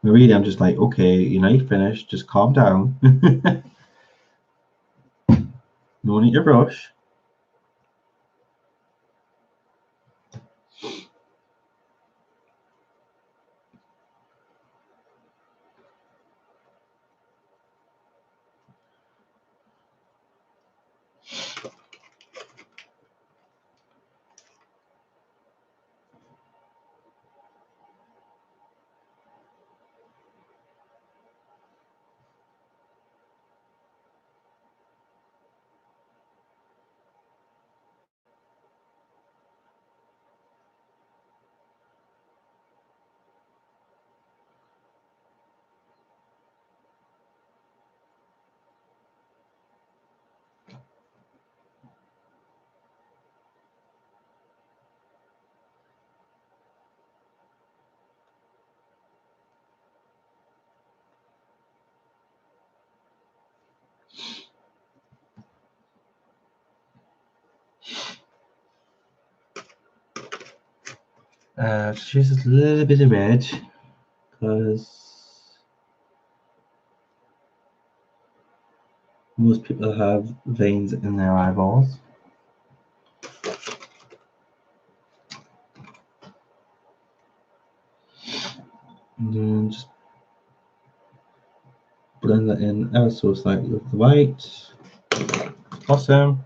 But really, I'm just like, okay, you're not finished. Just calm down. No need to rush. Just use a little bit of red because most people have veins in their eyeballs. And then just blend that in ever so slightly with the white. Awesome.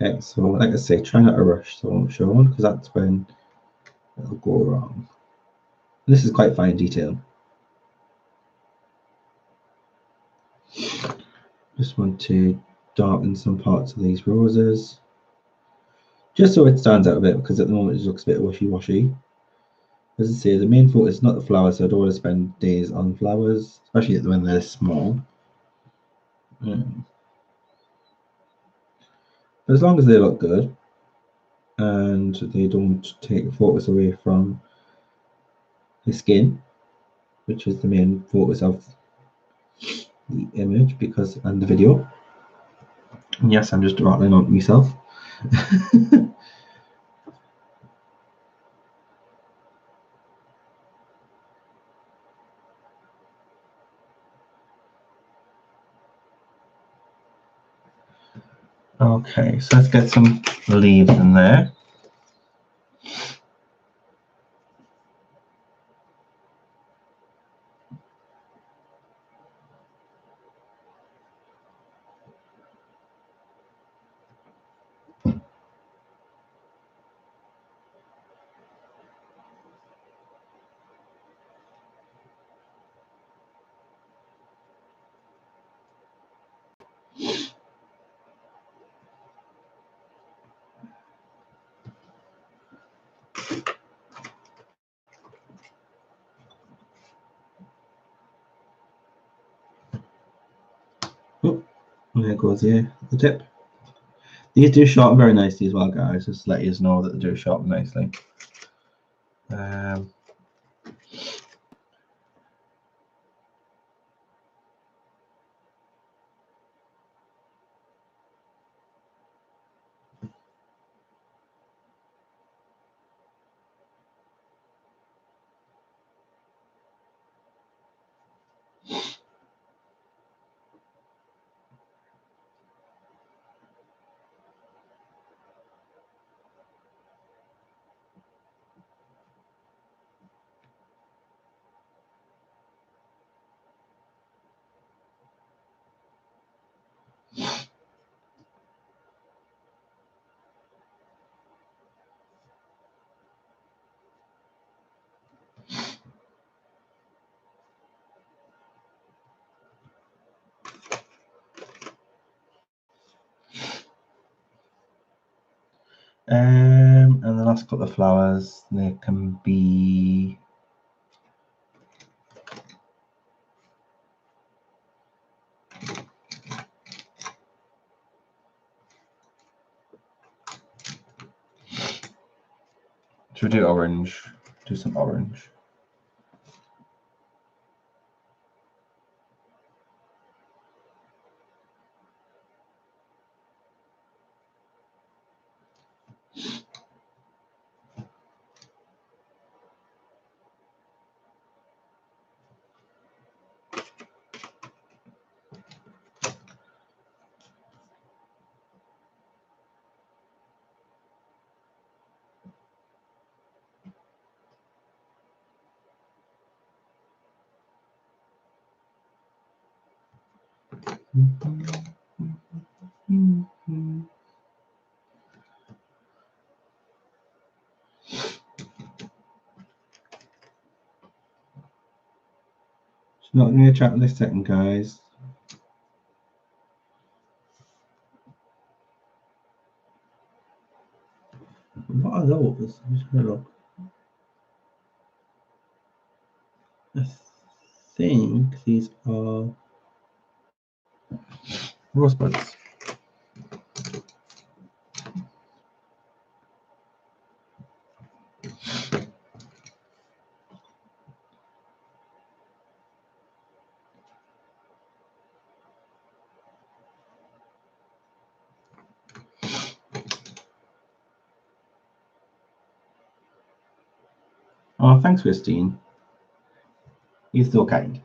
Okay, so like I say, try not to rush the won't show on because that's when it'll go wrong. This is quite fine detail. Just want to darken some parts of these roses, just so it stands out a bit because at the moment it looks a bit wishy-washy. As I say, the main focus is not the flowers, so I don't want to spend days on flowers, especially when they're small. But as long as they look good and they don't take the focus away from the skin, which is the main focus of the image and the video. And yes, I'm just rattling on myself. Okay, so let's get some leaves in there. Oh, there goes the tip. These do sharpen very nicely as well, guys, just to let you know that they do sharpen nicely. And the last couple of flowers, they can be should we do orange? Do some orange. Not going to chat in this second, guys. What are those? I'm just going to look. I think these are rosebuds. Oh, thanks, Christine. You're still kind.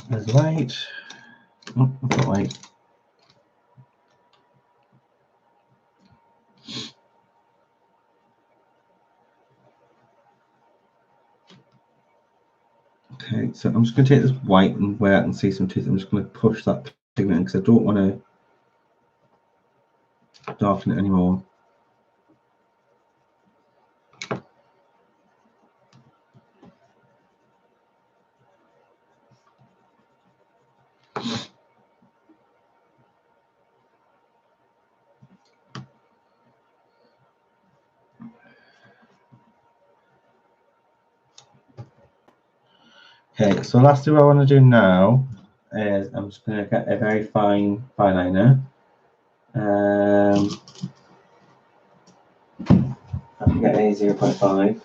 There's white. Oh, I've got white. Okay, so I'm just going to take this white and where I can see some teeth, I'm just going to push that pigment because I don't want to darken it anymore. Okay, so lastly what I want to do now is I'm just going to get a very fine liner. I can get a 0.5.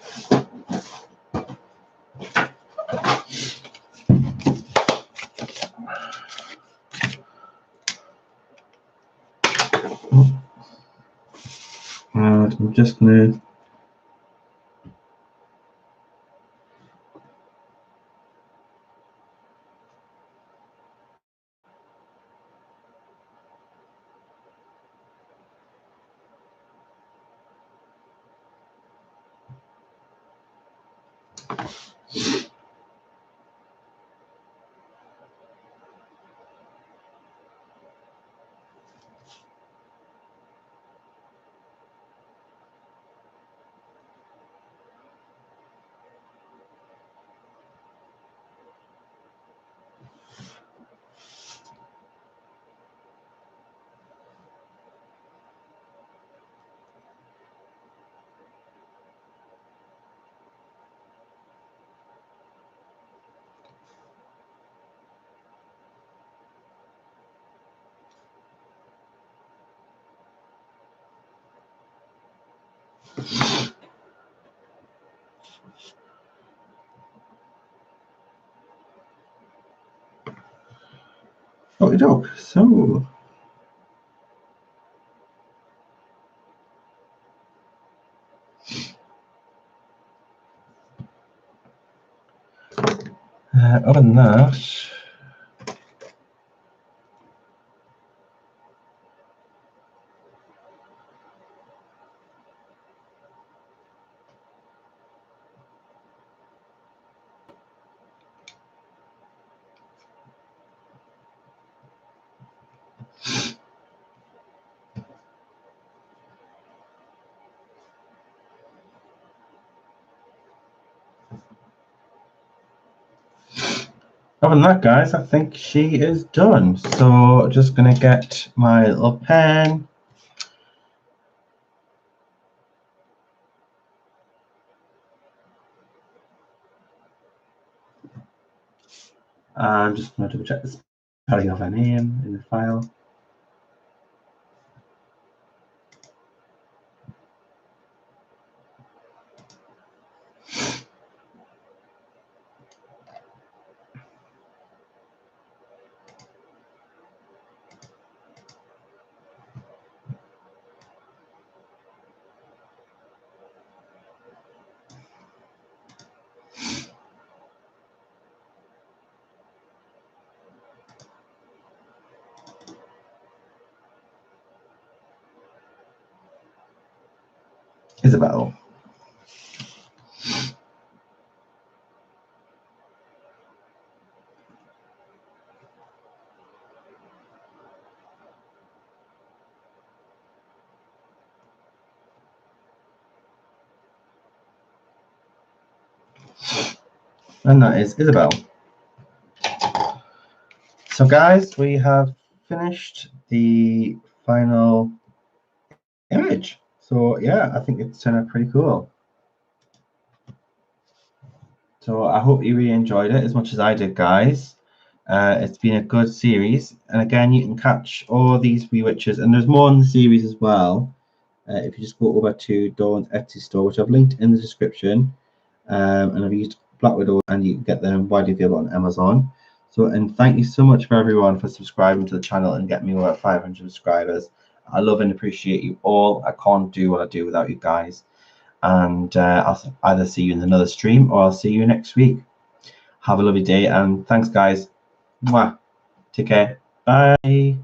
And I'm just going to so other than that, guys, I think she is done. So just gonna get my little pen. I'm just going to double check the spelling of her name in the file. Isabelle. And that is Isabelle. So guys, we have finished the final image. So yeah, I think it's turned out pretty cool. So I hope you really enjoyed it as much as I did, guys. It's been a good series, and again, you can catch all these witches, and there's more in the series as well. If you just go over to Dawn's Etsy store, which I've linked in the description, and I've used Black Widow, and you can get them widely available on Amazon. So, and thank you so much for everyone for subscribing to the channel and getting me over 500 subscribers. I love and appreciate you all. I can't do what I do without you guys. And I'll either see you in another stream or I'll see you next week. Have a lovely day, and thanks, guys. Mwah. Take care. Bye.